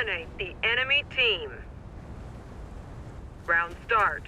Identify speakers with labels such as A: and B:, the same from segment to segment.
A: Eliminate the enemy team. Round start.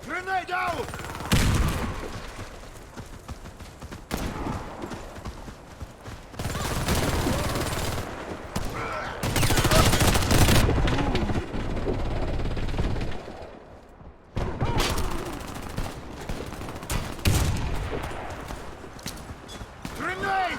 B: Grenade out! Grenade!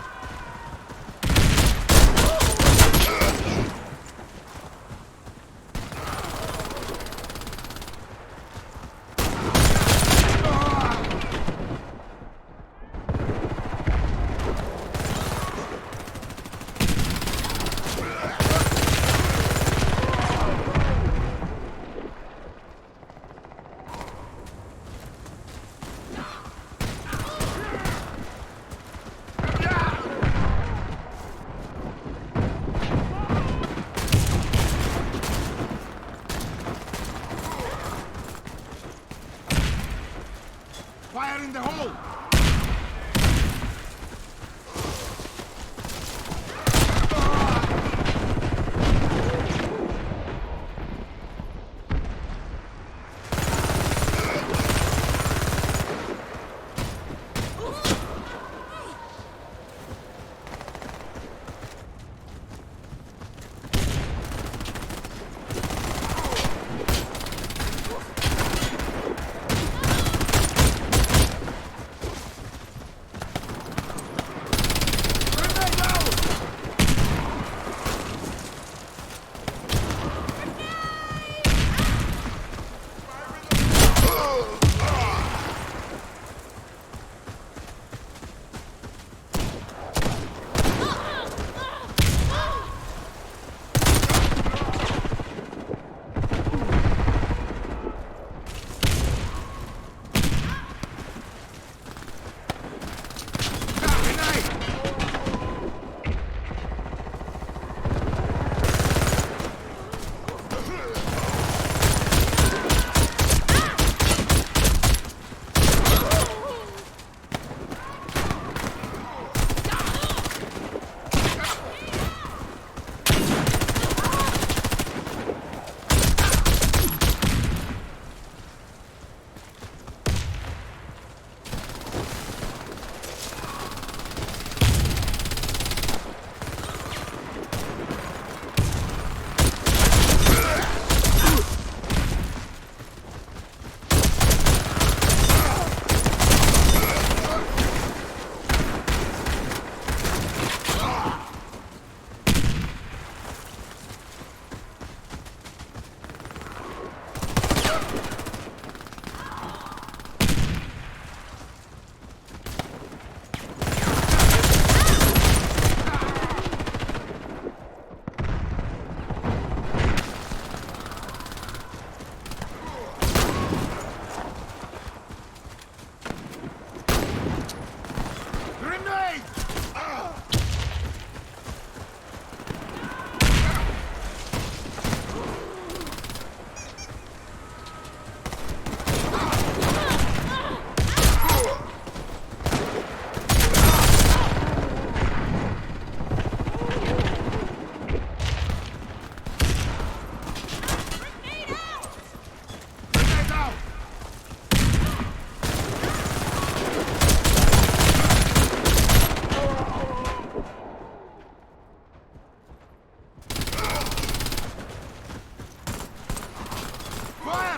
B: Fire in the hole!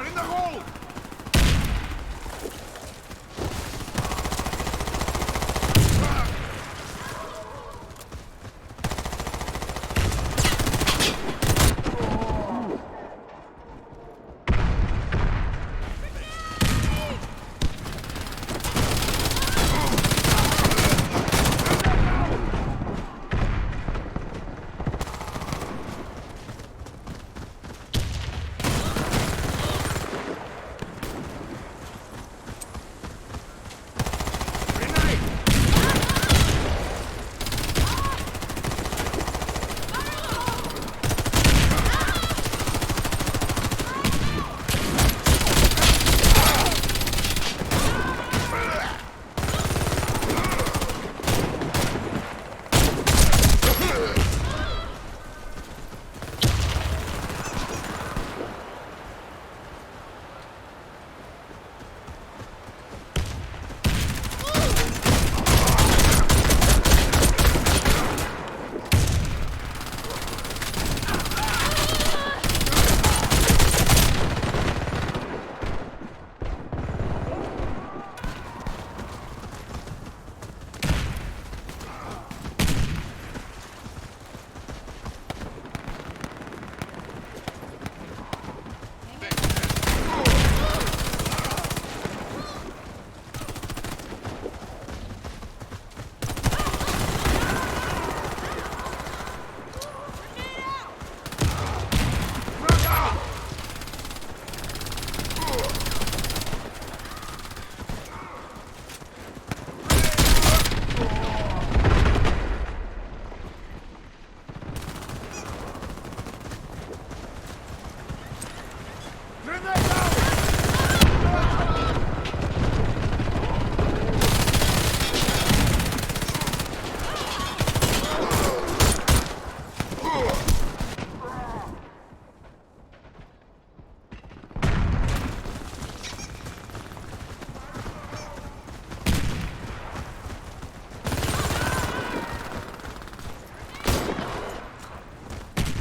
B: In the hole!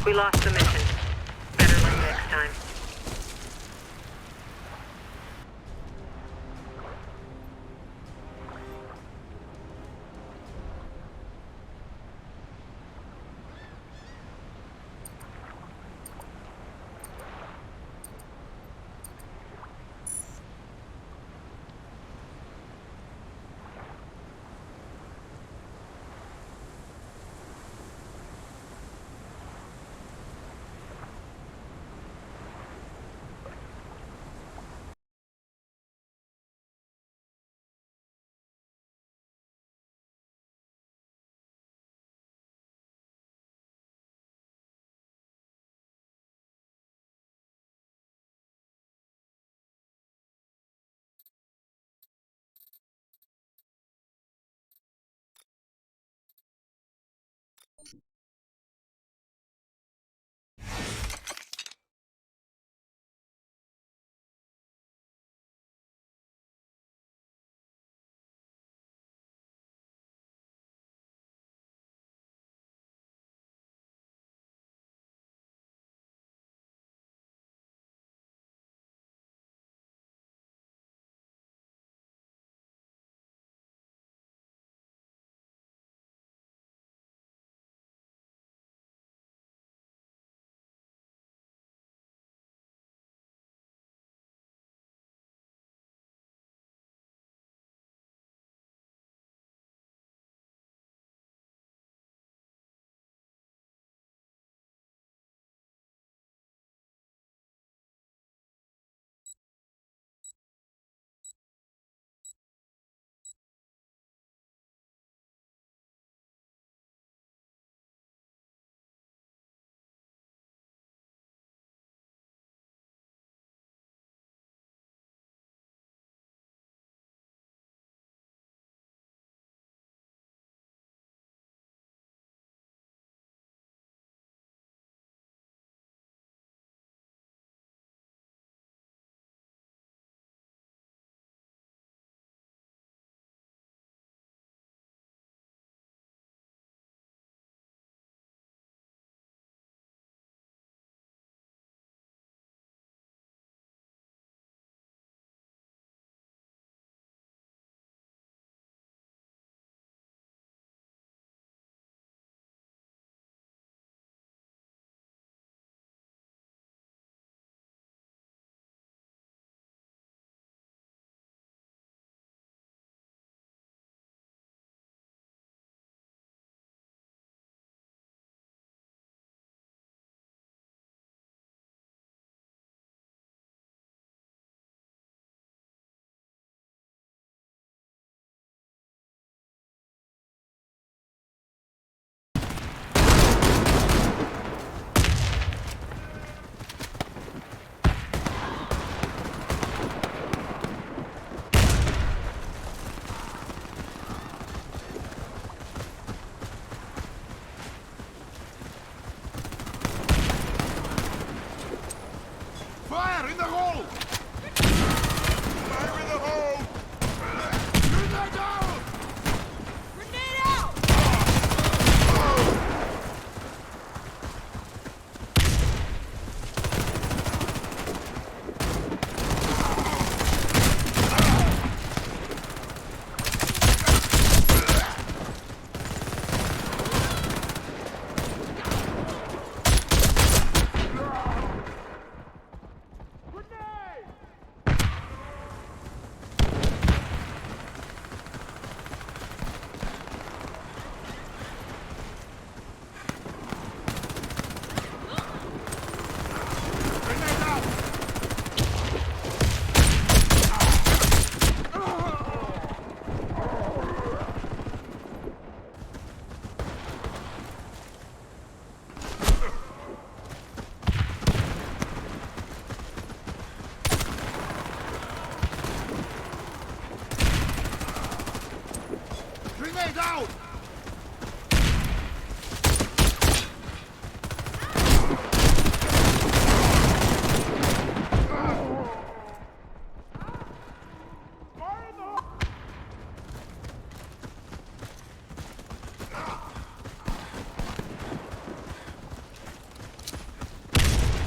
A: We lost the mission. Better luck next time.
B: Fire in the hole! Fire in the hole! Grenade out!
C: Grenade out!
B: Grenade out!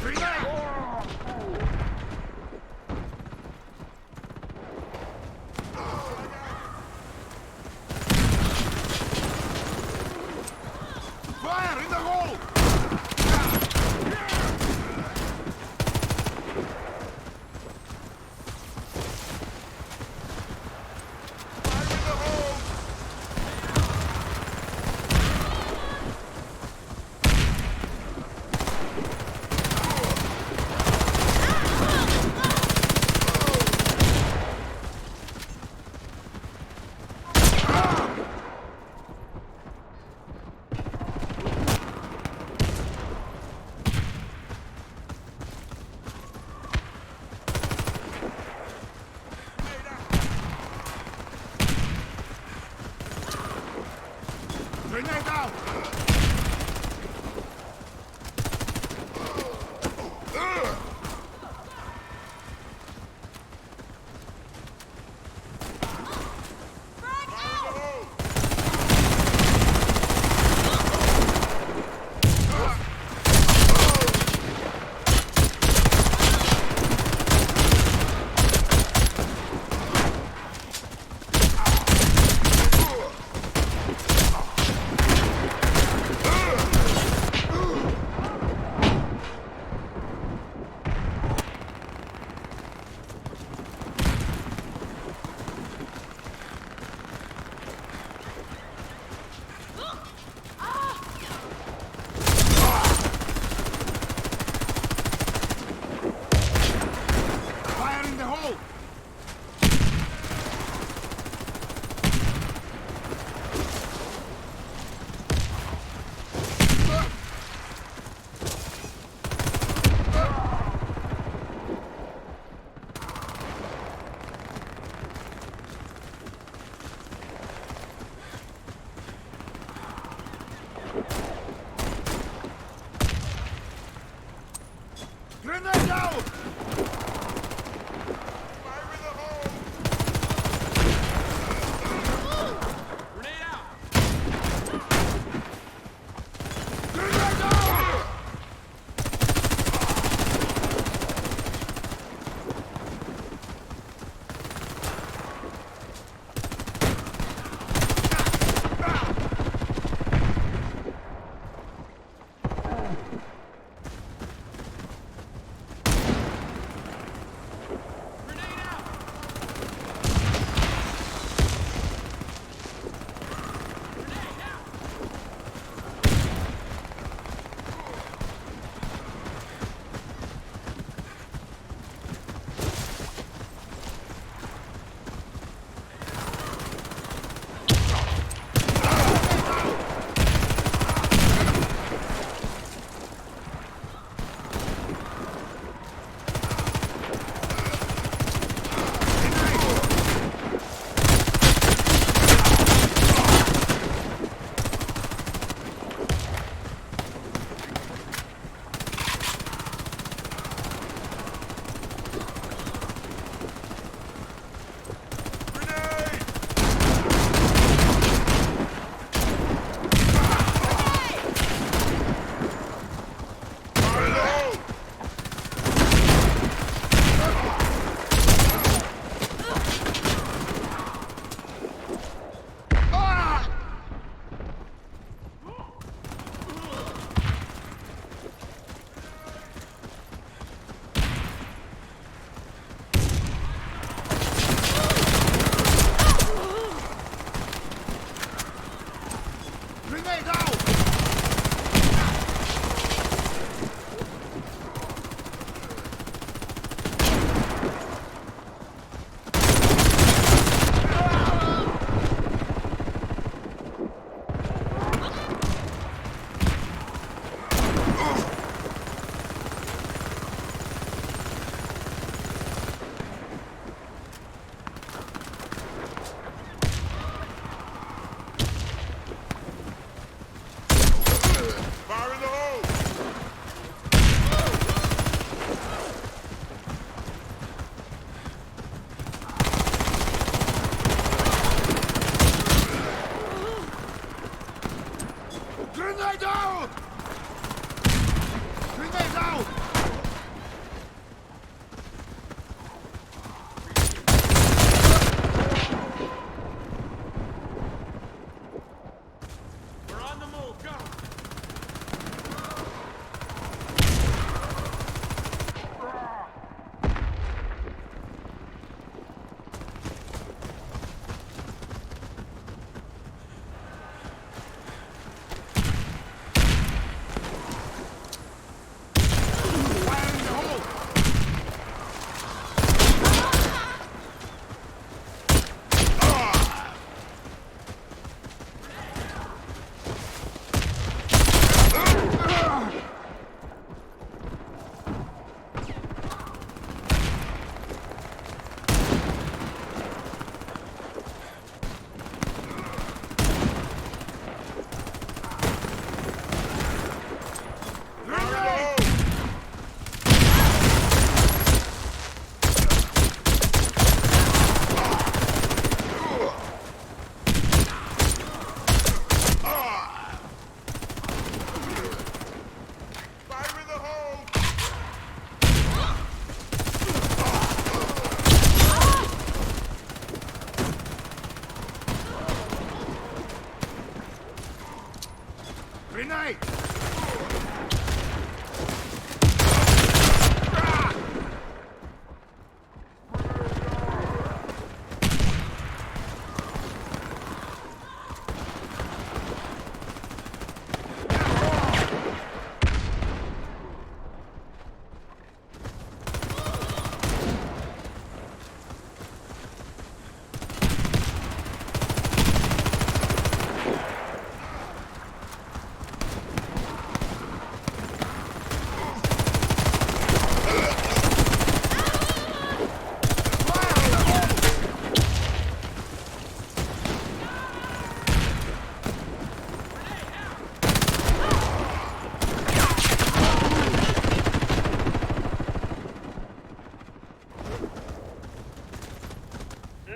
B: Grenade out! Fire in the hole! Fire in the hole! Grenade out!
C: Frag out!
B: Fire in the hole! Grenade out! Fire in the hole!
D: Grenade out!
B: Grenade out!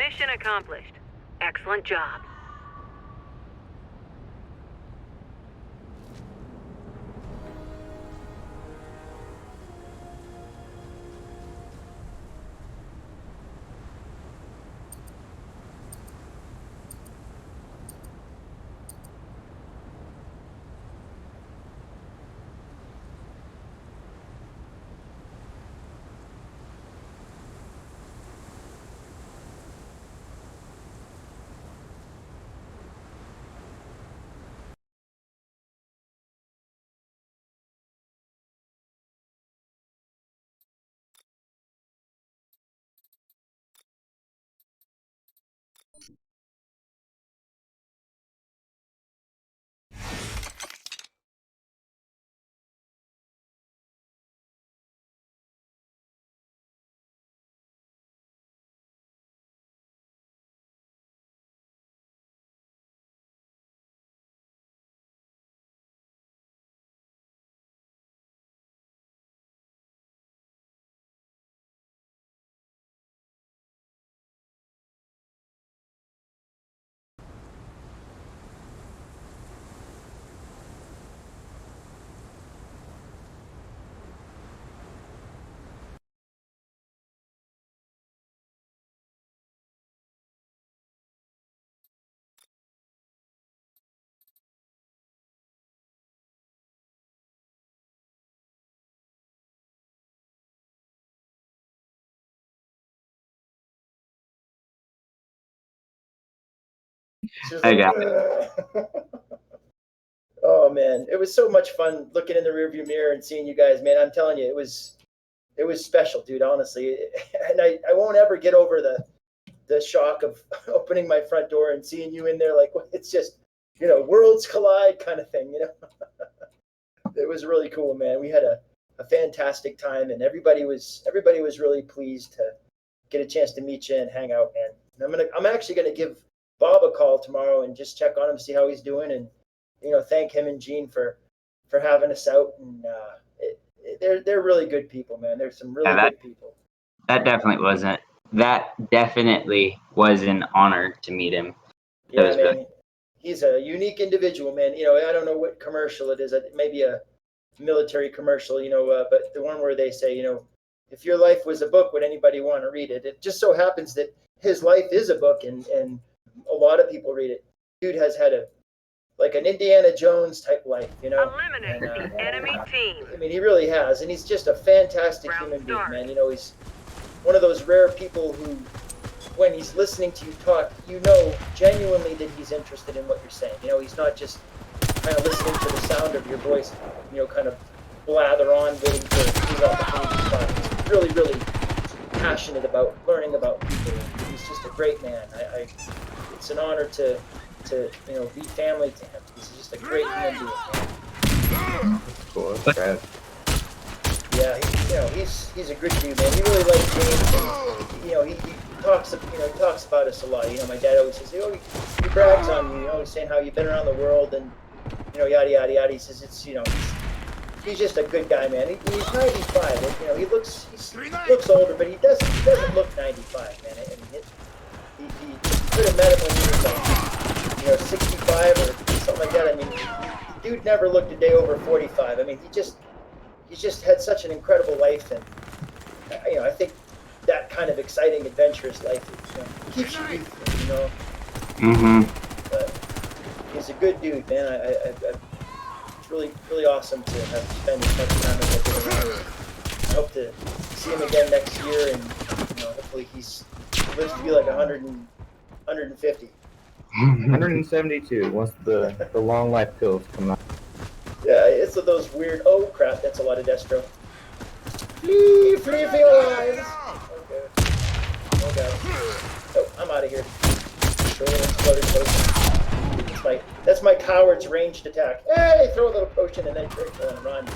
A: Mission accomplished. Excellent job.
E: I got it.
F: Oh man, it was so much fun looking in the rearview mirror and seeing you guys, man. I'm telling you, it was special, dude, honestly. And I won't ever get over the shock of opening my front door and seeing you in there. Like, it's just, worlds collide kind of thing, It was really cool, man. We had a fantastic time, and everybody was really pleased to get a chance to meet you and hang out, man. And I'm actually gonna give Bob a call tomorrow and just check on him, see how he's doing, and thank him and Gene for having us out. And they're really good people, man. They're some really good people.
E: That definitely was an honor to meet him.
F: Yeah, man. Really... He's a unique individual, man. I don't know what commercial it is. Maybe a military commercial, but the one where they say, if your life was a book, would anybody want to read it? It just so happens that his life is a book, and a lot of people read it. Dude has had an Indiana Jones type life,
A: Eliminate the enemy team.
F: I mean, he really has, and he's just a fantastic human being, man. He's one of those rare people who, when he's listening to you talk, genuinely that he's interested in what you're saying. He's not just kind of listening to the sound of your voice, kind of blather on, waiting for his opportunity to talk. He's really, really passionate about learning about people. He's just a great man. It's an honor to be family to him. He's just a great human being.
G: Cool. That's rad.
F: Yeah, he's a good dude, man. He really likes James, and he talks about us a lot. My dad always says, he brags on you. He's saying how you've been around the world, and yada yada yada. He says it's he's just a good guy, man. He's 95. And, he looks older, but he doesn't look 95, man. I mean, he could have met him when he was 65 or something like that. I mean, dude never looked a day over 45. I mean, he's just had such an incredible life, and I think that kind of exciting, adventurous life keeps you youthful,
E: Mm-hmm.
F: But he's a good dude, man. It's really, really awesome to have spent as much time with him. I hope to see him again next year, and hopefully he lives to be like 150.
G: 172 once the long life pills come out.
F: Yeah, it's those weird. Oh crap! That's a lot of destro. Flee for your lives. Okay. Oh, I'm out of here. That's my coward's ranged attack. Hey, throw a little potion and then critical and run.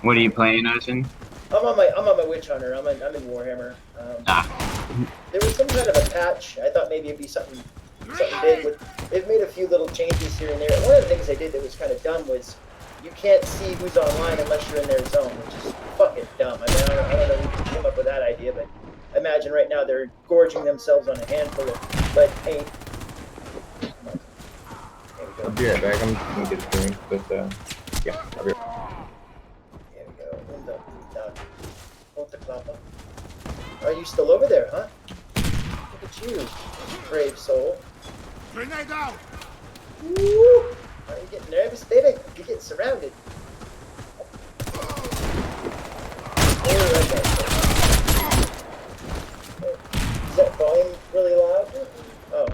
E: What are you playing, Ocean?
F: I'm on my witch hunter. I'm in Warhammer. There was some kind of a patch. I thought maybe it'd be something big. They've made a few little changes here and there. One of the things they did that was kind of dumb was you can't see who's online unless you're in their zone, which is fucking dumb. I mean, I don't know who came up with that idea, but imagine right now now they're gorging themselves on a handful of lead paint. There we go.
G: I'll be right back. I'm just gonna get a drink, but yeah, I'll be right back.
F: There we go. Are you still over there, huh? Look at you, brave soul.
B: Grenade out!
F: Woo! Are you getting nervous, baby? You're getting surrounded. Is that volume really loud? Oh.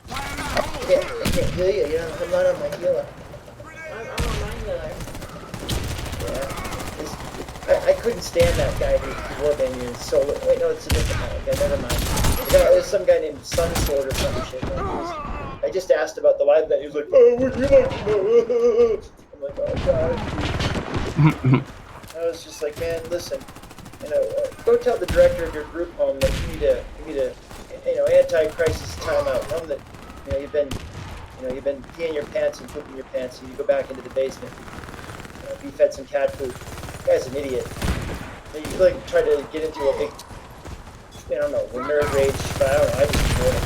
F: I can't hear you. You know, I'm not on my healer. I'm on my healer. Yeah. I couldn't stand that guy who warbanded his solo. Wait, no, it's a different guy. Okay, never mind. There's some guy named Sunsword or some shit. I just asked about the live band. He was like, "Oh, would you like to know?" I'm like, "Oh God." I was just like, "Man, listen. You know, go tell the director of your group home that you need a, anti-crisis timeout. Tell them that, you've been peeing your pants and pooping your pants, and you go back into the basement. Be fed some cat food." The guy's an idiot. And you like try to get into a big, I don't know, nerd rage, but I don't know. I just enjoy it.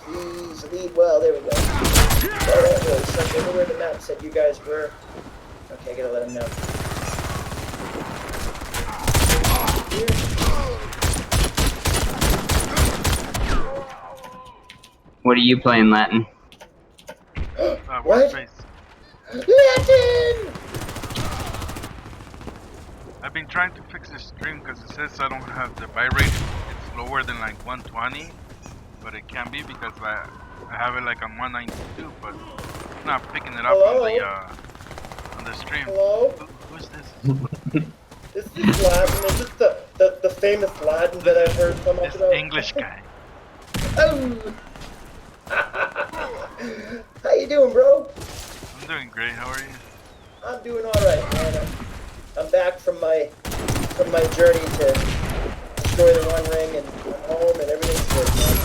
F: Please lead well. There we go. So I knew where the map said you guys were. Okay, I gotta let him know.
E: What are you playing, Latin?
F: What?
D: Warface.
F: Latin!
D: I've been trying to fix the stream because it says I don't have the bitrate. It's lower than like 120, but it can be because I have it like on 192, but it's not picking it up on the stream.
F: Hello?
D: Who's this?
F: This is Latin. Is this the famous Latin that I've heard so much
D: This
F: about?
D: English guy.
F: Oh! How you doing, bro?
D: I'm doing great. How are you?
F: I'm doing all right, man. I'm back from my journey to destroy the One Ring, and I'm home, and everything's good, man.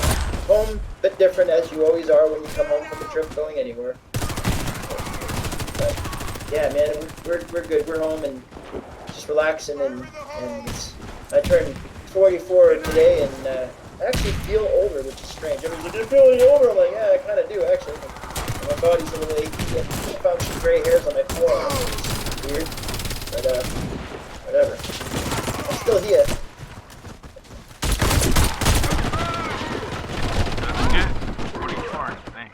F: Home, but different as you always are when you come home from a trip going anywhere. But yeah, man, we're good. We're home and just relaxing, and I turned 44 today, and I actually feel older, which is strange. Everyone's like, "You're feeling older." I'm like, yeah, I kind of do, actually. My body's a little achy. I found some gray hairs on my forearm. It's weird, but whatever. I'm still here.
D: That's good. 44. Dang.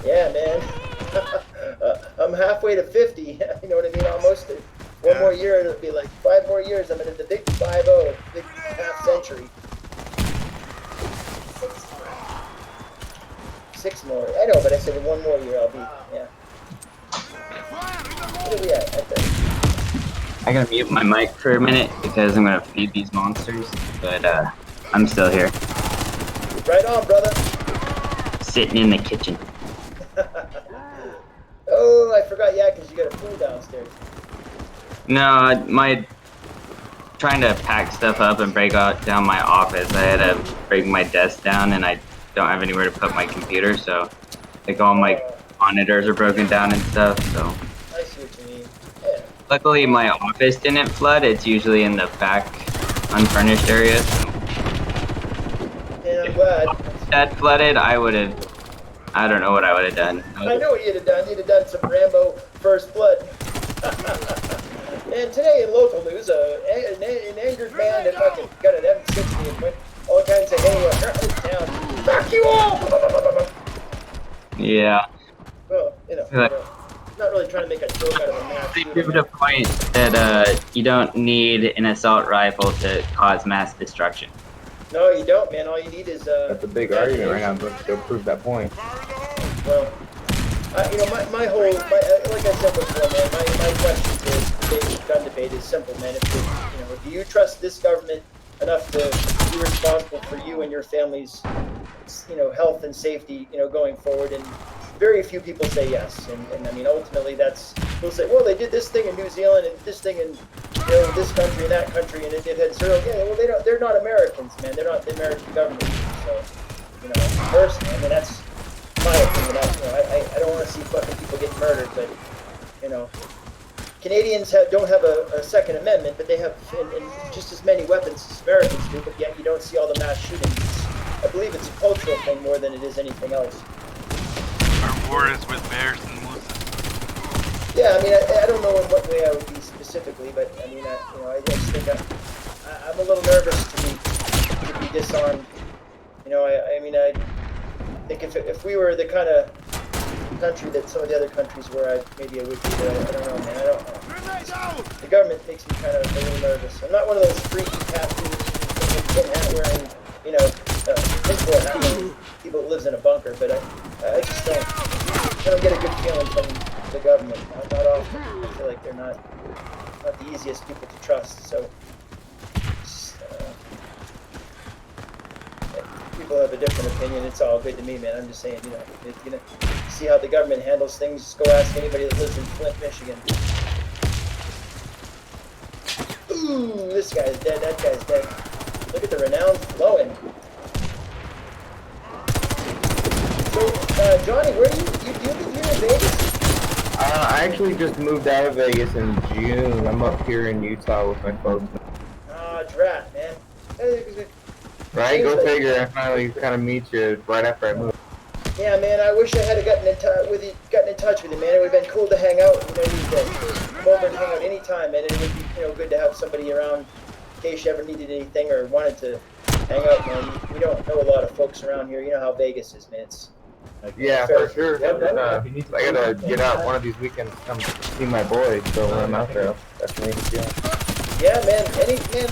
F: Yeah, man. I'm halfway to 50. You know what I mean? Almost. One more year, it'll be like 5 more years. I'm at the big 5-0, big half century. 6 more. I know, but I said in 1 more year I'll be, yeah. What are we at?
E: I gotta mute my mic for a minute because I'm gonna feed these monsters, but I'm still here.
F: Right on, brother.
E: Sitting in the kitchen.
F: Oh, I forgot, yeah, because you got a pool downstairs.
E: No, trying to pack stuff up and break down my office. I had to break my desk down, and I don't have anywhere to put my computer, so like all my monitors are broken down and stuff. So
F: I see what you mean. Yeah.
E: luckily my office didn't flood. It's usually in the back unfurnished area. So
F: And I'm glad.
E: if that flooded, I don't know what I would have done.
F: I know what you'd have done. You'd have done some Rambo First Blood. And today in local news, an angered man that fucking got an M60 and went all kinds of hay around his town. Fuck you all!
E: Yeah.
F: Well, not really trying to make a joke out of a mass
E: They
F: shooting.
E: proved a point that you don't need an assault rifle to cause mass destruction.
F: No, you don't, man. All you need is
G: That's a big argument right now, but they'll prove that point.
F: Well, my whole, like I said before, man, my question to today's gun debate is simple, man. Do you trust this government enough to be responsible for you and your family's, health and safety, going forward? And very few people say yes. And I mean, ultimately, we'll say, well, they did this thing in New Zealand and this thing in this country and that country, and it had zero. Yeah, well, they're not Americans, man. They're not the American government. So, personally, I mean, that's my opinion. I don't want to see fucking people get murdered, but Canadians don't have a Second Amendment, but they have in just as many weapons as Americans do. But yet you don't see all the mass shootings. I believe it's a cultural thing more than it is anything else.
D: Our war is with bears and mooses.
F: Yeah, I mean, I don't know in what way I would be specifically, but I mean, I just think I'm a little nervous to be disarmed. I mean, I think if we were the kind of country that some of the other countries were, maybe I would be, but I don't know, man. I don't know. The government makes me kind of a little nervous. I'm not one of those freaky tattoos, hat wearing, tinfoil hat wearing people that lives in a bunker, but I just don't get a good feeling from the government. Not often. I feel like they're not the easiest people to trust. So people have a different opinion. It's all good to me, man. I'm just saying, see how the government handles things. Just go ask anybody that lives in Flint, Michigan. Ooh, this guy's dead. That guy's dead. Look at the renown flowing. So, Johnny, where do you live here in Vegas?
G: I actually just moved out of Vegas in June. I'm up here in Utah with my folks.
F: Ah, drat, man.
G: Right? Go figure. I finally kind of meet you right after I moved.
F: Yeah, man. I wish I had gotten in touch with you, man. It would have been cool to hang out. You'd come over and hang out anytime, and it would be, good to have somebody around in case you ever needed anything or wanted to hang out, man. We don't know a lot of folks around here. You know how Vegas is, man.
G: Yeah, for sure. I gotta get out one of these weekends to come see my boy. So when I'm out there, that's me.
F: Yeah, man. Anytime.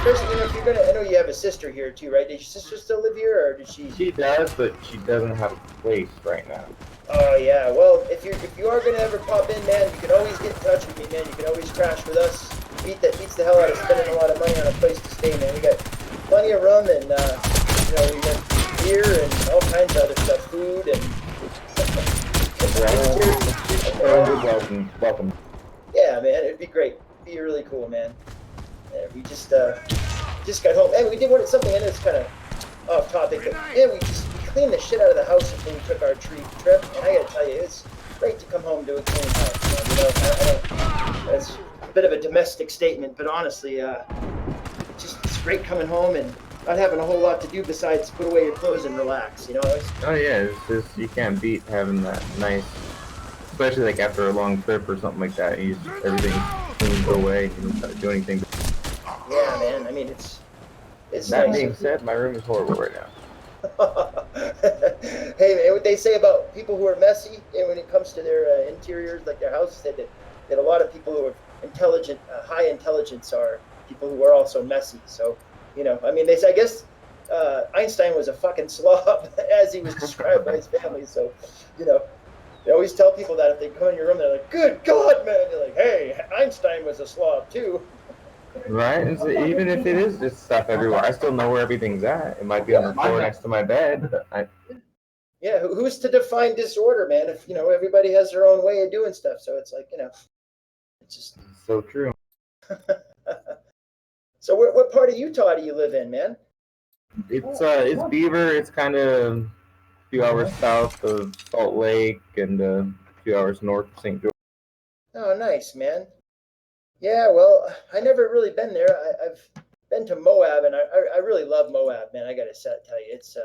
F: Especially if you're gonna. I know you have a sister here too, right? Does your sister still live here, or did she?
G: She does, but she doesn't have a place right now.
F: Oh yeah. Well, if you are gonna ever pop in, man, you can always get in touch with me, man. You can always crash with us. Beats the hell out of spending a lot of money on a place to stay, man. We got plenty of room, and we got beer and all kinds of other stuff, food and.
G: Welcome.
F: Yeah, man, it'd be great. It'd be really cool, man. Yeah, we just got home, and we did something, and it's kind of off topic, but yeah, we cleaned the shit out of the house when we took our trip, and I gotta tell you, it's great to come home to a clean house, man. That's a bit of a domestic statement, but honestly, it's great coming home and not having a whole lot to do besides put away your clothes and relax,
G: Oh yeah, it's just, you can't beat having that nice, especially like after a long trip or something like that. Everything's clean, go away, you don't do anything.
F: Yeah, man. I mean, it's
G: That
F: nice.
G: being said, my room is horrible right now.
F: Hey, man, what they say about people who are messy, and when it comes to their interiors, like their houses, that a lot of people who are intelligent, high intelligence, are people who are also messy. So, I mean, I guess Einstein was a fucking slob, as he was described by his family. So, they always tell people that if they come in your room, they're like, "Good God, man!" They're like, "Hey, Einstein was a slob too."
G: Right? And so even if it is just stuff everywhere, I still know where everything's at. It might be on the floor next to my bed. But
F: Yeah, who's to define disorder, man? If everybody has their own way of doing stuff, so it's like it's just
G: so true.
F: So what part of Utah do you live in, man?
G: It's Beaver. It's kind of a few hours south of Salt Lake and a few hours north of St. George.
F: Oh, nice, man. Yeah, well, I never really been there. I've been to Moab, and I really love Moab, man. I gotta tell you, it's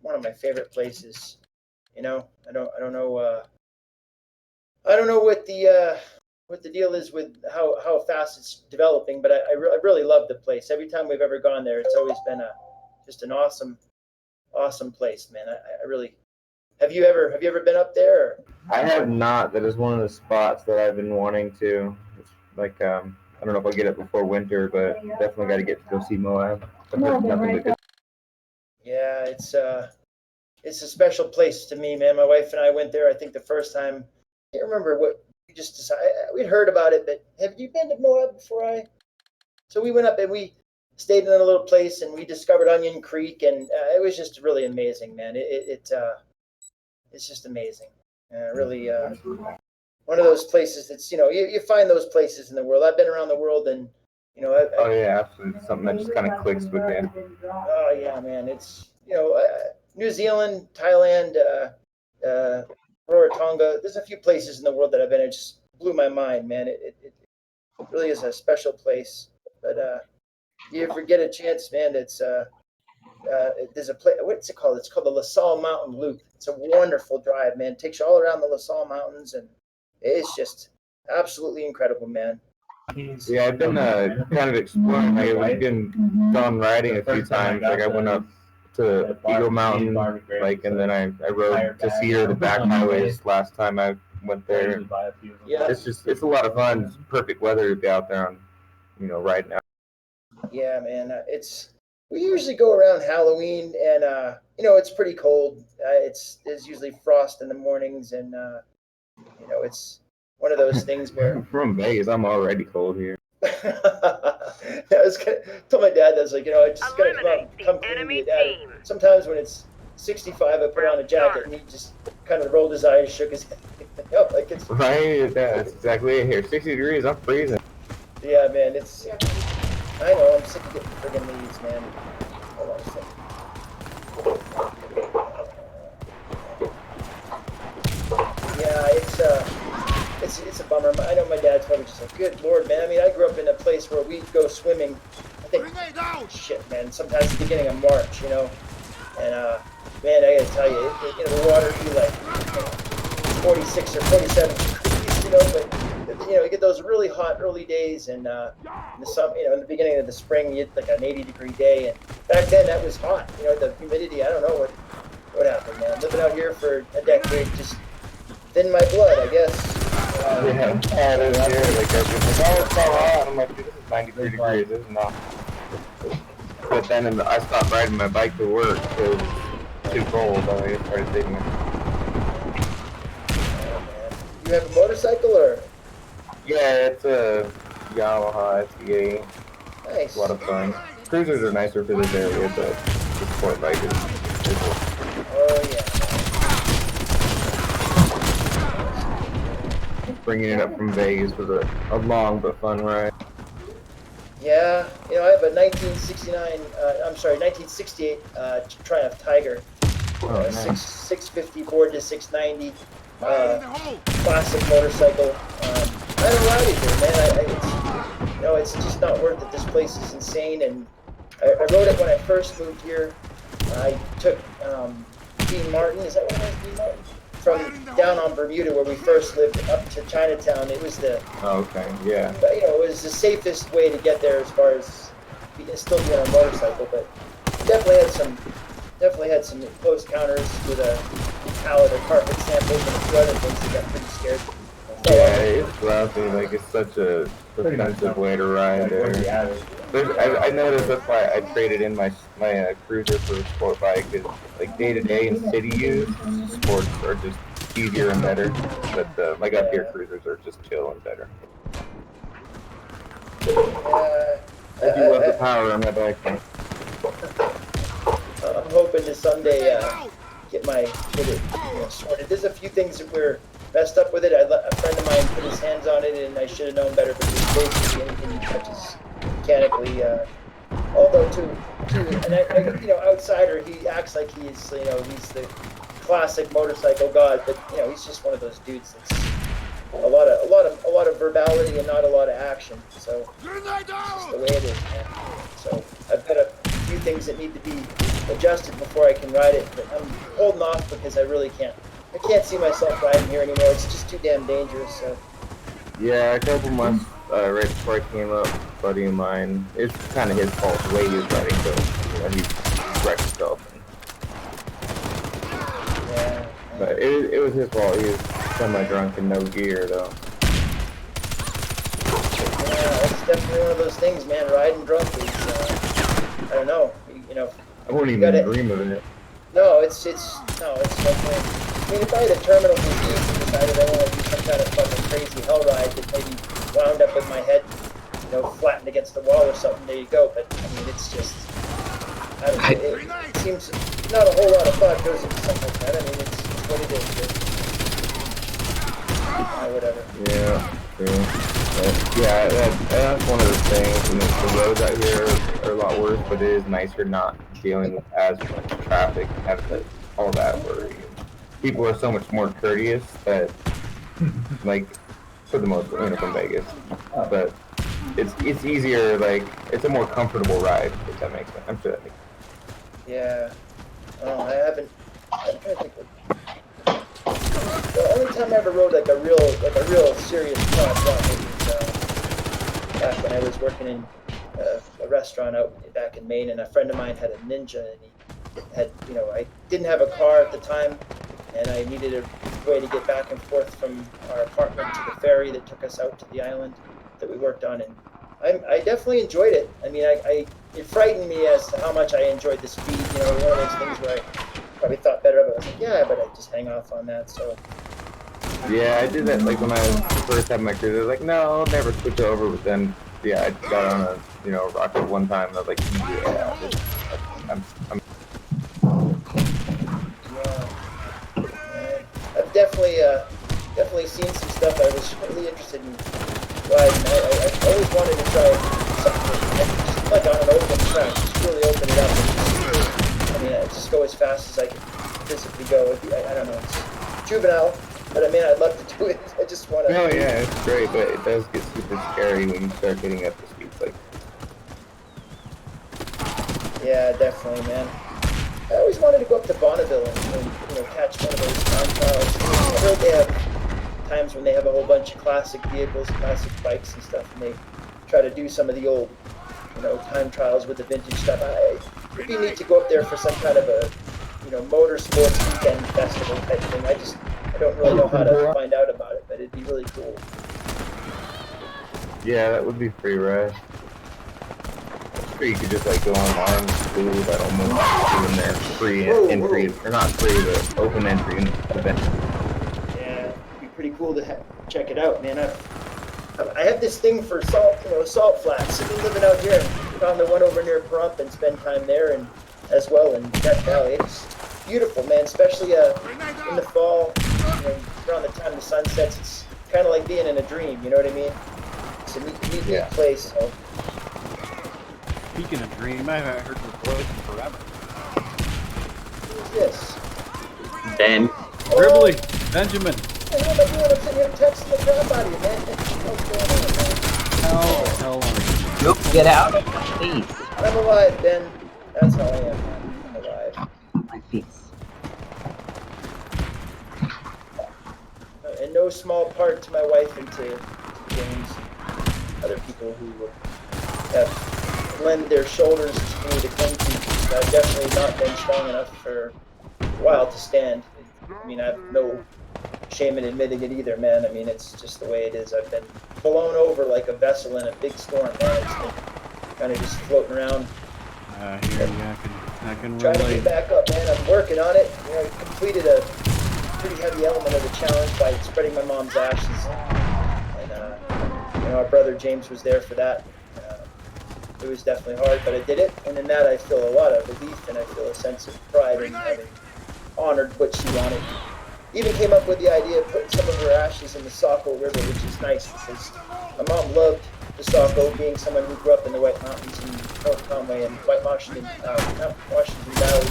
F: one of my favorite places. I don't know what the deal is with how fast it's developing, but I really love the place. Every time we've ever gone there, it's always been just an awesome place, man. I really. Have you ever been up there? Or?
G: I have not. That is one of the spots that I've been wanting to. It's like I don't know if I'll get it before winter, but definitely got to get to go see Moab. I've heard nothing but good.
F: Yeah, it's a special place to me, man. My wife and I went there. I think the first time. I can't remember what we just decided. We'd heard about it, but have you been to Moab before? So we went up and we stayed in a little place, and we discovered Onion Creek, and it was just really amazing, man. It's just amazing. Really, one one of those places that's, you find those places in the world. I've been around the world, and
G: Oh yeah, absolutely. Something that just kind of clicks with you.
F: oh yeah, man, it's New Zealand, Thailand, Rarotonga. There's a few places in the world that I've been. It just blew my mind, man. It really is a special place. But you ever get a chance, man? There's a place. What's it called? It's called the La Salle Mountain Loop. It's a wonderful drive, man. It takes you all around the La Salle Mountains, and it's just absolutely incredible, man.
G: Yeah, I've been kind of exploring. Like, we've been gone riding a few times. Like I went up to Eagle Mountain, like, and then I rode to Cedar, the back highways last time I went there.
F: Yeah.
G: It's a lot of fun. It's perfect weather to be out there on, riding out.
F: Yeah, man. We usually go around Halloween, and it's pretty cold. There's usually frost in the mornings, and it's one of those things where
G: I'm from Vegas. I'm already cold here.
F: Told my dad, I was like, I just gotta come clean to
A: enemy
F: you, Dad.
A: team.
F: Sometimes when it's 65, I put on a jacket, and he just kind of rolled his eyes, shook his head. Like it's
G: Right, that's exactly it here. 60 degrees, I'm freezing.
F: yeah, man. I know, I'm sick of getting friggin' leaves, man. Hold on a second. Yeah, it's a bummer. I know my dad's probably just like, good Lord, man. I mean, I grew up in a place where we'd go swimming. I think, shit, man. Sometimes at the beginning of March, and man, I gotta tell you, the water would be like 46 or 47 degrees, but you get those really hot early days, and in the summer, in the beginning of the spring, you had like an 80-degree day, and back then that was hot. The humidity, I don't know what happened, man. Living out here for a decade just thinned my blood, I guess.
G: Yeah, it is here. Like, everything's like, oh, it's so hot. I'm like, dude, this is 93 degrees. This is not. But then I stopped riding my bike to work because it was too cold. I started taking it.
F: You have a motorcycle, or?
G: Yeah, it's a Yamaha SVA.
F: Nice.
G: It's a lot of fun. Cruisers are nicer for this area, but the sport bike is
F: Oh, yeah.
G: bringing it up from Vegas was a long but fun ride.
F: Yeah, I have a 1968 Triumph Tiger.
G: Oh, nice.
F: 650 board to 690. Classic motorcycle. I don't ride it here, man. It's just not worth it. This place is insane, and I rode it when I first moved here. I took Dean Martin. Is that what it was, Dean Martin? From down on Bermuda, where we first lived, up to Chinatown. It was
G: Oh, okay, yeah.
F: it was the safest way to get there as far as still being on a motorcycle, but definitely had some close counters with a pallet of carpet samples and a few other things that got pretty scared.
G: Yeah, it's lousy. Like, it's such a defensive way to ride there. I noticed that's why I traded in my cruiser for a sport bike. Is like day to day and city use, sports are just easier and better. But like up here, cruisers are just chill and better. I do love the power on my bike.
F: I'm hoping to someday get it sorted. There's a few things that were messed up with it. A friend of mine put his hands on it, and I should have known better. But basically anything he touches mechanically, although and outsider, he acts like he's he's the classic motorcycle god, but he's just one of those dudes that's a lot of verbality and not a lot of action. So it's just the way it is, man. So I've got a few things that need to be adjusted before I can ride it, but I'm holding off because I really can't. I can't see myself riding here anymore. It's just too damn dangerous. So.
G: Yeah, a couple months right before I came up, a buddy of mine, it's kind of his fault the way he was riding, so he wrecked himself.
F: Yeah.
G: But it was his fault. He was semi-drunk and no gear, though.
F: Yeah, that's definitely one of those things, man. Riding drunk is, I don't know.
G: I wouldn't even dream of it.
F: No, it's definitely. I mean, if I had a terminal disease and decided I want to do some kind of fucking crazy hell ride that maybe wound up with my head, flattened against the wall or something, there you go. But I mean, it's just, I don't know, it seems not a whole lot of thought goes into something like that. I mean, it's what it is. Whatever.
G: Yeah, true. But, yeah, that's one of the things. And the roads out here are a lot worse, but it is nicer not dealing with as much traffic, having all that worry. People are so much more courteous that, like, for the most part, from Vegas. But it's easier, like, it's a more comfortable ride, if that makes sense. I'm sure that makes sense.
F: Yeah. Oh, I haven't. I'm trying to think. The only time I ever rode like a real serious cross was back when I was working in a restaurant out back in Maine, and a friend of mine had a Ninja, and he had, I didn't have a car at the time, and I needed a way to get back and forth from our apartment to the ferry that took us out to the island that we worked on, and I definitely enjoyed it. I mean, it frightened me as to how much I enjoyed the speed. One of those things where I probably thought better of it. I was like, yeah, but I just hang off on that. So.
G: Yeah, I did that like when I first had my cruiser. I was like, no, I'll never switch over. But then, yeah, I got on a rocket one time. And I was like, yeah, I'm
F: I've definitely seen some stuff I was really interested in riding. I always wanted to try something like on an open track, just really open it up and just go as fast as I can physically go. I don't know, it's juvenile, but I'd love to do it. I just want to.
G: Oh yeah, it's great, but it does get super scary when you start getting up to speeds like.
F: Yeah, definitely, man. I always wanted to go up to Bonneville and catch one of those time trials. I heard they have times when they have a whole bunch of classic vehicles, classic bikes and stuff, and they try to do some of the old, time trials with the vintage stuff. It'd be neat to go up there for some kind of a, motorsports weekend festival type thing. I don't really know how to find out about it, but it'd be really cool.
G: Yeah, that would be pretty rad. Or you could just like go online and do that almost doing their free entry, or not free, but open entry event.
F: Yeah, it'd be pretty cool to check it out, man. I have this thing for salt flats. I've been living out here and found the one over near Pahrump and spend time there and as well in Death Valley. It's beautiful, man, especially in the fall, around the time the sun sets. It's kind of like being in a dream, you know what I mean? It's a neat place. So.
H: Speaking of dream, I haven't heard your voice in forever.
F: Who's this?
E: Ben.
H: Gribbly, Benjamin.
F: Hey, what am I doing? I'm sitting here texting the crap out of you, man. What's going on, man?
H: How the hell are you?
E: Nope, get out, please.
F: I'm alive, Ben. That's how I am, man. I'm alive.
E: My feet.
F: In no small part to my wife and to James and other people who have lent their shoulders to me to cling to. I've definitely not been strong enough for a while to stand. I have no shame in admitting it either, man. It's just the way it is. I've been blown over like a vessel in a big storm, man. It's been kind of just floating around.
H: Here, yeah, I can
F: Trying to
H: relate.
F: get back up, man. I'm working on it. I completed a pretty heavy element of the challenge by spreading my mom's ashes. And our brother James was there for that. It was definitely hard, but I did it. And in that, I feel a lot of relief, and I feel a sense of pride in having honored what she wanted. Even came up with the idea of putting some of her ashes in the Saco River, which is nice because my mom loved the Saco, being someone who grew up in the White Mountains in North Conway and Washington Valley,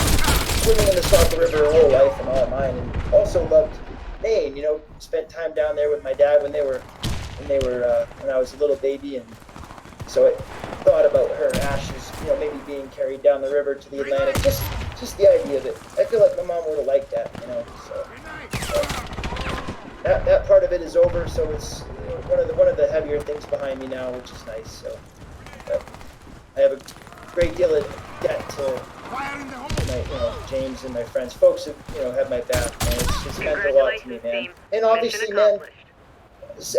F: swimming in the Saco River her whole life and all of mine, and also loved Maine. Spent time down there with my dad when I was a little baby, and so I thought about her ashes, maybe being carried down the river to the Atlantic. Just the idea of it. I feel like my mom would have liked that, So that part of it is over. So it's one of the heavier things behind me now, which is nice. So I have a great deal of debt to James and my friends, folks who have my back. Man. It's meant a lot to me, man. And obviously, man,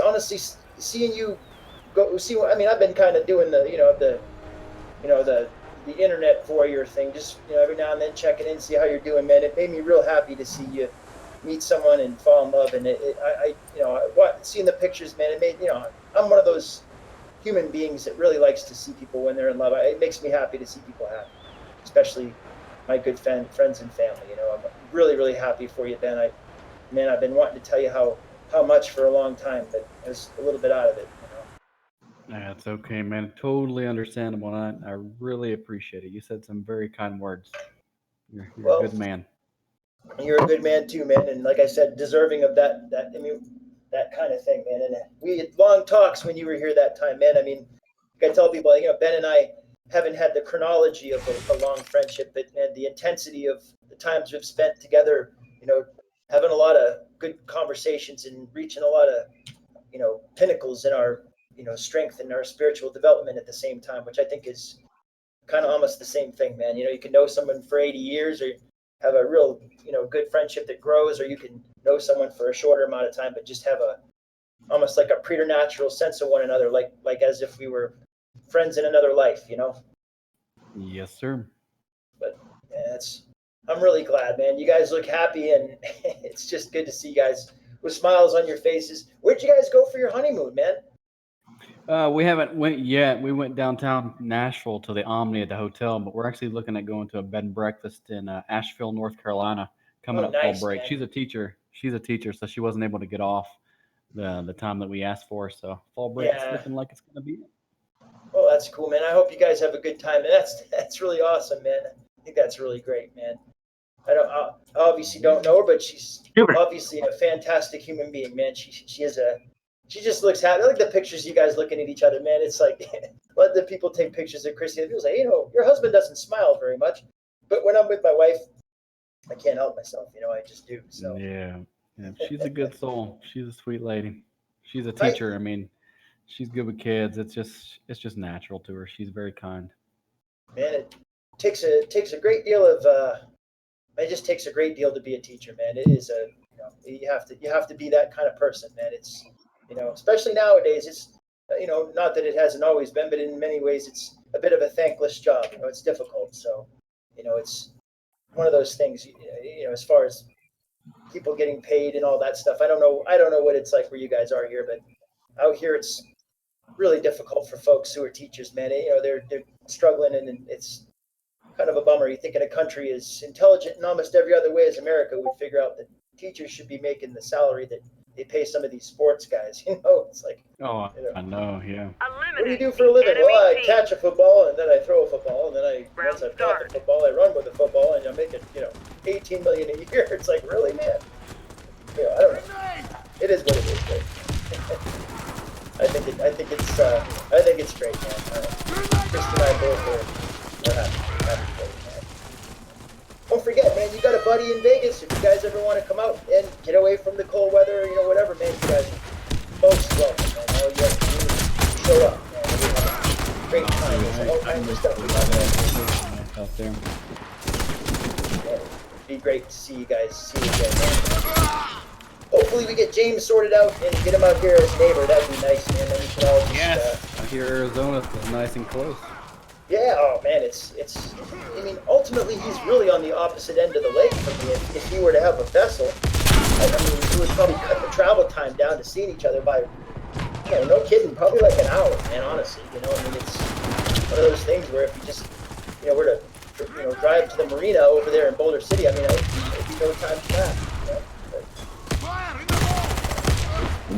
F: honestly, seeing you go see. I've been kind of doing the internet voyeur thing, just every now and then checking in, see how you're doing, man. It made me real happy to see you meet someone and fall in love, and seeing the pictures, man. It made I'm one of those human beings that really likes to see people when they're in love. It makes me happy to see people happy, especially my good friends and family. I'm really, really happy for you, Ben. I've been wanting to tell you how how much for a long time, but I was a little bit out of it.
H: That's okay, man. Totally understandable. And I really appreciate it. You said some very kind words. You're a
F: Well,
H: good man.
F: you're a good man too, man, and like I said, deserving of that. I mean, that kind of thing, man. And we had long talks when you were here that time, man. I mean, I tell people, Ben and I haven't had the chronology of a long friendship, but and the intensity of the times we've spent together, having a lot of good conversations and reaching a lot of, pinnacles in our, strength and our spiritual development at the same time, which I think is kind of almost the same thing, man. You can know someone for 80 years or have a real, good friendship that grows, or you can know someone for a shorter amount of time, but just have almost like a preternatural sense of one another, like as if we were friends in another life,
H: Yes, sir.
F: But yeah, I'm really glad, man. You guys look happy, and it's just good to see you guys with smiles on your faces. Where'd you guys go for your honeymoon, man?
H: We haven't went yet. We went downtown Nashville to the Omni at the hotel, but we're actually looking at going to a bed and breakfast in Asheville, North Carolina, coming
F: Oh,
H: up fall
F: nice,
H: break.
F: man.
H: She's a teacher. So she wasn't able to get off the time that we asked for. So fall break's
F: Yeah.
H: looking like it's gonna be it.
F: Oh, that's cool, man. I hope you guys have a good time, and that's really awesome, man. I think that's really great, man. I obviously don't know her, but she's obviously a fantastic human being, man. She just looks happy. I like the pictures you guys looking at each other, man. It's like let the people take pictures of Christy. People say, your husband doesn't smile very much, but when I'm with my wife, I can't help myself. I just do. So
H: Yeah, she's a good soul. She's a sweet lady. She's a teacher. I mean, she's good with kids. It's just natural to her. She's very kind.
F: Man, it takes a great deal of. It just takes a great deal to be a teacher, man. It is you have to be that kind of person, man. It's especially nowadays. It's not that it hasn't always been, but in many ways, it's a bit of a thankless job. It's difficult. So, it's one of those things. As far as people getting paid and all that stuff, I don't know what it's like where you guys are here, but out here it's really difficult for folks who are teachers, man. They're struggling, and it's kind of a bummer. You think in a country as intelligent in almost every other way as America would figure out that teachers should be making the salary that they pay some of these sports guys. It's like,
H: I know, yeah.
F: what do you do for a living? Well, I catch a football, and then I throw a football, and then once I've caught the football, I run with the football, and I'm making, $18 million a year. It's like, really, man? I don't know. It is what it is, but I think it's great, man. Chris and I both are happy for it, man. Don't forget, man, you got a buddy in Vegas. If you guys ever want to come out and get away from the cold weather, whatever, man, you guys are most welcome, man. All you have to do is show up, man. We have a great time. There's all kinds of stuff we got
H: out there.
F: Yeah, it'd be great to see you guys again, man. Hopefully we get James sorted out and get him out here as neighbor. That'd be nice, man. Then we can all just,
H: I hear Arizona is nice and close.
F: Yeah, oh man, it's. I mean, ultimately, he's really on the opposite end of the lake from me. If he were to have a vessel, I mean, he would probably cut the travel time down to seeing each other by, no kidding, probably like an hour, man. Honestly, I mean, it's one of those things where if you just, were to, drive to the marina over there in Boulder City, I mean, it'd be no time for that.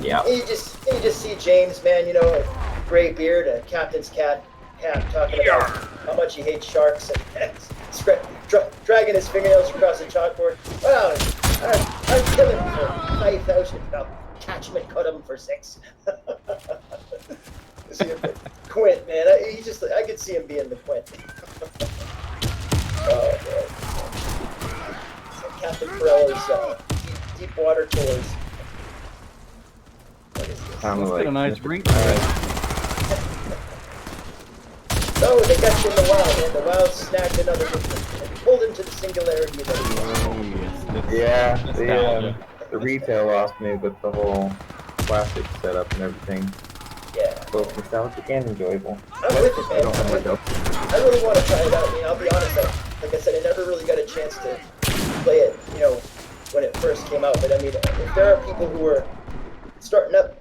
E: Yeah.
F: And you just see James, man, a gray beard, a captain's cap, talking about how much he hates sharks and dragging his fingernails across the chalkboard. Well, I'd kill him for 5,000. I'll catch him and cut him for 6. Quint, man, I could see him being the Quint. Oh man, Captain Corello's deep water tours. What is this?
H: Let's get a nice drink.
F: No, they got you in the wild, man. The wild snagged another victim and pulled into the singularity of the
G: Yeah, the retail lost me with the whole plastic setup and everything.
F: Yeah.
G: Both nostalgic and enjoyable.
F: I'm with it, man. I really want to try it out. I mean, I'll be honest. Like I said, I never really got a chance to play it, when it first came out. But I mean, if there are people who are starting up,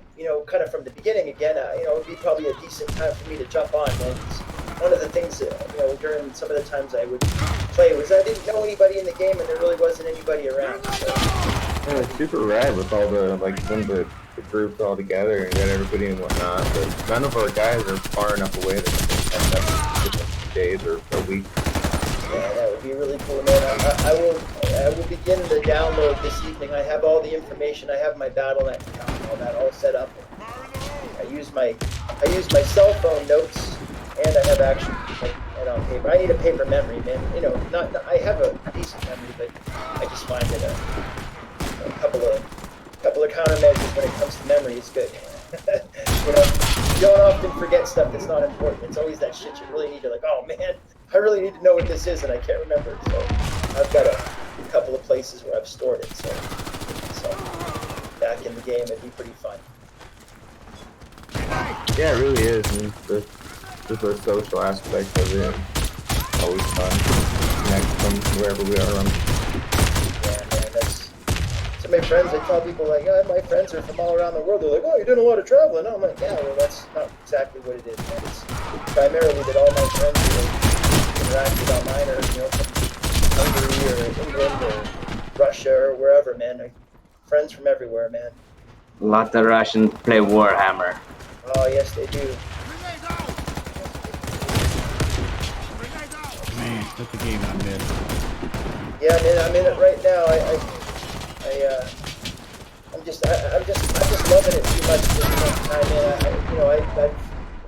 F: kind of from the beginning again, it would be probably a decent time for me to jump on, man. One of the things that, during some of the times I would play was I didn't know anybody in the game and there really wasn't anybody around. So
G: Yeah, it's super rad with all the like when the groups all together and got everybody and whatnot. But none of our guys are far enough away that we can catch up in different days or a week.
F: Yeah, that would be really cool, man. I will begin the download this evening. I have all the information. I have my BattleNet account and all that all set up. I use my cell phone notes, and I have actually and on paper. I need a paper memory, man. You know, not I have a decent memory, but I just find that a couple of countermeasures when it comes to memory is good. You know, you don't often forget stuff that's not important. It's always that shit you really need to like. Oh man, I really need to know what this is, and I can't remember it. So I've got a couple of places where I've stored it. So back in the game, it'd be pretty fun.
G: Yeah, it really is. And just the social aspect of it. Always fun. Connect from wherever we are.
F: Yeah, man, that's. So my friends, I tell people like, oh, my friends are from all around the world. They're like, oh, you're doing a lot of traveling. I'm like, yeah, well, that's not exactly what it is, man. It's primarily that all my friends interacted online or, you know, from Hungary or England or Russia or wherever, man. Like, friends from everywhere, man.
E: A lot of Russians play Warhammer.
F: Oh, yes, they do.
H: Man, that's a game I missed.
F: Yeah, man, I'm in it right now. I'm just loving it too much this time, man.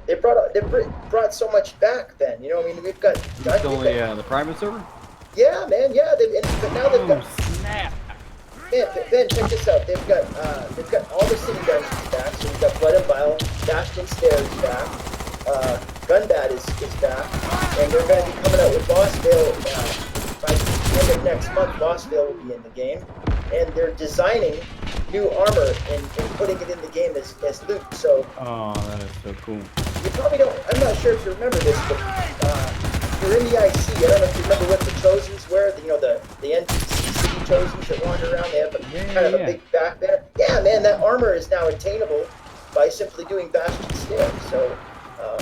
F: They brought so much back then. You know, I mean, we've got.
H: It's only the private server?
F: Yeah, man, yeah. But now they've got.
H: Snap!
F: Ben, check this out. They've got all the city dungeons back. So we've got Blood and Bile, Bastion Stairs back, Gunbat is back, and they're going to be coming out with Bossvale by the end of next month. Bossvale will be in the game, and they're designing new armor and putting it in the game as loot. So.
H: Oh, that is so cool.
F: You probably don't. I'm not sure if you remember this, but you're in the IC. I don't know if you remember what the Trojans were. You know, the NPC city Trojans that wander around. They have a big back there. Yeah, man, that armor is now attainable by simply doing Bastion Stairs. So,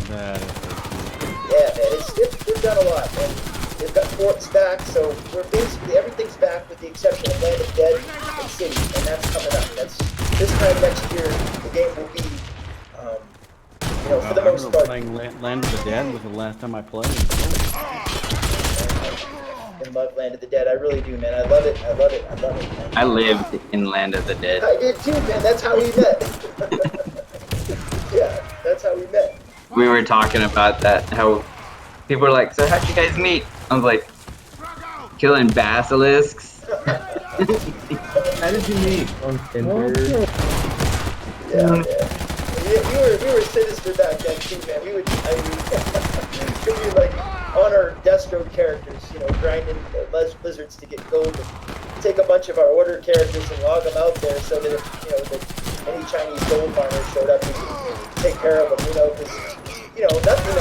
H: That is so cool.
F: yeah, man, they've done a lot, man. They've got forts back, so we're basically everything's back with the exception of Land of Dead and City, and that's coming up. That's this time next year. The game will be. You know, for the most part.
H: Playing Land of the Dead was the last time I played.
F: I love Land of the Dead. I really do, man. I love it. I love it. I love it, man.
E: I lived in Land of the Dead.
F: I did too, man. That's how we met. Yeah, that's how we met.
E: We were talking about that, how people were like, so how'd you guys meet? I was like, killing basilisks.
G: How did you meet? On Tinder?
F: Yeah, man. We were sinister back then too, man. We would be like on our Destro characters, you know, grinding lizards to get gold, and take a bunch of our order characters and log them out there so that if, you know, that any Chinese gold farmers showed up, we could take care of them, you know, because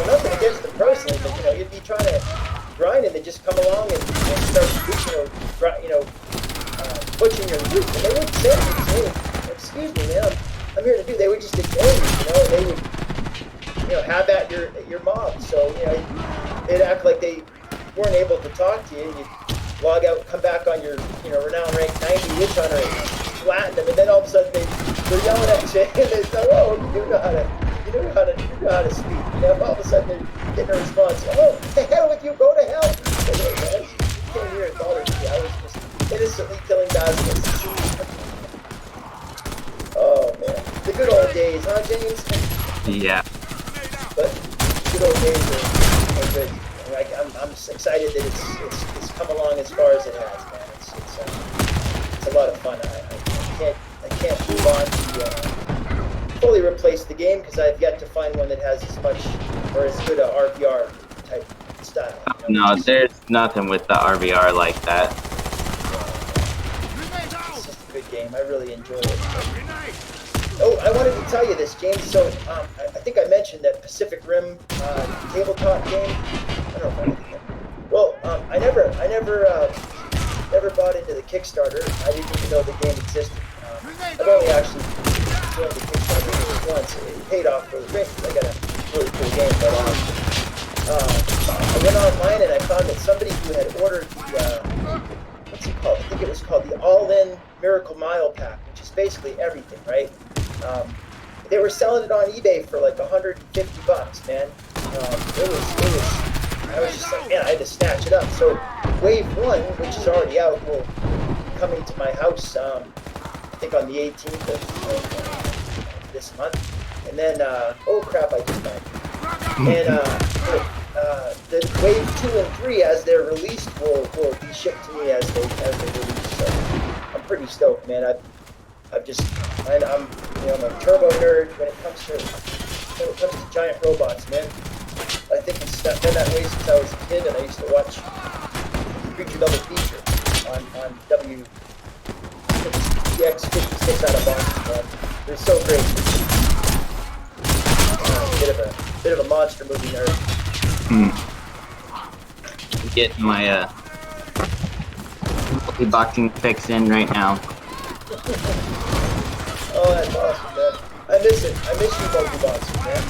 F: nothing against them personally, but you know, you'd be trying to grind and they just come along and start, butchering your loot, and they wouldn't say anything. Excuse me, man. I'm here to do. They would just ignore you, you know. And they would, you know, have at your mob. So you know, they'd act like they weren't able to talk to you. And you'd log out, come back on your, you know, renown rank 90 witch hunter, and flatten them, and then all of a sudden they're yelling at you, and they say, "Oh, you know how to speak." You know, all of a sudden they're getting a response. "Oh, the hell with you, go to hell." So, hey, man, you came here and bothered me. I was just innocently killing basilisks. Oh man, the good old days, huh, James?
E: Yeah.
F: But good old days are good. I'm excited that it's come along as far as it has, man. It's a lot of fun. I can't move on to fully replace the game because I've yet to find one that has as much or as good a RVR type style. You know?
E: No, there's nothing with the RVR like that.
F: It's just a good game. I really enjoy it. Oh, I wanted to tell you this, James. So I think I mentioned that Pacific Rim tabletop game. I don't know if I did. Well, I never bought into the Kickstarter. I didn't even know the game existed. I've only actually joined the Kickstarter once. It paid off really great. I got a really cool game, but I went online and I found that somebody who had ordered the what's it called? think it was called the All-In Miracle Mile Pack, which is basically everything, right? They were selling it on eBay for like $150, man. I was just like, man, I had to snatch it up. So Wave 1, which is already out, will be coming to my house, I think on the 18th of this month. And then, oh crap, I just died. And the Wave 2 and 3, as they're released, will be shipped to me as they release. So I'm pretty stoked, man. I'm a turbo nerd when it comes to giant robots, man. I think it's been that way since I was a kid, and I used to watch Creature Double Feature on WX56 out of Boston. They're so great. Bit of a monster movie nerd.
E: Getting my multi-boxing fix in right now.
F: Oh, that's awesome, man. I miss it. I miss you multi-boxing, man.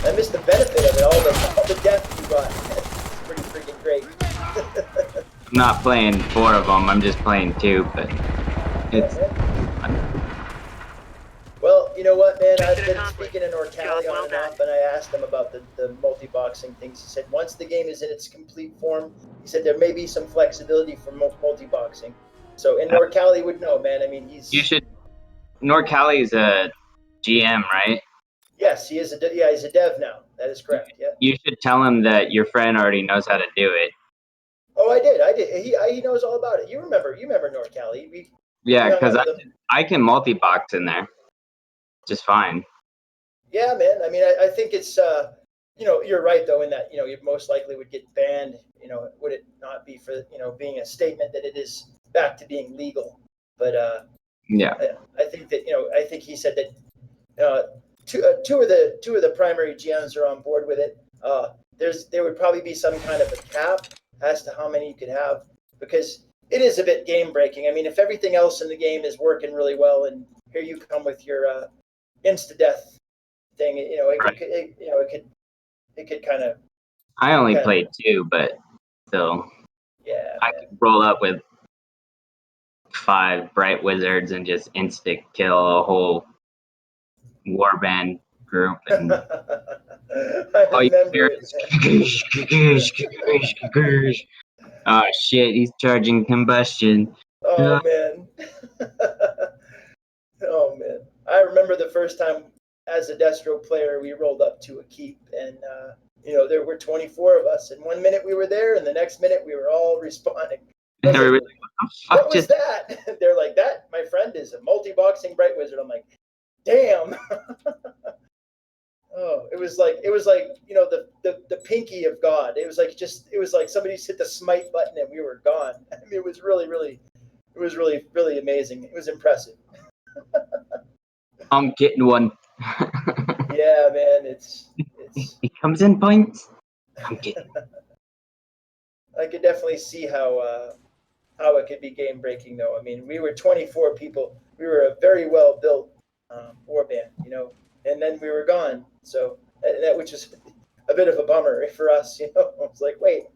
F: I miss the benefit of it, all the depth you got. It's pretty freaking great.
E: I'm not playing 4 of them, I'm just playing 2, but it's...
F: Well, you know what, man? I've been speaking in Norcali on and off, and I asked him about the multi-boxing things. He said once the game is in its complete form, he said there may be some flexibility for multi-boxing. So, and Norcali would know, man. I mean, he's...
E: You should... Norcali's a GM, right?
F: Yes, he is he's a dev now. That is correct, yeah.
E: You should tell him that your friend already knows how to do it.
F: Oh, I did. He knows all about it. You remember Norcali.
E: Yeah, because I can multi-box in there just fine.
F: Yeah, man. I mean, I think it's, you're right, though, in that, you most likely would get banned, would it not be for, being a statement that it is back to being legal. But
E: yeah,
F: I think that, I think he said that two of the primary GMs are on board with it. There would probably be some kind of a cap as to how many you could have, because it is a bit game breaking. I mean, if everything else in the game is working really well, and here you come with your insta death thing, it could kind of.
E: I only played 2, but still,
F: yeah,
E: I could roll up with 5 bright wizards and just insta kill a whole warband group, and all you hear is oh shit, he's charging combustion.
F: Oh man. Oh man. I remember the first time as a Destro player we rolled up to a keep, and there were 24 of us, and 1 minute we were there and the next minute we were all responding.
E: Like,
F: what was that? They're like, that, my friend, is a multi-boxing bright wizard. I'm like, damn. Oh, it was like the pinky of God. It was like somebody hit the smite button and we were gone. I mean, it was really amazing. It was impressive.
E: I'm getting one.
F: Yeah, man, it's
E: It comes in points. I'm getting.
F: I could definitely see how it could be game breaking, though. I mean, we were 24 people. We were a very well built warband, and then we were gone. So that, which is a bit of a bummer for us, I was like, wait. I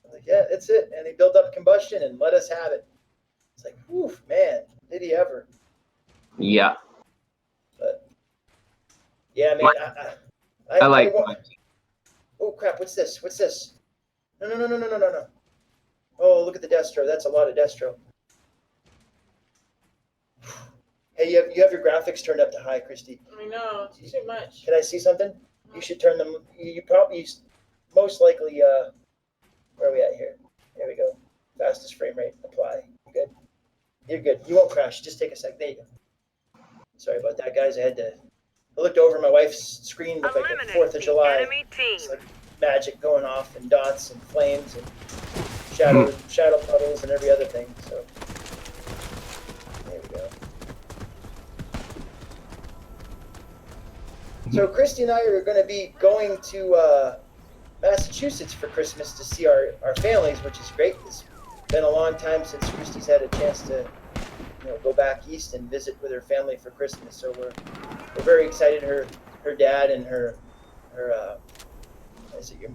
F: was like, yeah, that's it. And he built up combustion and let us have it. It's like, oof, man, did he ever?
E: Yeah.
F: But yeah, man,
E: I like.
F: Oh crap! What's this? No. Oh, look at the Destro. That's a lot of Destro. Hey, you have your graphics turned up to high, Christy.
C: I know, it's too much.
F: Can I see something? You should turn them. You probably most likely. Where are we at here? There we go. Fastest frame rate. Apply. You're good. You're good. You won't crash. Just take a sec. There you go. Sorry about that, guys. I looked over my wife's screen. Looked like the 4th of July.
A: Enemy team.
F: It's like magic going off and dots and flames and shadow puddles and every other thing. So there we go. So Christy and I are going to be going to Massachusetts for Christmas to see our families, which is great. It's been a long time since Christy's had a chance to go back east and visit with her family for Christmas. So we're very excited. Her dad and her is it your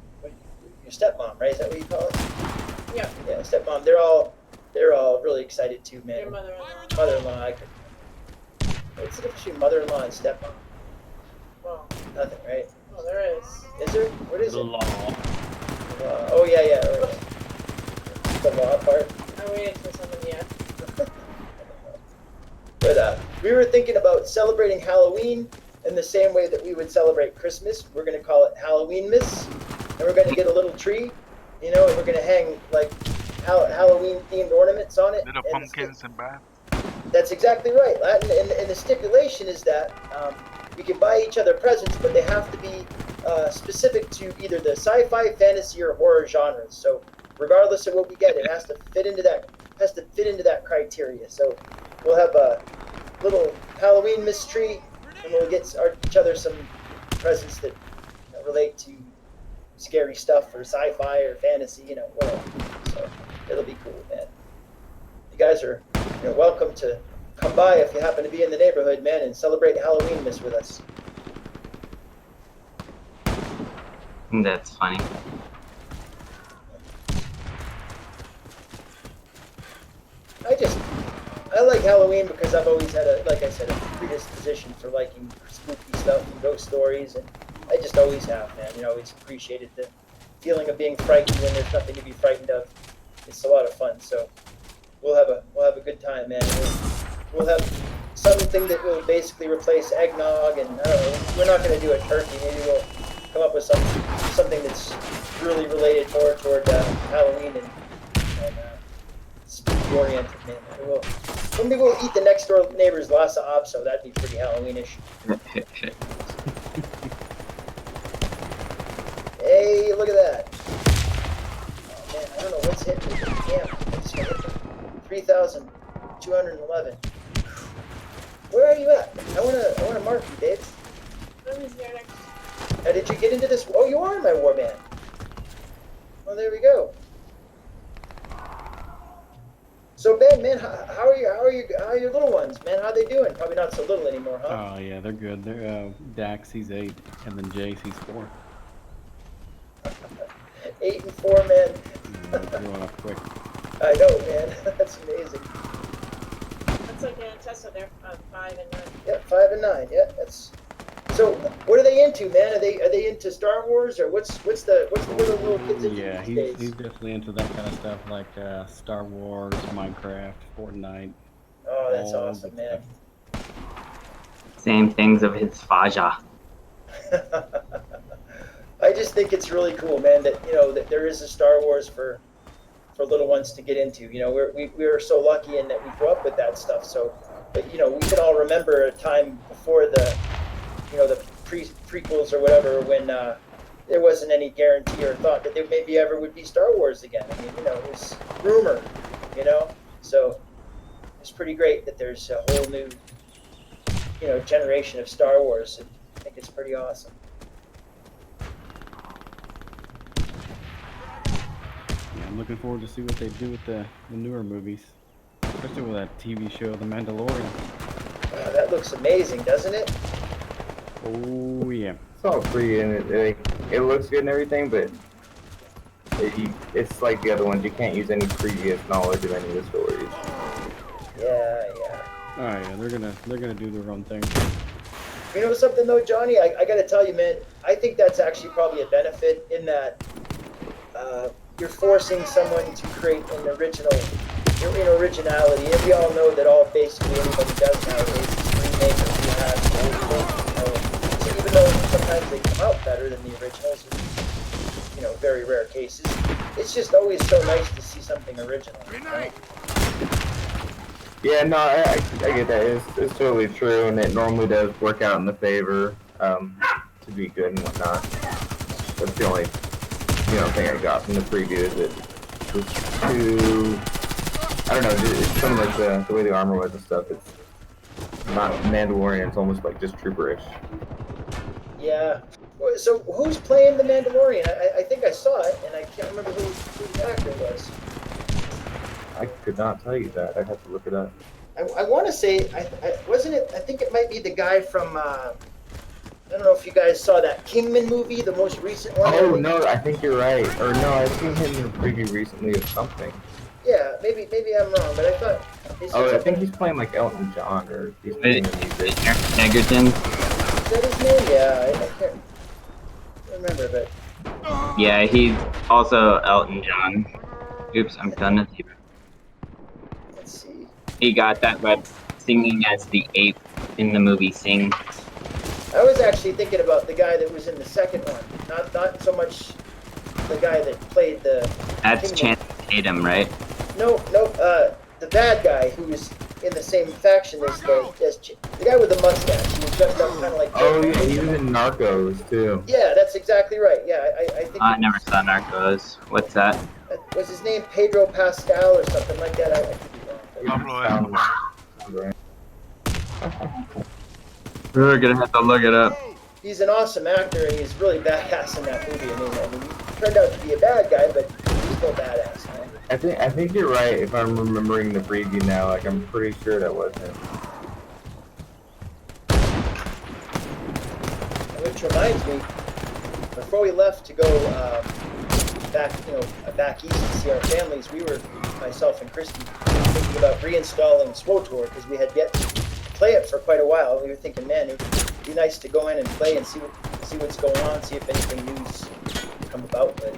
F: stepmom, right? Is that what you call it?
C: Yeah.
F: Yeah, stepmom. They're all they're all really excited too,
C: Your
F: man.
C: mother-in-law.
F: Mother-in-law, what's the difference between mother-in-law and stepmom?
C: Well,
F: Nothing, right?
C: well, there is.
F: Is there? What is
H: The
F: it?
H: law.
F: Oh yeah, yeah. Right. The law part.
C: I waited for somebody else.
F: But we were thinking about celebrating Halloween in the same way that we would celebrate Christmas. We're going to call it Halloween Miss, and we're going to get a little tree, you know, and we're going to hang like Halloween themed ornaments on it.
D: Little
F: And
D: pumpkins and bats.
F: that's exactly right, Latin. And the stipulation is that we can buy each other presents, but they have to be specific to either the sci-fi, fantasy, or horror genres. So regardless of what we get, it has to fit into that criteria. So we'll have a little Halloween mystery, and we'll get each other some presents that relate to scary stuff or sci-fi or fantasy, you know, whatever. So it'll be cool, man. You guys are welcome to come by if you happen to be in the neighborhood, man, and celebrate Halloween Miss with us.
E: That's funny.
F: I like Halloween because I've always had a predisposition for liking spooky stuff and ghost stories, and I just always have, man. You know, always appreciated the feeling of being frightened when there's nothing to be frightened of. It's a lot of fun, so we'll have a good time, man. We'll have something that will basically replace eggnog, and I don't know. We're not going to do a turkey. Maybe we'll come up with something that's really related more toward Halloween and spooky oriented, man. Maybe we'll eat the next door neighbor's lassa opso. That'd be pretty Halloweenish. Hey, look at that. Oh man, I don't know what's hitting me. Damn, I just got hit 3,211. Where are you at? I wanna mark you, Dave.
C: I was there next.
F: Now, did you get into this? Oh, you are my warband. Well, there we go. So Ben, man, how are your little ones, man? How are they doing? Probably not so little anymore, huh?
H: Oh yeah, they're good. They're Dax, he's 8, and then Jace, he's 4.
F: 8 and 4, man.
H: They're growing up quick.
F: I know, man. That's amazing.
C: That's like Tessa. They're 5 and 9.
F: Yeah, 5 and 9. Yeah, that's. So, what are they into, man? Are they into Star Wars, or what's the little kids into
H: Yeah,
F: these days?
H: he's definitely into that kind of stuff, like Star Wars, Minecraft, Fortnite.
F: Oh, that's
H: all
F: awesome,
H: good
F: man.
E: Same things of his Faja.
F: I just think it's really cool, man, that that there is a Star Wars for little ones to get into. You know, we were so lucky in that we grew up with that stuff. So, but we can all remember a time before the prequels or whatever when there wasn't any guarantee or thought that there maybe ever would be Star Wars again. I mean, it was rumor, So it's pretty great that there's a whole new generation of Star Wars. And I think it's pretty awesome.
H: Yeah, I'm looking forward to see what they do with the newer movies, especially with that TV show, The Mandalorian.
F: That looks amazing, doesn't it?
H: Oh yeah.
G: It's all free and it looks good and everything, but it's like the other ones. You can't use any previous knowledge of any of the stories.
F: Yeah.
H: Oh yeah, they're gonna do their own thing.
F: You know something though, Johnny? I got to tell you, man. I think that's actually probably a benefit in that you're forcing someone to create an originality. And we all know that basically anybody does nowadays is remake or rehash old things. So even though sometimes they come out better than the originals, in very rare cases, it's just always so nice to see something original. Right?
G: Yeah, no, I get that. It's totally true, and it normally does work out in the favor to be good and whatnot. That's the only thing I got from the preview is it was too. I don't know. It's kind of like the way the armor was and stuff. It's not Mandalorian. It's almost like just trooperish.
F: Yeah. So who's playing the Mandalorian? I think I saw it, and I can't remember who the actor was.
G: I could not tell you that. I'd have to look it up.
F: I want to say, wasn't it? I think it might be the guy from. I don't know if you guys saw that Kingman movie, the most recent one.
G: Oh no, I think you're right. Or no, I've seen him in a preview recently of something.
F: Yeah, maybe I'm wrong, but I thought. They said
G: Oh, I
F: something-
G: think he's playing like Elton John, or he's
E: Is
G: playing a music.
E: Egerton?
F: Is that his name? Yeah, I can't remember, but
E: Yeah, he's also Elton John. Oops, I'm done with you.
F: let's see.
E: He got that by singing as the ape in the movie Sing.
F: I was actually thinking about the guy that was in the second one, not so much the guy that played the.
E: That's
F: Kingdom.
E: Channing Tatum, right?
F: No, the bad guy who was in the same faction as the guy with the mustache. He was dressed up kind of like.
G: Oh yeah, he was in Narcos too.
F: Yeah, that's exactly right. Yeah, I think.
E: I never saw Narcos. What's that?
F: Was his name Pedro Pascal or something like that? I could be wrong.
D: Pablo
G: Sounds right.
E: We're gonna have to look it up.
F: He's an awesome actor, and he's really badass in that movie. I mean, he turned out to be a bad guy, but he's still badass, man.
G: I think you're right. If I'm remembering the preview now, like I'm pretty sure that was him.
F: Which reminds me, before we left to go back east to see our families, we were, myself and Christy, thinking about reinstalling SWOTOR because we had yet to play it for quite a while. We were thinking, man, it would be nice to go in and play and see what's going on, see if anything new's come about. But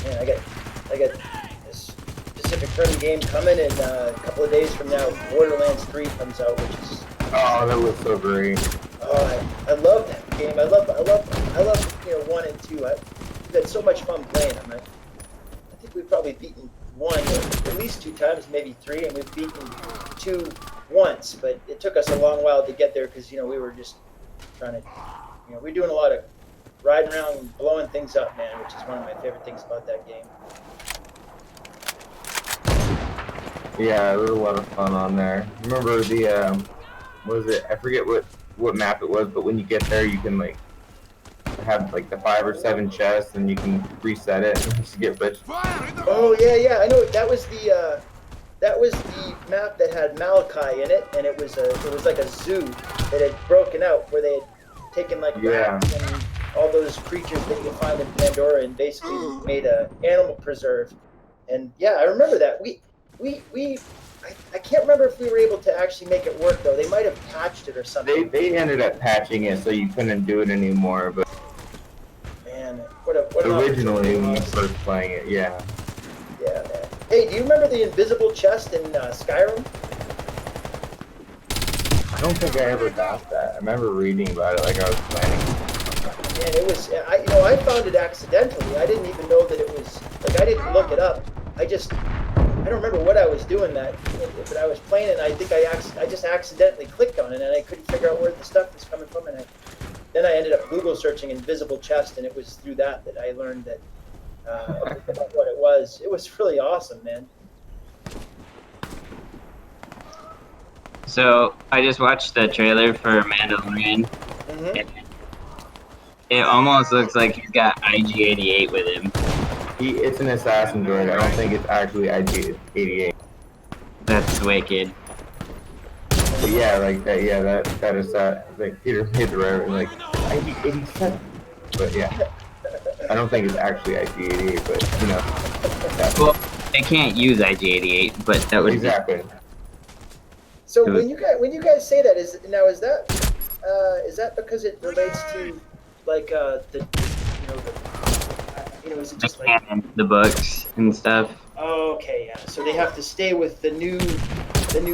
F: man, I got this Pacific Rim game coming, and a couple of days from now, Borderlands 3 comes out, which is.
G: Oh, that was so great.
F: Oh, I love that game. I love 1 and 2. We've had so much fun playing them. I think we've probably beaten 1 at least 2 times, maybe 3, and we've beaten 2 once. But it took us a long while to get there because we were just trying to, we're doing a lot of riding around and blowing things up, man, which is one of my favorite things about that game.
G: Yeah, there was a lot of fun on there. Remember the what was it? I forget what map it was, but when you get there, you can like have like the 5 or 7 chests, and you can reset it and just get rich.
F: Oh yeah, I know. That was the map that had Malachi in it, and it was like a zoo that had broken out where they had taken like rats and all those creatures that you find in Pandora and basically made a animal preserve. And yeah, I remember that. I can't remember if we were able to actually make it work though. They might have patched it or something.
G: They ended up patching it so you couldn't do it anymore, but
F: Man, what an
G: originally when you
F: opportunity.
G: first playing it, yeah.
F: Yeah, man. Hey, do you remember the invisible chest in Skyrim?
G: I don't think I ever got that. I remember reading about it like I was planning.
F: Man, it was. I found it accidentally. I didn't even know that it was. Like, I didn't look it up. I don't remember what I was doing but I was playing it, and I think I just accidentally clicked on it, and I couldn't figure out where the stuff was coming from, and then I ended up Google searching invisible chest, and it was through that I learned that about what it was. It was really awesome, man.
E: So I just watched the trailer for Mandalorian.
F: Mm-hmm.
E: It almost looks like he's got IG-88 with him.
G: It's an assassin droid. I don't think it's actually IG-88.
E: That's wicked.
G: But yeah, like that. Yeah, that is like Peter made the right like IG-87. But yeah, I don't think it's actually IG-88. But
E: Well, they can't use IG-88, but that would
G: exactly.
F: So when you guys say that, is that because it relates to like is it just like
E: the books and stuff.
F: oh, okay, yeah. So they have to stay with the new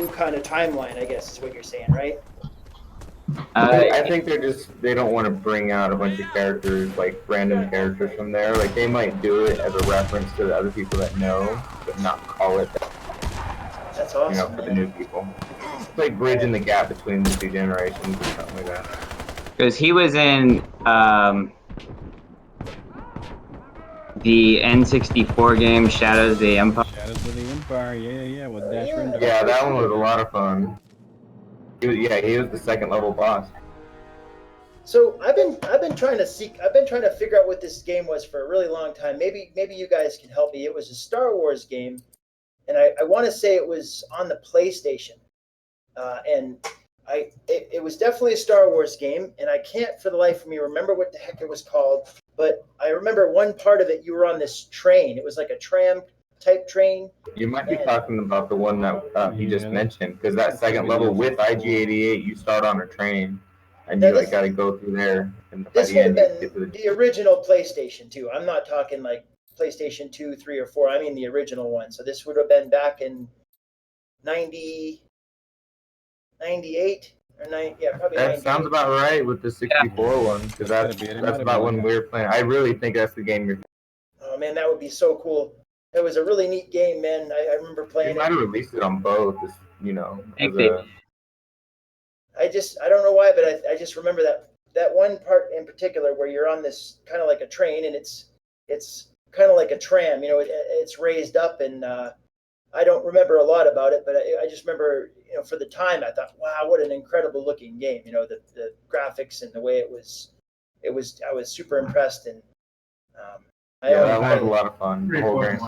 F: kind of timeline, I guess is what you're saying, right?
G: I think they don't want to bring out a bunch of characters, like random characters from there. Like they might do it as a reference to the other people that know, but not call it that.
F: That's awesome.
G: For the new people. It's like bridging the gap between the 2 generations or something like that.
E: Because he was in the N64 game Shadows of the Empire.
H: Shadows of the Empire, yeah, with Dash Rendar.
G: Yeah, that one was a lot of fun. He was the 2nd level boss.
F: So I've been trying to figure out what this game was for a really long time. Maybe you guys can help me. It was a Star Wars game, and I want to say it was on the PlayStation, and it was definitely a Star Wars game, and I can't for the life of me remember what the heck it was called. But I remember one part of it. You were on this train. It was like a tram type train.
G: You might be
F: Man.
G: talking about the one that he just
H: Yeah.
G: mentioned, because that second level with IG-88, you start on a train, and
F: Now
G: you
F: this-
G: got to go through there, and by
F: This
G: the
F: would have
G: end you
F: been
G: get to the.
F: the original PlayStation 2. I'm not talking like PlayStation 2, 3, or 4. I mean the original one. So this would have been back in 90, 98 or 9. Yeah, probably.
G: That
F: 98.
G: sounds about right with the 64 one, because
H: That's gotta be it. It might
G: that's
H: have
G: about
H: been
G: when
H: like
G: we were playing. I really think that's the game you're.
F: Oh man, that would be so cool. It was a really neat game, man. I remember
G: They
F: playing
G: might
F: it.
G: have released it on both, you know,
E: think
G: as
E: they
G: a.
F: I don't know why, but I just remember that one part in particular where you're on this kind of like a train, and it's kind of like a tram. You know, it's raised up, and I don't remember a lot about it, but I just remember, you know, for the time, I thought, wow, what an incredible looking game. You know, the graphics and the way it was. I was super impressed, and I
G: Yeah,
F: only
G: that one was a
F: played.
G: lot of fun. The whole game.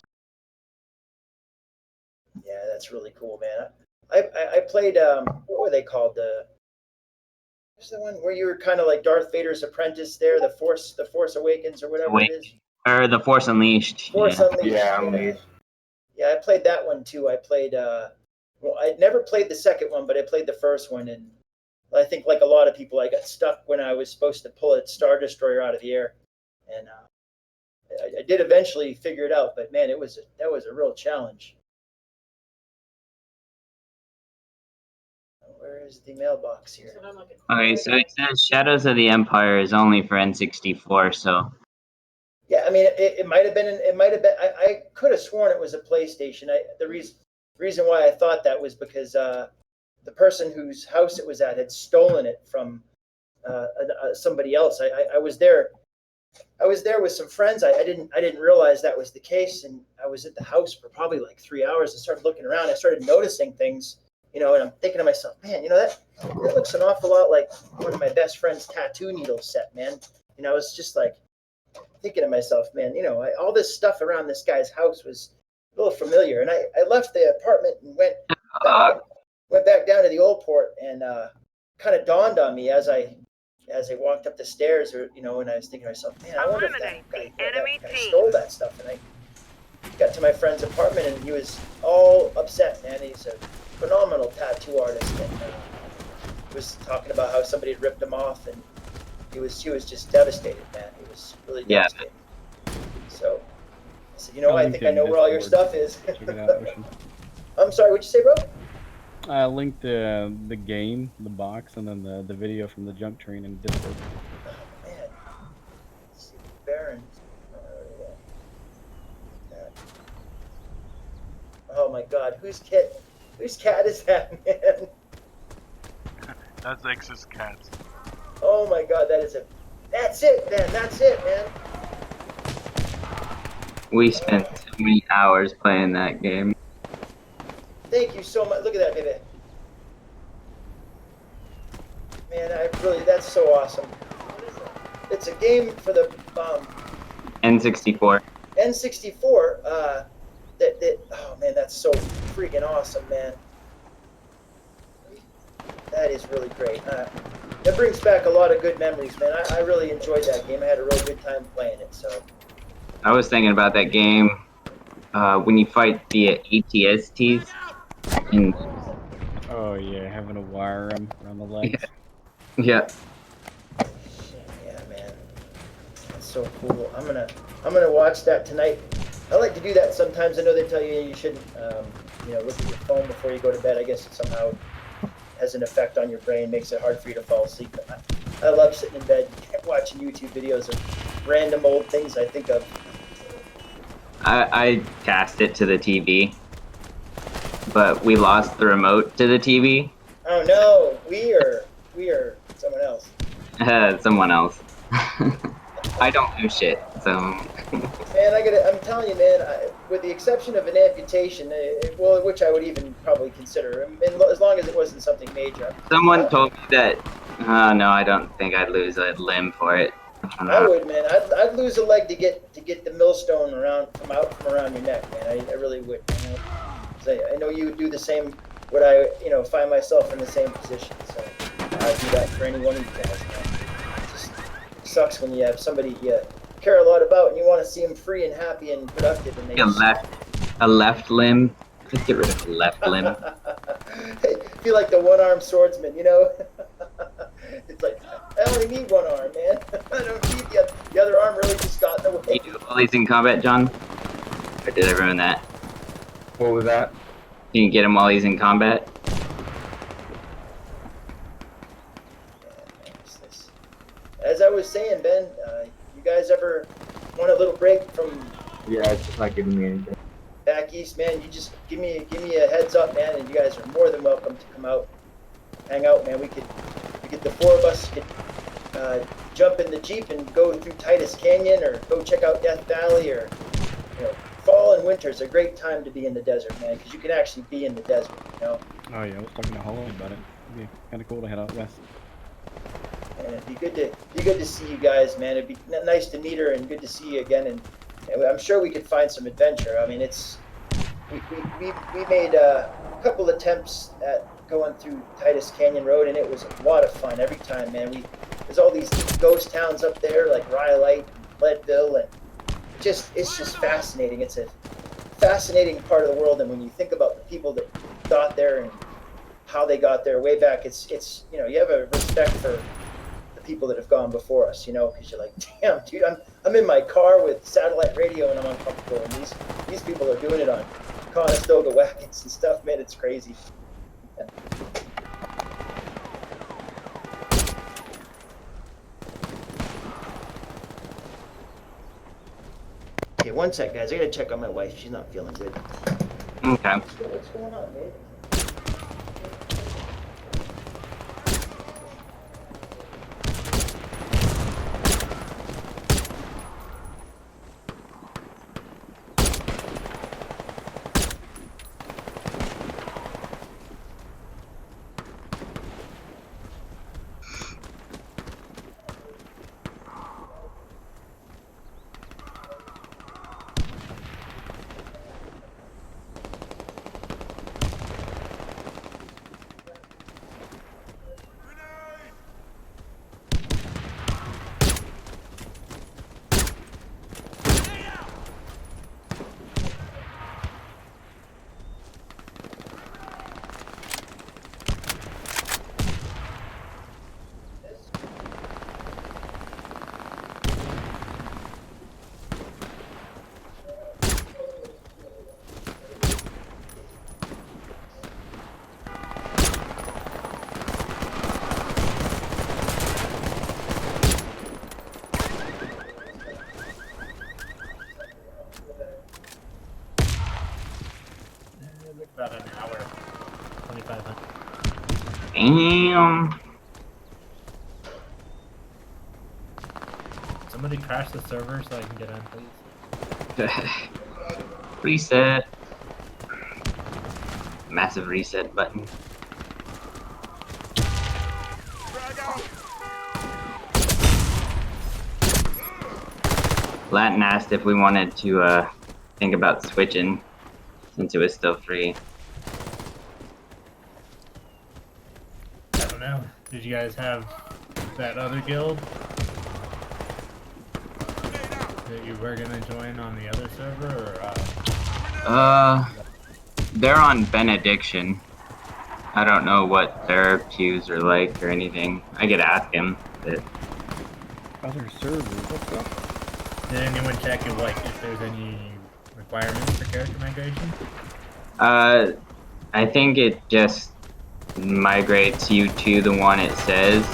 F: Yeah, that's really cool, man. I played what were they called? What's the one where you were kind of like Darth Vader's apprentice there, the Force Awakens or whatever it is.
E: or the Force Unleashed.
F: Force
E: Yeah.
F: Unleashed.
G: Yeah, Unleashed.
F: Yeah, I played that one too. I played well, I never played the second one, but I played the first one, and I think like a lot of people, I got stuck when I was supposed to pull a Star Destroyer out of the air, and I did eventually figure it out. But man, that was a real challenge. Where is the mailbox here?
C: So I'm looking.
E: Okay, so it says Shadows of the Empire is only for N64, so
F: Yeah, I mean, it might have been. It might have been. I could have sworn it was a PlayStation. The reason why I thought that was because the person whose house it was at had stolen it from somebody else. I was there. I was there with some friends. I didn't realize that was the case, and I was at the house for probably like 3 hours. I started looking around. I started noticing things, you know, and I'm thinking to myself, man, you know, that looks an awful lot like one of my best friend's tattoo needle set, man. You know, it's just like thinking to myself, man, you know, all this stuff around this guy's house was a little familiar. And I left the apartment and went back down to the old port, and kind of dawned on me as I walked up the stairs, or you know, and I was thinking to myself, man, I wonder if that guy stole that stuff. And I got to my friend's apartment, and he was all upset, man. He's a phenomenal tattoo artist, and was talking about how somebody had ripped him off, and he was just devastated, man. He was really devastated. So I said, you know, I think I know where all your stuff is.
H: Check it out, Ocean.
F: I'm sorry, what'd you say, bro?
H: I linked the game, the box, and then the video from the junk train in Discord.
F: Oh, man. Let's see, Baron. Oh my God, whose cat is that, man?
D: That's X's cat.
F: Oh my God, that's it, man. That's it, man.
E: we spent so many hours playing that game.
F: Thank you so much. Look at that, baby. Man, that's so awesome. It's a game for the
E: N64.
F: N64. Oh man, that's so freaking awesome, man. That is really great. That brings back a lot of good memories, man. I really enjoyed that game. I had a real good time playing it. So.
E: I was thinking about that game when you fight the ATSTs. And
H: Oh yeah, having to wire them around the legs.
E: yeah,
F: Yeah, man. That's so cool. I'm gonna watch that tonight. I like to do that sometimes. I know they tell you shouldn't, you know, look at your phone before you go to bed. I guess it somehow has an effect on your brain, makes it hard for you to fall asleep. But I love sitting in bed watching YouTube videos of random old things I think of.
E: I cast it to the TV, but we lost the remote to the TV.
F: Oh no, we are someone else.
E: Someone else. I don't do shit, so.
F: Man, I'm telling you, man, with the exception of an amputation, well, which I would even probably consider, and as long as it wasn't something major.
E: Someone told me that. No, I don't think I'd lose a limb for it.
F: I would, man. I'd lose a leg to get the millstone from around your neck, man. I really would. You know? 'Cause I know you would do the same. Would I, you know, find myself in the same position? So I'd do that for any one of you guys, man. It just sucks when you have somebody you care a lot about and you want to see them free and happy and productive, and they
E: Get
F: just,
E: left. A left limb. Let's get rid of the left limb.
F: Hey, feel like the one-armed swordsman, you know? It's like, I only need one arm, man. I don't need the other arm really just got in the
E: Can
F: way.
E: you do mollies in combat, John? Or did I ruin that?
G: What was that?
E: Can you get him while he's in combat?
F: As I was saying, Ben, you guys ever want a little break from
G: Yeah, it's just not giving me anything.
F: back east, man? You just give me a heads up, man, and you guys are more than welcome to come out, hang out, man. We could the four of us could jump in the Jeep and go through Titus Canyon, or go check out Death Valley, or fall and winter is a great time to be in the desert, man, because you can actually be in the desert, you know.
H: Oh yeah, I was talking to Holland about it. It'd be kind of cool to head out west.
F: And it'd be good to see you guys, man. It'd be nice to meet her and good to see you again. And I'm sure we could find some adventure. I mean, we made a couple attempts at going through Titus Canyon Road, and it was a lot of fun every time, man. There's all these ghost towns up there like Rhyolite and Leadville, and it's just fascinating. It's a fascinating part of the world, and when you think about the people that got there and how they got there way back, it's you have a respect for the people that have gone before us, because you're like, damn, dude, I'm in my car with satellite radio and I'm uncomfortable, and these people are doing it on Conestoga wagons and stuff, man. It's crazy. Okay, one sec, guys. I gotta check on my wife. She's not feeling good.
E: Okay.
F: What's going on, babe?
I: About an hour, 2,500.
E: Damn.
I: Somebody crash the server so I can get on, please.
E: Reset. Massive reset button. Latin asked if we wanted to think about switching since it was still free.
I: I don't know. Did you guys have that other guild that you were gonna join on the other server, or
E: They're on Benediction. I don't know what their queues are like or anything. I could ask him. But...
H: Other servers, what's up?
I: did anyone check if there's any requirements for character migration?
E: I think it just migrates you to the one it says.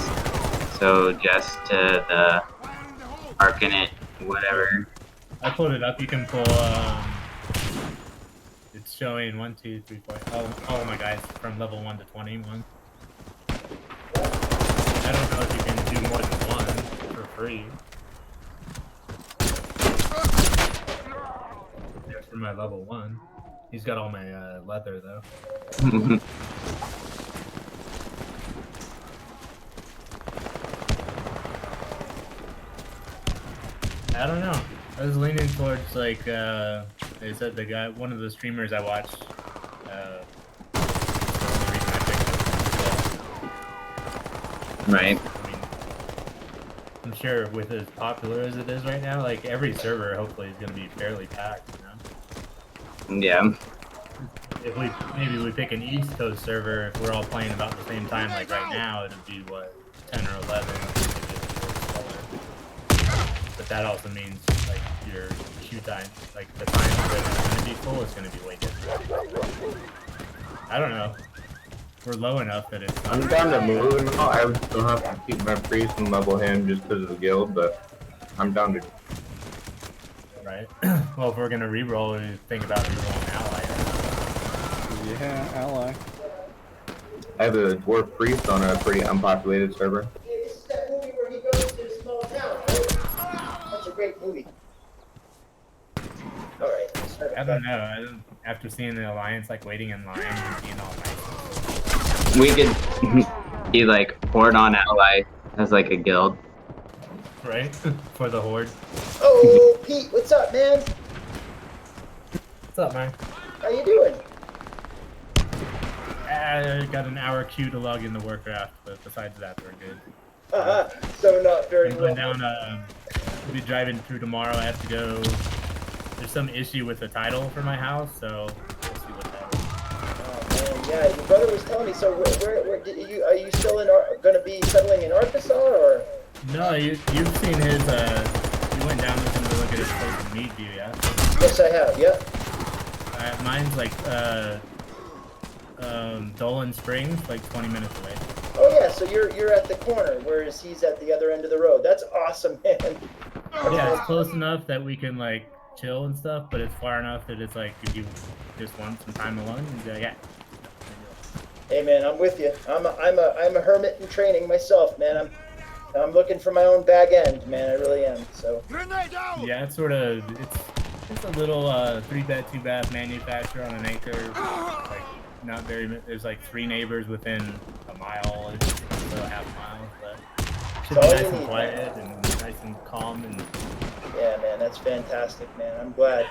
E: So just to the Arcanet, whatever.
I: I pulled it up. You can pull. It's showing 1, 2, 3, 4. All of my guys from level 1 to 21. I don't know if you can do more than one for free. There's for my level 1. He's got all my leather though. I don't know. I was leaning towards like they said the guy, one of the streamers I watched. The only reason I picked it.
E: Right.
I: I mean, I'm sure with as popular as it is right now, like every server hopefully is going to be fairly packed, you know.
E: Yeah.
I: If maybe we pick an East Coast server, if we're all playing about the same time, like right now, it'd be what 10 or 11. But that also means like your queue time, like the time that it's going to be full is going to be way different. I don't know. We're low enough that it's.
G: I'm down to move now. I would still have to keep my priest and level him just because of the guild, but I'm down to.
I: Right. Well, if we're gonna reroll, we think about rerolling ally.
H: Yeah, ally.
G: I have a dwarf priest on a pretty unpopulated server.
F: This is that movie where he goes to a small town, right? That's a great movie. All right.
I: I don't know. After seeing the alliance like waiting in line and being all nice.
E: We could be like horde on ally as like a guild.
I: Right? For the horde.
F: Oh, Pete, what's up, man?
I: What's up, man?
F: How you doing?
I: I got an hour queue to log into Warcraft, but besides that, we're good.
F: So not very
I: I'm
F: well.
I: going down. We'll be driving through tomorrow. I have to go. There's some issue with the title for my house, so we'll see what that is.
F: Oh man, yeah, your brother was telling me. So where are you still going to be settling in Arkansas or?
I: No, you've seen his. You went down with him to look at his place in Meadview, yeah?
F: Yes, I have. Yep.
I: Mine's like Dolan Springs, like 20 minutes away.
F: Oh yeah, so you're at the corner, whereas he's at the other end of the road. That's awesome, man.
I: Yeah, it's close enough that we can like chill and stuff, but it's far enough that it's like if you just want some time alone, you'd be like, yeah.
F: Hey man, I'm with you. I'm a hermit in training myself, man. I'm looking for my own bag end, man. I really am. So.
B: Grenade out!
I: Yeah, it's sort of it's a little 3-bed 2-bath manufacturer on an acre. Like not very. There's like 3 neighbors within a mile, so a half mile. But should be nice and quiet and nice and calm and.
F: Yeah, man, that's fantastic, man. I'm glad.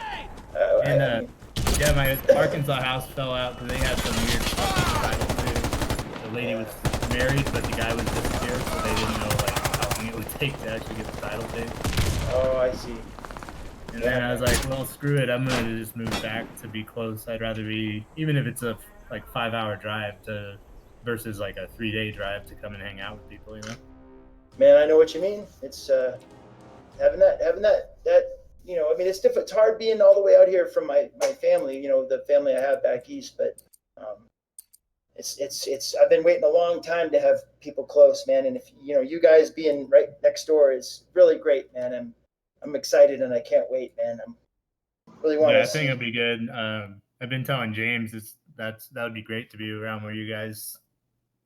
I: Yeah, my Arkansas house fell out because they had some weird title too. The lady was married, but the guy was disappeared, so they didn't know like how long it would take to actually get the title changed.
F: Oh, I see.
I: And then I was like, well, screw it. I'm gonna just move back to be close. I'd rather be, even if it's a like 5-hour drive to versus like a 3-day drive to come and hang out with people, you know.
F: Man, I know what you mean. It's having that you know, I mean, it's different. It's hard being all the way out here from my family, you know, the family I have back east, but it's I've been waiting a long time to have people close, man. And if you know, you guys being right next door is really great, man. I'm excited and I can't wait, man. I'm really want to.
I: Yeah, I think it'll be good. I've been telling James that would be great to be around where you guys,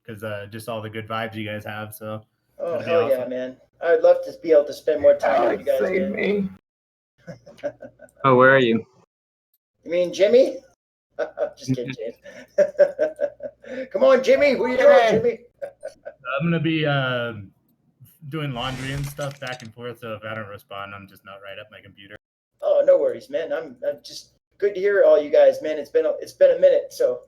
I: because just all the good vibes you guys have. So.
F: Oh hell awesome. Yeah, man! I'd love to be able to spend more time with you guys,
G: Save
F: man.
G: me.
E: Oh, where are you?
F: You mean Jimmy? Just kidding, James. Come on, Jimmy. Where you going, Jimmy?
I: I'm gonna be doing laundry and stuff back and forth. So if I don't respond, I'm just not right at my computer.
F: Oh, no worries, man. I'm just good to hear all you guys, man. It's been a minute, so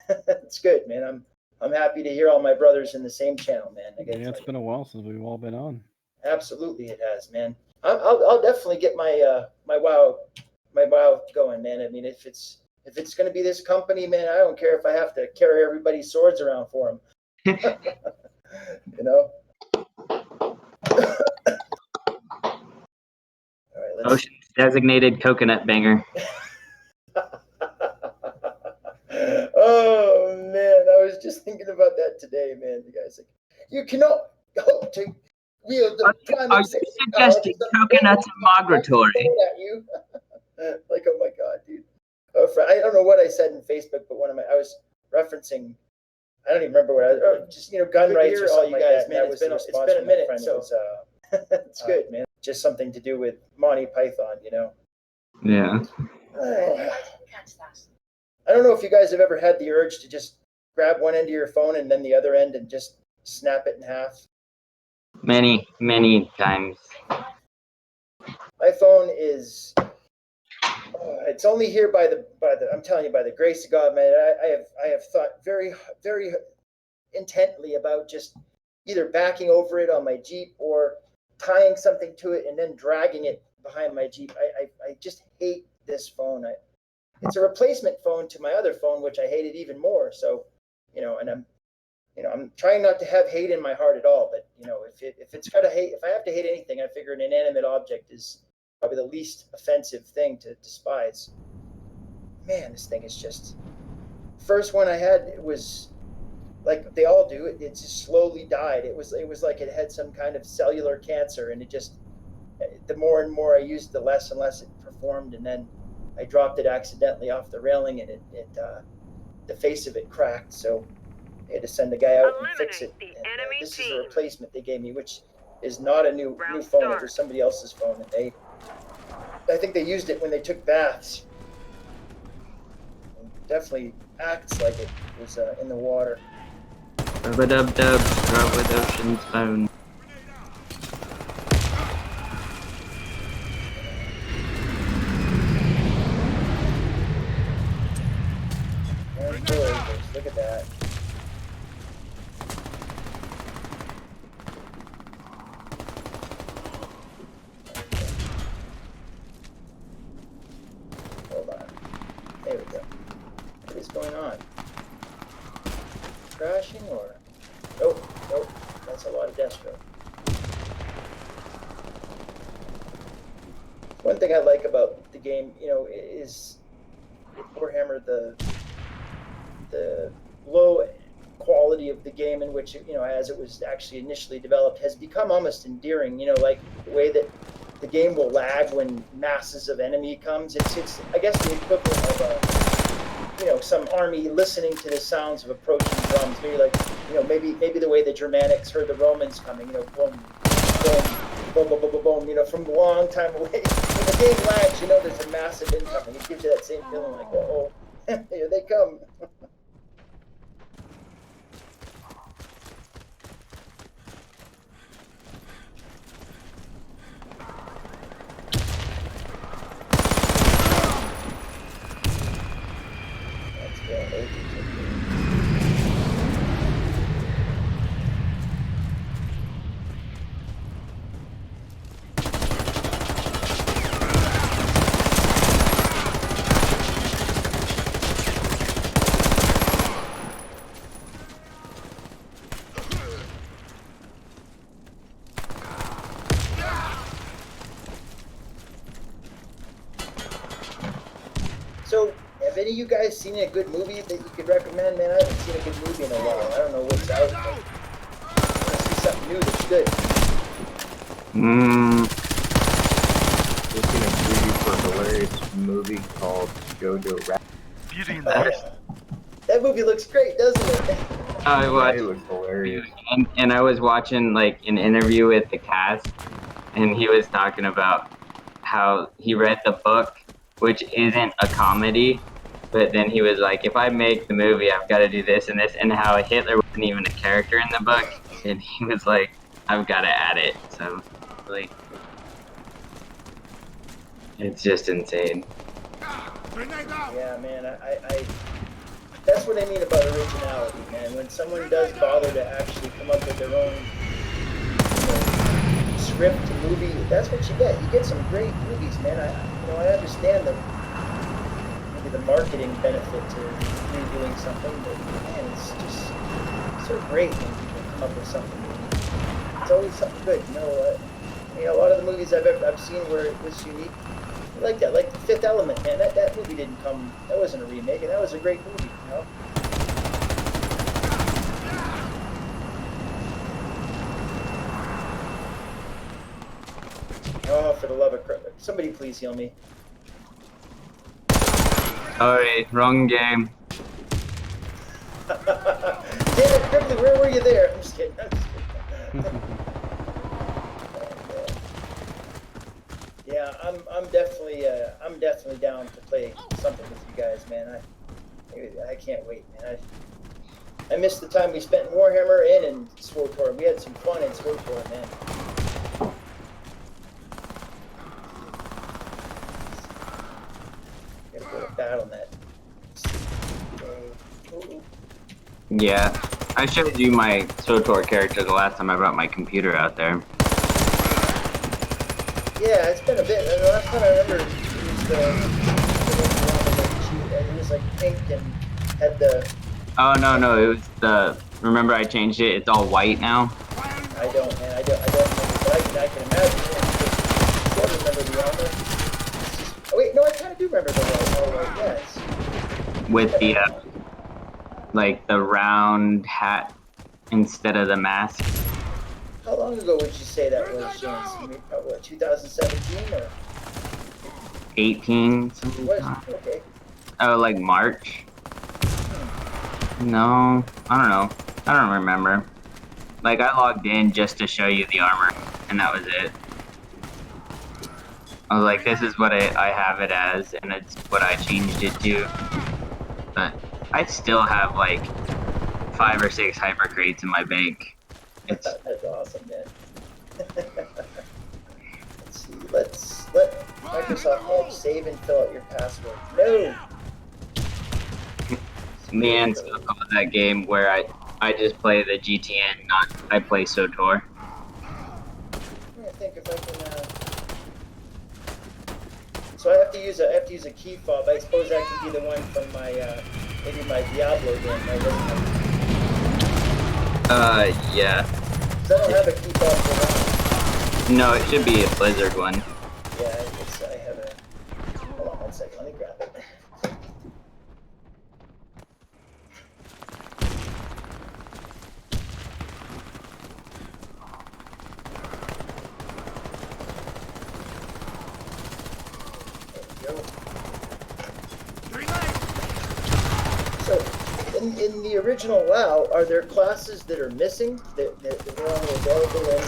F: it's good, man. I'm happy to hear all my brothers in the same channel, man.
H: Yeah, it's been a while since we've all been on.
F: Absolutely, it has, man. I'll definitely get my my WoW going, man. I mean, if it's going to be this company, man, I don't care if I have to carry everybody's swords around for them. You know. All right, let's.
E: Ocean's designated coconut banger.
F: Oh man, I was just thinking about that today, man. The guy's like, you cannot hope to wield the
E: Are you suggesting coconuts are migratory?
F: At you. Like, oh my god, dude. I don't know what I said in Facebook, but I was referencing. I don't even remember what I was. Just gun rights or something like that. Man, it's been a minute, so it's good, man. Just something to do with Monty Python, you know.
E: Yeah.
F: I don't know if you guys have ever had the urge to just grab one end of your phone and then the other end and just snap it in half.
E: Many, many times.
F: My phone is. It's only here by the. I'm telling you, by the grace of God, man. I have thought very, very intently about just either backing over it on my Jeep or tying something to it and then dragging it behind my Jeep. I just hate this phone. it's a replacement phone to my other phone, which I hated even more. So, and I'm trying not to have hate in my heart at all. But if it's got to hate, if I have to hate anything, I figure an inanimate object is probably the least offensive thing to despise. Man, this thing is just. First one I had, it was like they all do. It just slowly died. It was like it had some kind of cellular cancer, and it just. The more and more I used, the less and less it performed, and then I dropped it accidentally off the railing, and the face of it cracked. So I had to send a guy out and fix it.
A: Eliminate the
F: And,
A: enemy
F: this is
A: team.
F: a replacement they gave me, which is not a new
A: Round
F: phone.
A: start.
F: It was somebody else's phone, and I think they used it when they took baths. It definitely acts like it was in the water.
E: Rub-a-dub-dub, rub-a-dub-shin's phone.
F: And bulldozers, look at that. Hold on. There we go. What is going on? Crashing or? Nope. That's a lot of destro. One thing I like about the game, is Warhammer, the low quality of the game in which, as it was actually initially developed, has become almost endearing. Like the way that the game will lag when masses of enemy comes. It's I guess the equivalent of some army listening to the sounds of approaching drums. Maybe like maybe the way the Germanics heard the Romans coming. Boom, boom, boom, boom, boom, boom, boom. From a long time away. When the game lags, there's a massive incoming. It gives you that same feeling like, oh, here they come. So, have any of you guys seen a good movie that you could recommend? Man, I haven't seen a good movie in a while. I don't know what's out, but I want to see something new that's good.
G: Just seen a preview for a hilarious movie called Jojo Rabbit.
D: Beauty and the Beast.
F: That movie looks great, doesn't it?
E: I
G: It
E: watched,
G: looks hilarious.
E: and I was watching like an interview with the cast, and he was talking about how he read the book, which isn't a comedy, but then he was like, if I make the movie, I've got to do this and this, and how Hitler wasn't even a character in the book, and he was like, I've got to add it. So, like, it's just insane.
B: Grenade out!
F: Yeah, man, I that's what I mean about originality, man. When someone does bother to actually come up with their own script to movie, that's what you get. You get some great movies, man. I understand maybe the marketing benefit to redoing something, but man, it's just so great when people come up with something. It's always something good, a lot of the movies I've seen where it was unique. Like that, like The Fifth Element, man. That movie didn't come. That wasn't a remake, and that was a great movie. Oh, for the love of Christ! Somebody please heal me.
E: Sorry, wrong game.
F: Damn it, Cripply, where were you there? I'm just kidding. Yeah, I'm definitely down to play something with you guys, man. I can't wait, man. I missed the time we spent in Warhammer and in SWTOR. We had some fun in SWTOR, man. Gotta go to battle net.
E: Yeah, I showed you my SWTOR character the last time I brought my computer out there.
F: Yeah, it's been a bit. The last time I remember it was the had the.
E: Oh no, it was the. Remember I changed it. It's all white now.
F: I don't, man. I don't remember, but I can imagine. I don't remember the armor. Oh wait, no, I kind of do remember the white. Oh, right, yes.
E: With the like the round hat instead of the mask.
F: How long ago would you say that was, James? You mean, what, 2017 or?
E: 18 something.
F: Was okay.
E: Oh, like March? No, I don't know. I don't remember. Like I logged in just to show you the armor, and that was it. I was like, this is what I have it as, and it's what I changed it to. But I still have like 5 or 6 hyper crates in my bank. It's
F: That's awesome, man. Let's see. Let Microsoft Edge save and fill out your password. No.
E: me and still call that game where I just play the GTN, not I play SOTOR.
F: I'm gonna think if I can. So I have to use a key fob. I suppose that can be the one from my maybe my Diablo game.
E: Yeah.
F: So I don't have a key fob for that.
E: No, it should be a Blizzard one.
F: Yeah, I have a. Hold on 1 second. Let me grab it. So, in the original WoW, are there classes that are missing that were only available in?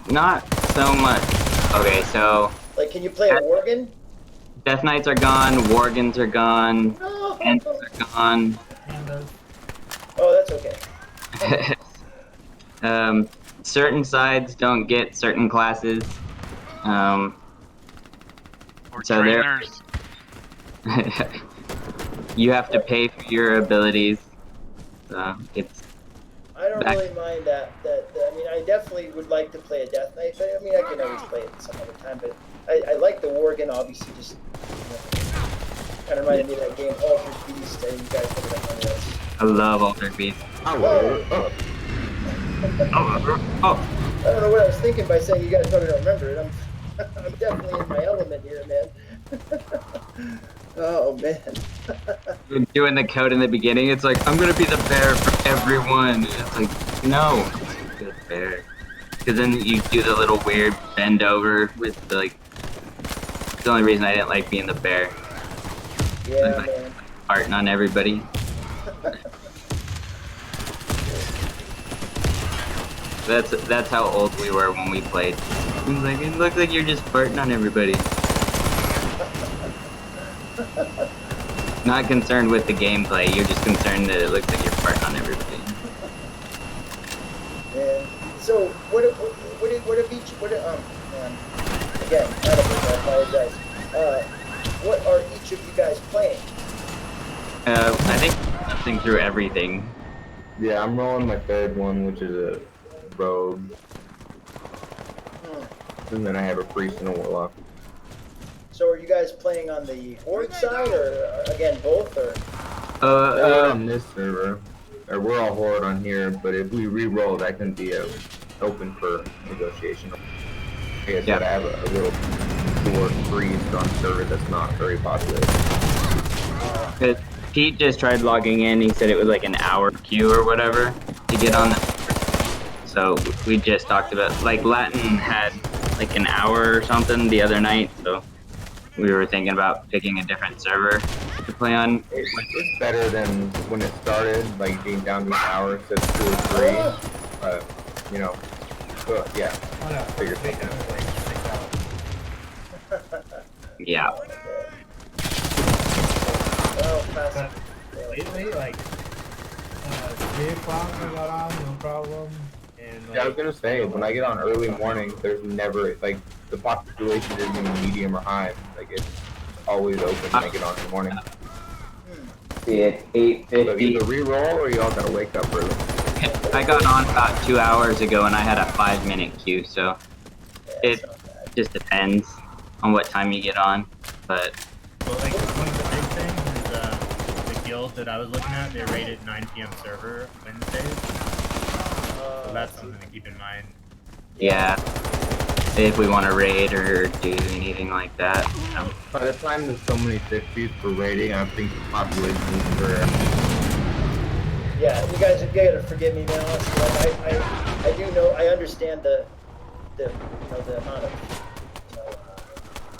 E: Not so much. Okay, so
F: Like, can you play a Worgen?
E: Death Knights are gone, Worgens are gone,
F: No.
E: Ents are gone.
F: Oh, that's okay.
E: Certain sides don't get certain classes.
D: Or
E: So
D: trainers.
E: you have to pay for your abilities. It's
F: I don't really mind that. I mean, I definitely would like to play a Death Knight, but I mean, I can always play it some other time. But I like the Worgen, obviously, just kind of reminded me of that game Altered Beast. You guys put it up on this.
E: I love Altered Beast.
F: I don't know what I was thinking by saying you guys probably don't remember it. I'm definitely in my element here, man. Oh man.
E: Doing the code in the beginning, it's like, I'm gonna be the bear for everyone. It's like, no, be the bear. Because then you do the little weird bend over with the, like, it's the only reason I didn't like being the bear.
F: Yeah,
E: like,
F: man.
E: Farting on everybody. That's how old we were when we played. It was like, it looks like you're just farting on everybody. Not concerned with the gameplay, you're just concerned that it looks like you're farting on everybody.
F: And so again, I apologize. What are each of you guys playing?
E: I think something through everything.
G: Yeah, I'm rolling my third one, which is a rogue. And then I have a priest and a warlock.
F: So are you guys playing on the Horde side, or again, both, or?
G: On this server, or we're all horde on here, but if we re-roll, that can be open for negotiation. I guess I have a little dwarf priest on server that's not very popular.
E: Pete just tried logging in, he said it was like an hour queue or whatever to get on the so we just talked about, like, Latin had like an hour or something the other night, so we were thinking about picking a different server to play on.
G: It's better than when it started, like being down to an hour instead of 2 or 3. You know, yeah, figure things out.
E: Yeah.
I: But lately, like, 3 o'clock I got on, no problem. And, like,
G: Yeah, I was gonna say, when I get on early morning, there's never, like, the population isn't even medium or high. Like, it's always open when I get on in the morning.
E: See, it's 8:50.
G: So either re-roll or you all gotta wake up early.
E: I got on about 2 hours ago and I had a 5-minute queue, so it just depends on what time you get on. But
I: well, like, one of the big things guild that I was looking at, they raid at 9 p.m. server Wednesdays. So that's something to keep in mind.
E: Yeah. If we want to raid or do anything like that.
G: By the time there's so many 50s for raiding, I think the population is for.
F: Yeah, you guys gotta forgive me, man. Honestly, like, I do know, I understand the amount of,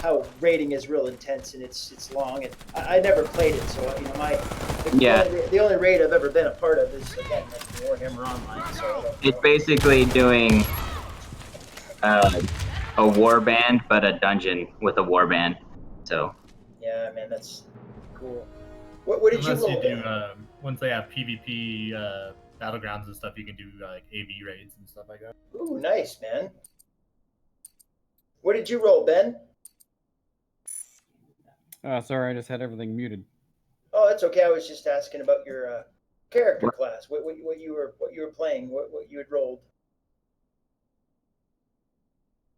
F: how raiding is real intense and it's long, and I never played it, so the only raid I've ever been a part of is again like Warhammer Online. So
E: it's basically doing a warband, but a dungeon with a warband. So.
F: Yeah, man, that's cool. What did
I: Unless
F: you roll?
I: do, once they have PvP battlegrounds and stuff, you can do like AV raids and stuff like that.
F: Ooh, nice, man. What did you roll, Ben?
H: Sorry, I just had everything muted.
F: Oh, that's okay. I was just asking about your character class. What you were playing? What you had rolled?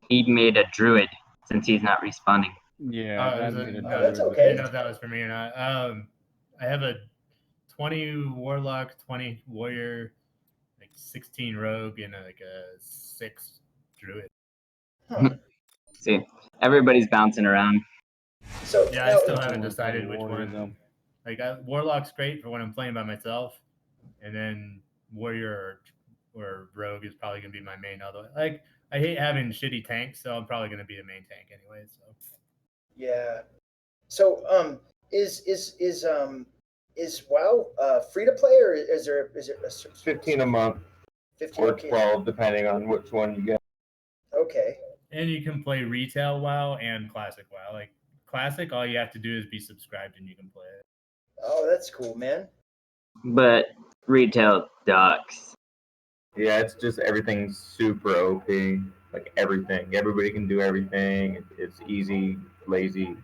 E: He made a druid since he's not responding.
H: Yeah,
F: that's okay.
I: I didn't know if that was for me or not. I have a 20 warlock, 20 warrior, like 16 rogue, and like a 6 druid.
F: Huh.
E: See, everybody's bouncing around.
F: So
I: yeah, I still haven't decided which one.
H: Though.
I: Like warlock's great for when I'm playing by myself, and then warrior or rogue is probably gonna be my main. Although, like, I hate having shitty tanks, so I'm probably gonna be a main tank anyway. So.
F: Yeah. So is WoW free to play, or is it a
G: 15 a month
F: 15
G: or 12 depending on which one you get.
F: Okay.
I: And you can play retail WoW and classic WoW. Like classic, all you have to do is be subscribed and you can play it.
F: Oh, that's cool, man.
E: But retail ducks.
G: Yeah, it's just everything's super OP. Like everything. Everybody can do everything. It's easy, lazy.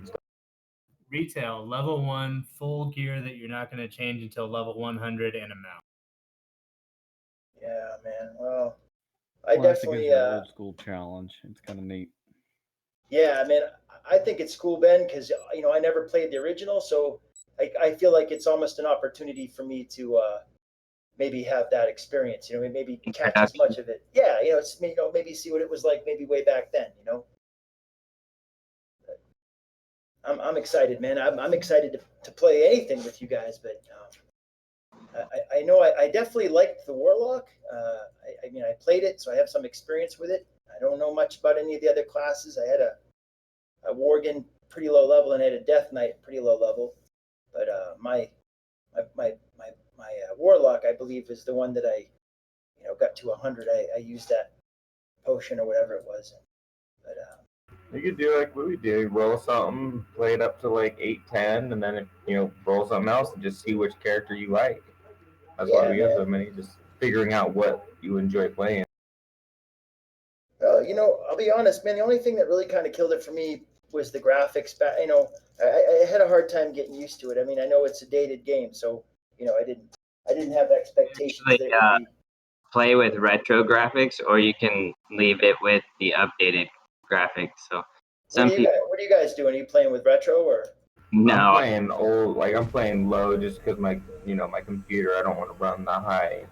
I: Retail, level 1, full gear that you're not going to change until level 100 and a mount.
F: Yeah, man. Well, I
H: Classic
F: definitely
H: is the old school challenge. It's kind of neat.
F: Yeah, I mean, I think it's cool, Ben, because I never played the original, so I feel like it's almost an opportunity for me to maybe have that experience. Maybe catch as much of it. Yeah, it's maybe see what it was like maybe way back then. I'm excited, man. I'm excited to play anything with you guys, but I know I definitely liked the Warlock. I mean, I played it, so I have some experience with it. I don't know much about any of the other classes. I had a Worgen pretty low level, and I had a Death Knight pretty low level. But my Warlock, I believe, is the one that I got to 100. I used that potion or whatever it was. But
G: you could do like what we do: roll something, play it up to like 8-10, and then roll something else and just see which character you like. That's why we have so many. Just figuring out what you enjoy playing.
F: I'll be honest, man. The only thing that really kind of killed it for me was the graphics. I had a hard time getting used to it. I mean, I know it's a dated game, so I didn't have expectations.
E: Like, play with retro graphics, or you can leave it with the updated graphics. So
F: what are you guys doing? Are you playing with retro or?
E: No,
G: I'm playing old. Like I'm playing low, just because my computer. I don't want to run the high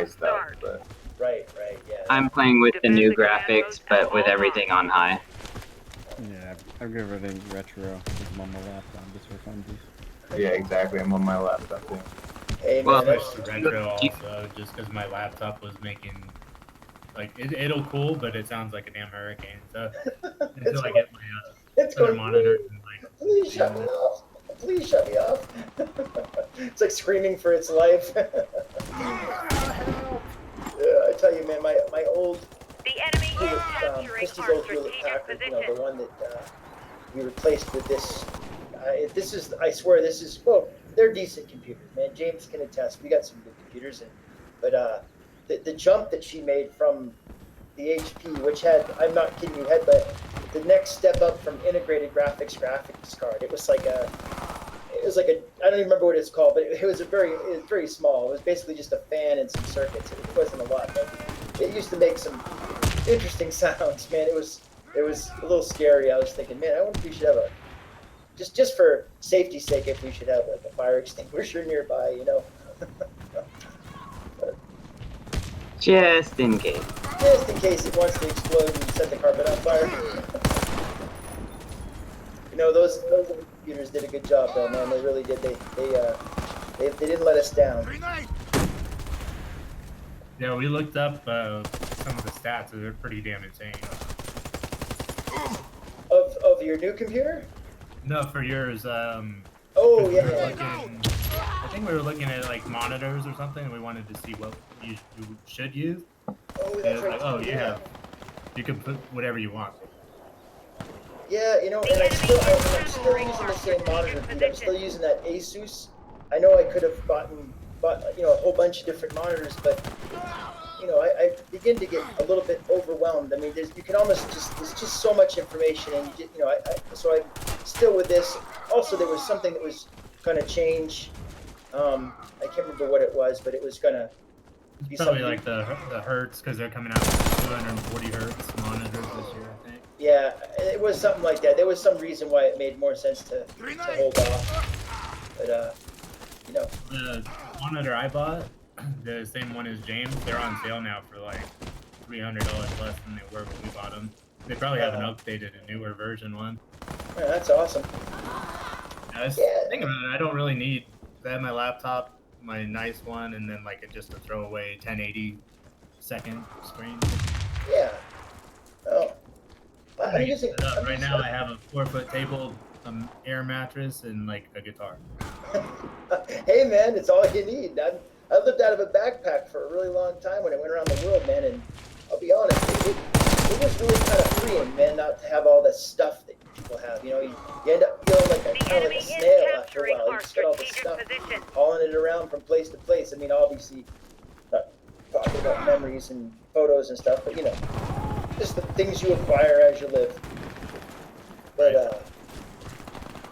G: stuff. But
F: Right, yeah.
E: I'm playing with the new graphics, but with everything on high.
H: Yeah, I give everything retro. I'm on my laptop just for funsies.
G: Yeah, exactly. I'm on my laptop too.
F: Hey, man,
E: Well,
I: Switched to retro also, just because my laptop was making, like, it'll cool, but it sounds like a damn hurricane. So until I get my other monitor, and, like,
F: please shut me off. Please shut me off. It's like screaming for its life. I tell you, man, my old.
A: The enemy is capturing
F: Christie's
A: our
F: old Hewlett
A: strategic
F: Packard,
A: position.
F: the one that we replaced with this. This is, I swear, well, they're decent computers, man. James can attest. We got some good computers, but the jump that she made from the HP, which had, I'm not kidding you, had the next step up from integrated graphics card. It was like a, I don't even remember what it's called, but it was very small. It was basically just a fan and some circuits. It wasn't a lot, but it used to make some interesting sounds, man. It was a little scary. I was thinking, man, I wonder if we should have just for safety's sake, if we should have like a fire extinguisher nearby, you know.
E: Just in case.
F: Just in case it wants to explode and set the carpet on fire. You know, those computers did a good job though, man. They really did. They didn't let us down.
B: Grenade!
I: Yeah, we looked up some of the stats, and they're pretty damn insane.
F: Of your new computer?
I: No, for yours,
F: Oh
I: we
F: yeah.
I: were looking, I think we were looking at like monitors or something, and we wanted to see what you should use.
F: Oh,
I: And
F: that's
I: it's
F: right.
I: like, oh,
F: yeah.
I: you can put whatever you want.
F: Yeah, you know, and I'm still using the same monitor. Dude. I'm still using that Asus. I know I could have bought you know, a whole bunch of different monitors, but you know, I begin to get a little bit overwhelmed. I mean, there's just so much information, and you know, so I'm still with this. Also, there was something that was going to change. I can't remember what it was, but it was going to be
I: Probably
F: something.
I: like the hertz, because they're coming out with 240 hertz monitors this year, I think.
F: Yeah, it was something like that. There was some reason why it made more sense to hold off. But you know,
I: The monitor I bought, the same one as James, they're on sale now for like $300 less than they were when we bought them. They probably haven't updated a newer version one.
F: yeah, that's awesome.
I: I was thinking about it, I don't really need. I have my laptop, my nice one, and then like just a throwaway 1080 second screen.
F: Yeah. Oh. I'm using.
I: Right now, I have a 4-foot table, air mattress, and like a guitar.
F: Hey man, it's all you need. I lived out of a backpack for a really long time when I went around the world, man. And I'll be honest, it was really kind of freeing, man, not to have all this stuff that people have. You know, you end up feeling like kind of like a snail after a while. You just got all this stuff, hauling it around from place to place. I mean, obviously, not talking about memories and photos and stuff, but you know, just the things you acquire as you live. But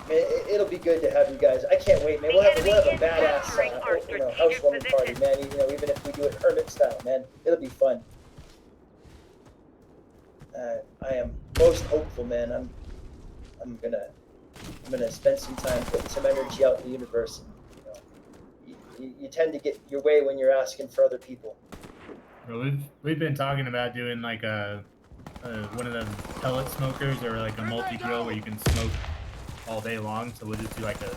F: man, it'll be good to have you guys. I can't wait, man. We'll have a badass you know, housewarming party, man. You know, even if we do it hermit style, man, it'll be fun. I am most hopeful, man. I'm gonna spend some time putting some energy out in the universe. And, you know, you tend to get your way when you're asking for other people.
I: Well, we've been talking about doing like one of the pellet smokers or like a multi-grill where you can smoke all day long. So we'll just do like an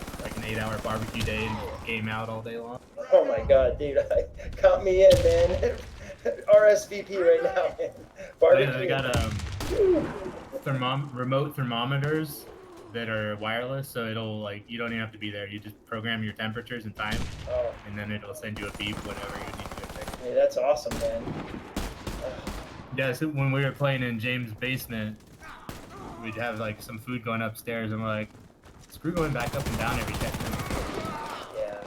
I: 8-hour barbecue day and game out all day long.
F: Oh my god, dude! Count me in, man. RSVP right now, man. Barbecue.
I: Yeah, they got remote thermometers that are wireless, so it'll like you don't even have to be there. You just program your temperatures and time, and then it'll send you a beep whenever you need to go check.
F: Hey, that's awesome, man.
I: Yeah, so when we were playing in James' basement, we'd have like some food going upstairs, and we're like, screw going back up and down every 10 minutes.
F: Yeah.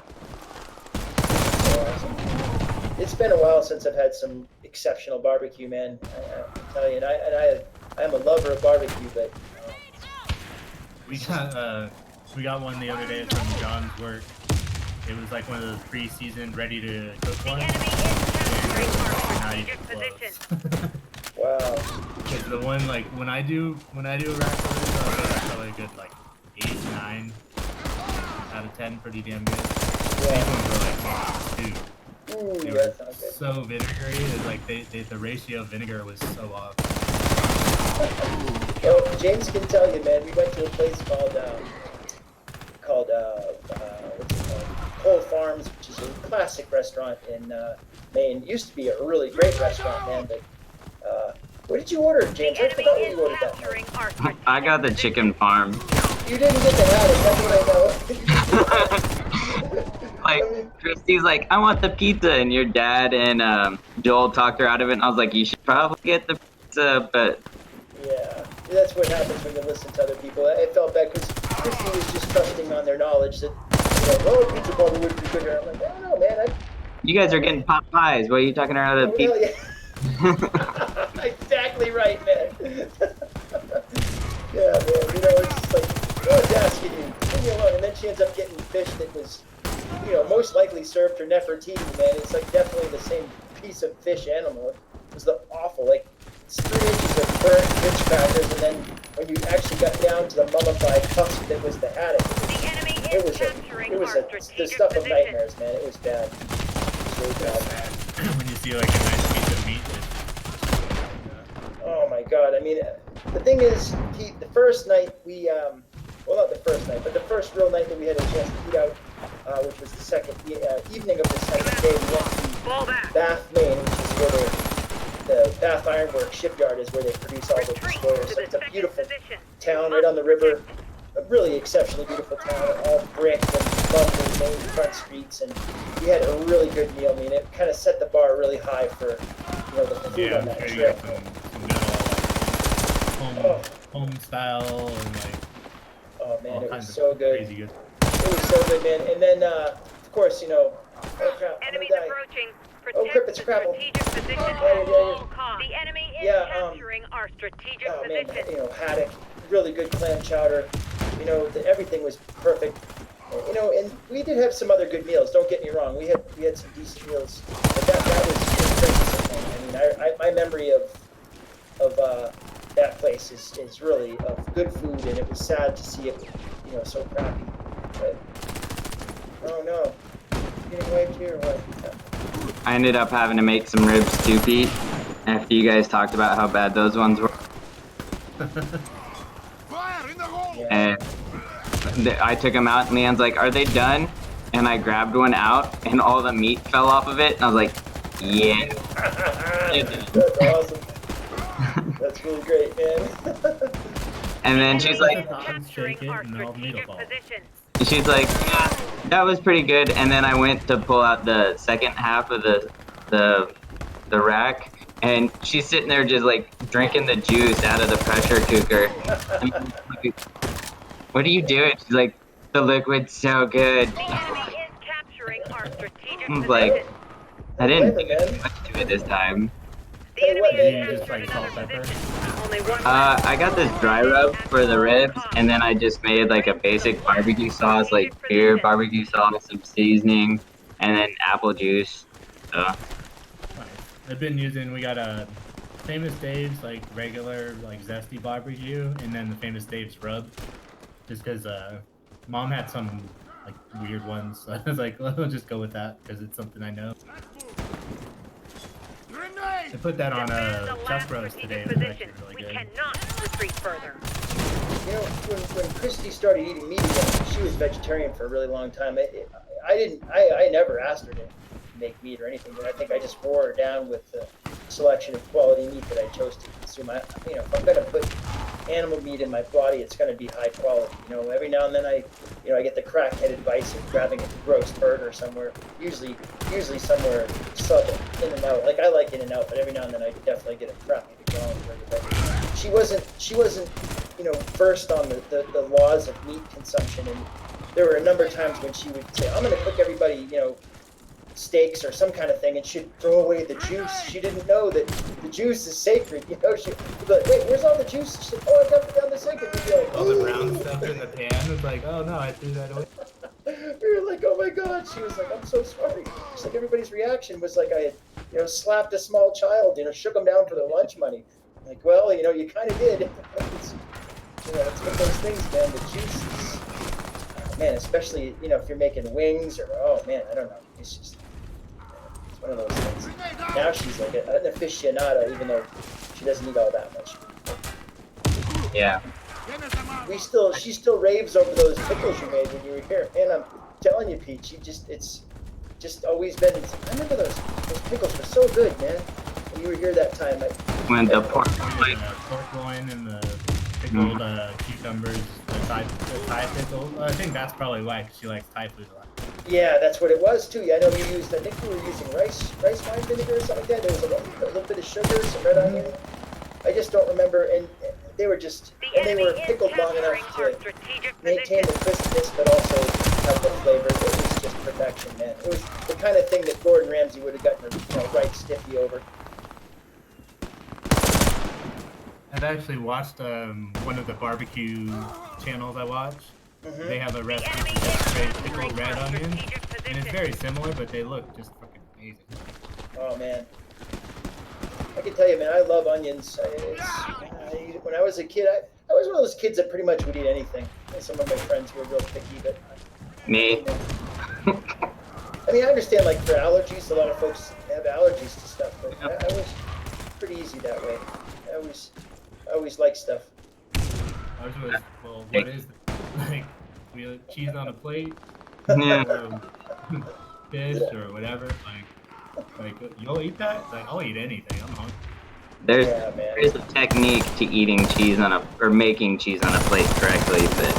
F: So awesome. It's been a while since I've had some exceptional barbecue, man. I tell you, and I'm a lover of barbecue, but
I: we got one the other day from John's work. It was like one of those pre-seasoned, ready to cook ones.
F: Wow.
I: Because the one like when I do a rack of this, I'll get probably a good like 8, 9 out of 10, pretty damn good.
F: Yeah.
I: These ones were like 2.
F: Ooh,
I: They
F: that
I: were
F: sounds good.
I: so vinegary. It's like the ratio of vinegar was so off.
F: Well, James can tell you, man. We went to a place called what's it called? Cole Farms, which is a classic restaurant in Maine. It used to be a really great restaurant, man. But what did you order, James? I forgot what you ordered that night.
E: I got the chicken farm.
F: You didn't get to have it. That's what I know.
E: Like, Christy's like, I want the pizza, and your dad and Joel talked her out of it, and I was like, you should probably get the pizza, but...
F: Yeah, that's what happens when you listen to other people. I felt bad because Christy was just trusting on their knowledge that, you know, oh, pizza probably would be good. I'm like, I don't know, man.
E: You guys are getting pot pies. What are you talking about?
F: Oh, hell yeah. Exactly right, man. Yeah, man. You know, it's just like, oh, asking you, leave me alone. And then she ends up getting fish that was, you know, most likely served for Nefertiti, man. It's like definitely the same piece of fish animal. It was awful. Like, it's 3 inches of burnt fish crackers and then when you actually got down to the mummified husk that was the attic,
A: The enemy
F: it
A: is
F: was
A: capturing
F: it was
A: our
F: the
A: strategic
F: stuff of
A: position.
F: nightmares, man. It was bad. It was really bad.
I: When you see like a nice piece of meat.
F: Oh my god! I mean, the thing is, Pete, the first night we well, not the first night, but the first real night that we had a chance to eat out, which was the second evening of the second day, we went to
A: Fall back.
F: Bath, Maine, which is where the Bath Iron Works shipyard is, where they produce all the
A: Retreat
F: destroyers.
A: to
F: So
A: the
F: it's a
A: second
F: beautiful
A: position.
F: town right on the river, a really exceptionally beautiful town, all brick and lovely main front streets, and we had a really good meal. I mean, it kind of set the bar really high for the food
I: Yeah,
F: on
I: I'm
F: that
I: sure you
F: trip.
I: got some good home style and like
F: Oh man,
I: all
F: it
I: kinds
F: was
I: of
F: so good.
I: crazy good.
F: It was so good, man. And then, of course, oh crap, I'm gonna
A: Enemies
F: die.
A: approaching.
F: Oh,
A: Protect
F: crap, it's
A: the
F: Scrabble.
A: strategic position at
F: Yeah.
A: all costs. The enemy is
F: Yeah,
A: capturing our strategic
F: Oh man,
A: position.
F: haddock, really good clam chowder. Everything was perfect. And we did have some other good meals. Don't get me wrong. We had some decent meals, but that was incredible. I mean, my memory of that place is really of good food, and it was sad to see it, so crappy. But oh no, getting wiped here or what?
E: I ended up having to make some ribs too, Pete, after you guys talked about how bad those ones were.
B: Fire in the hole!
E: And I took them out, and Leon's like, "Are they done?" And I grabbed one out, and all the meat fell off of it, and I was like, "Yeah."
F: That's awesome. That's really great, man.
E: And then she's like,
I: Shake it
A: Our
I: and all the meat will
A: strategic
I: fall.
A: position.
E: "Yeah, that was pretty good." And then I went to pull out the second half of the rack, and she's sitting there just like drinking the juice out of the pressure cooker. And I'm like, "What are you doing?" She's like, "The liquid's so good."
A: The enemy is capturing our strategic
E: I was
A: position.
E: like, I didn't do
F: man.
E: much to it this time.
A: The enemy
F: Hey,
A: has
I: you just
A: captured
I: like salt
A: another
I: pepper?
A: position. Only one
E: I got this dry rub for the ribs, and then I just made like a basic barbecue sauce, like beer barbecue sauce, some seasoning, and then apple juice. So
I: Nice. I've been using, we got a Famous Dave's like regular like zesty barbecue, and then the Famous Dave's rub, just because mom had some like weird ones, so I was like, well, I'll just go with that because it's something I know.
B: Grenade!
I: I put that on
A: defend the
I: chuck
A: last
I: roast today.
A: strategic
I: It was actually
A: position.
I: really
A: We
I: good.
A: cannot retreat further.
F: When Christy started eating meat again, she was vegetarian for a really long time. I never asked her to make meat or anything, but I think I just wore her down with the selection of quality meat that I chose to consume. If I'm gonna put animal meat in my body, it's gonna be high quality. Every now and then I get the crack-headed vice of grabbing a gross burger somewhere, usually somewhere southern, In and Out. Like I like In and Out, but every now and then I definitely get a crappy McDonald's burger. But she wasn't versed on the laws of meat consumption, and there were a number of times when she would say, "I'm going to cook everybody, steaks or some kind of thing," and she'd throw away the juice. She didn't know that the juice is sacred. She'd be like, "Wait, where's all the juice?" She said, "Oh, I got it down the sink." And we'd be like,
I: All the brown stuff in the pan was like, oh no, I threw that away.
F: we were like, "Oh my god!" She was like, "I'm so sorry." It's like everybody's reaction was like I had, slapped a small child, shook them down for their lunch money. Like, well, you kind of did. It's one of those things, man. The juice is, man, especially if you're making wings or I don't know. It's just it's one of those things. Now she's like an aficionado, even though she doesn't eat all that much.
E: yeah.
F: She still raves over those pickles you made when you were here. And I'm telling you, Pete, it's just always been. I remember those pickles were so good, man. When you were here that time,
E: When the pork
I: Pork loin and the pickled cucumbers, the Thai pickle. I think that's probably why, 'cause she likes Thai food a lot.
F: yeah, that's what it was too. Yeah, I know we used. I think we were using rice wine vinegar or something like that. There was a little bit of sugar, some red onion. I just don't remember. And they were just,
A: The
F: and they were
A: enemy is
F: pickled long
A: capturing
F: enough
A: our
F: to
A: strategic
F: maintain
A: position.
F: the crispness, but also have the flavor. It was just perfection, man. It was the kind of thing that Gordon Ramsay would have gotten a right stiffy over.
I: I've actually watched one of the barbecue channels I watch.
F: Mm-hmm.
I: They have a recipe
A: enemy
I: for
A: is
I: straight
A: capturing
I: pickled red
A: our
I: onion,
A: strategic
I: and it's
A: position.
I: very similar, but they look just fucking amazing.
F: Oh man, I can tell you, man, I love onions. When I was a kid, I was one of those kids that pretty much would eat anything. And some of my friends were real picky, but
E: Me.
F: I mean, I understand like for allergies, a lot of folks have allergies to stuff, but I was pretty easy that way. I always liked stuff.
I: Ours was, well, what is like cheese on a plate,
E: Yeah.
I: or fish or whatever? Like you'll eat that? Like I'll eat anything. I'm hungry.
F: Yeah, man.
E: There's a technique to eating cheese on or making cheese on a plate correctly, but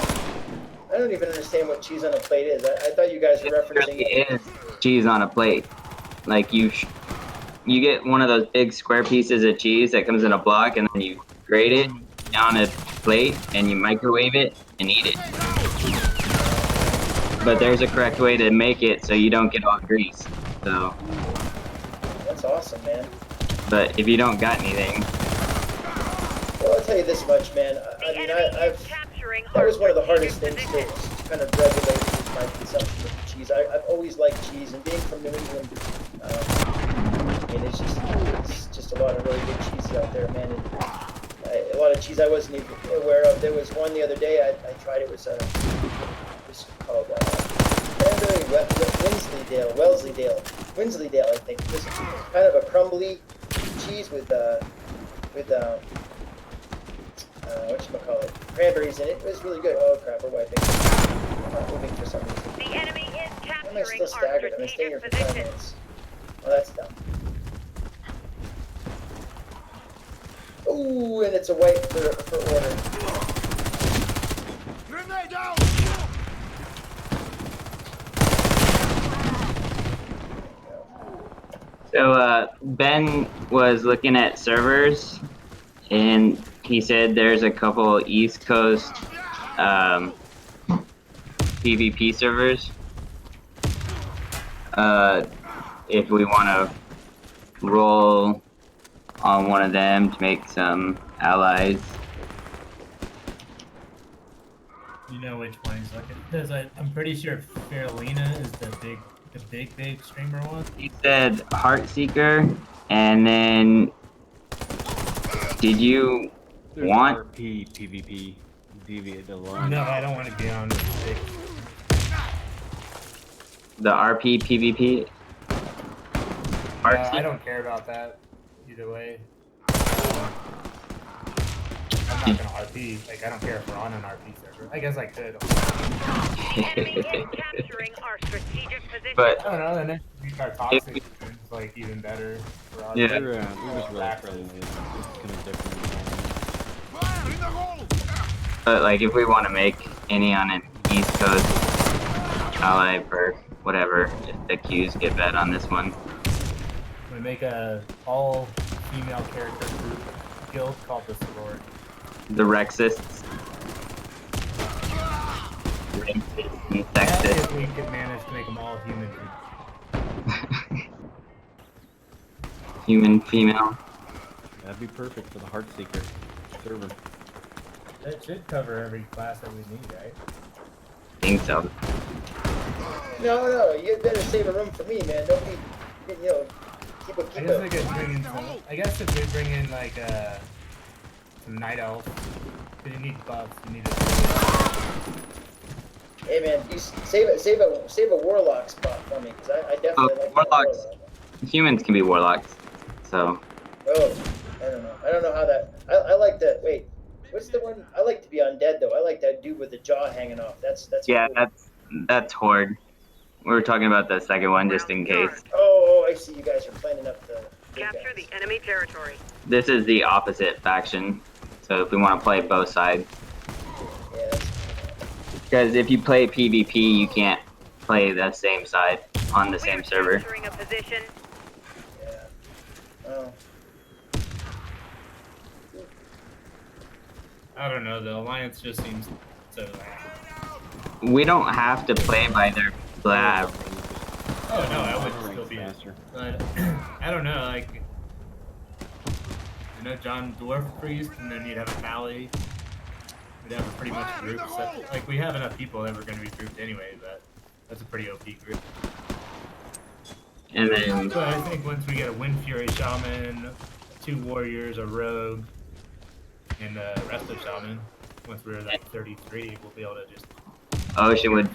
F: I don't even understand what cheese on a plate is. I thought you guys were referencing
E: it is cheese on a plate. Like you get one of those big square pieces of cheese that comes in a block, and then you grate it on a plate, and you microwave it and eat it. But there's a correct way to make it so you don't get all grease. So.
F: That's awesome, man.
E: But if you don't got anything.
F: Well, I'll tell you this much, man. I mean, that was one of the hardest things to kind of regulate with my consumption of cheese. I've always liked cheese, and being from New England, I mean, it's just a lot of really good cheeses out there, man. And a lot of cheese I wasn't even aware of. There was one the other day I tried. It was called Cranberry Wensleydale, I think. It was kind of a crumbly cheese with whatchamacallit, cranberries in it. It was really good. Oh crap, we're wiping. I'm not moving for some reason.
A: The enemy is
F: Why am I
A: capturing
F: still
A: our
F: staggered? I'm staying here
A: strategic
F: for 5
A: position.
F: minutes. Oh, that's dumb. Ooh, and it's a white for order.
B: Grenade out!
E: So Ben was looking at servers, and he said there's a couple East Coast PvP servers. If we want to roll on one of them to make some allies.
I: You know which one he's looking? Because I'm pretty sure Farolina is the big streamer one.
E: He said Heartseeker, and then did you want
H: RP PvP deviate alone?
I: No, I don't want to be on this big.
E: the RP PvP?
I: I don't care about that either way. I'm not gonna RP. Like I don't care if we're on an RP server. I guess I could.
A: The enemy is capturing our strategic position.
E: But
I: I don't know. The next week our toxic is like even better for us.
E: Yeah.
H: We're just really friendly. It's kind of different.
B: Fire in the hole!
E: But like, if we want to make any on an East Coast ally for whatever, if the queues get bad on this one.
I: We make a all female character group guild called the sorority.
E: The Rexists. And
I: If
E: Sexists.
I: we could manage to make them all human.
E: Human, female.
H: That'd be perfect for the Heartseeker server.
I: That should cover every class that we need, right?
E: I think so.
F: No, you better save a room for me, man. Nobody, keep
I: I guess we could bring in some. I guess if we bring in like some night elves, because you need buffs, you need
F: Hey man, you save a warlock spot for me, because I definitely like
E: warlocks.
F: warlock.
E: Humans can be warlocks. So.
F: Oh, I don't know how that. I like that. Wait, what's the one? I like to be undead though. I like that dude with the jaw hanging off. That's
E: Yeah,
F: cool.
E: that's Horde. We were talking about the second one just in case.
F: Oh, I see. You guys are planning up the. big
A: Capture
F: guys.
A: the enemy territory.
E: This is the opposite faction. So if we want to play both sides.
F: Yeah. That's,
E: Because if you play PvP, you can't play the same side on the same server.
A: Capturing a position.
F: yeah. Oh.
I: I don't know. The alliance just seems so.
E: We don't have to play by their blab.
I: Oh no, I would
H: Running
I: still be.
H: faster.
I: But I don't know. Like, John Dwarf Priest, and then you'd have a Pally. We'd have a pretty much group. So, like, we have enough people that we're going to be grouped anyway. But that's a pretty OP group.
E: And then
I: But I think once we get a Wind Fury Shaman, 2 Warriors, a Rogue, and the rest of Shaman, once we're like 33, we'll be able to just.
E: Ocean would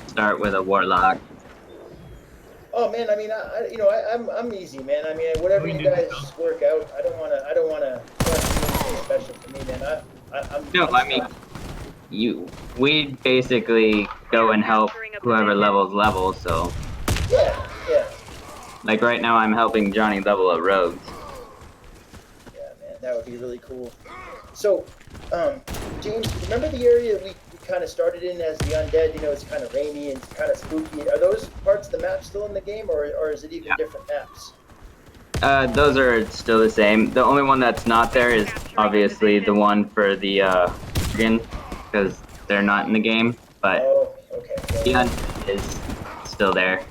E: start with a warlock.
F: Oh man, I mean, I'm easy, man. I mean, whatever you guys work out, I don't wanna anything special for me, man.
E: I mean, we basically go and help whoever levels, so.
F: Yeah.
E: Like right now, I'm helping Johnny level up rogues.
F: Yeah, man, that would be really cool. So, James, remember the area we kind of started in as the undead? You know, it's kind of rainy and kind of spooky. Are those parts of the map still in the game, or is it even different maps?
E: Those are still the same. The only one that's not there is obviously the one for the skin, because they're not in the game. But
F: okay.
E: the undead is still there.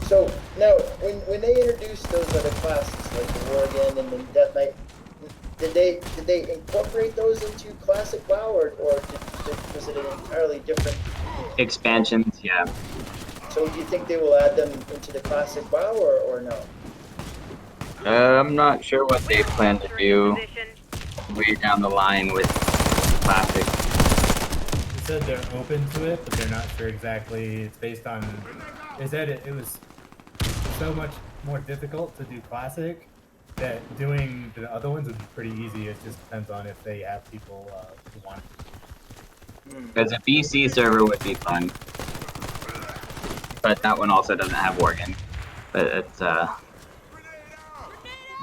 F: So now, when they introduced those other classes like the Worgen and the Death Knight, did they incorporate those into Classic WoW, or was it an entirely different
E: Expansions, yeah.
F: So do you think they will add them into the Classic WoW, or no?
E: I'm not sure what they plan to do way down the line with Classic.
I: They said they're open to it, but they're not sure exactly. It's based on. They said it was so much more difficult to do Classic that doing the other ones would be pretty easy. It just depends on if they have people who want it.
E: Because a BC server would be fun. But that one also doesn't have Worgen. But it's,
I: Yeah,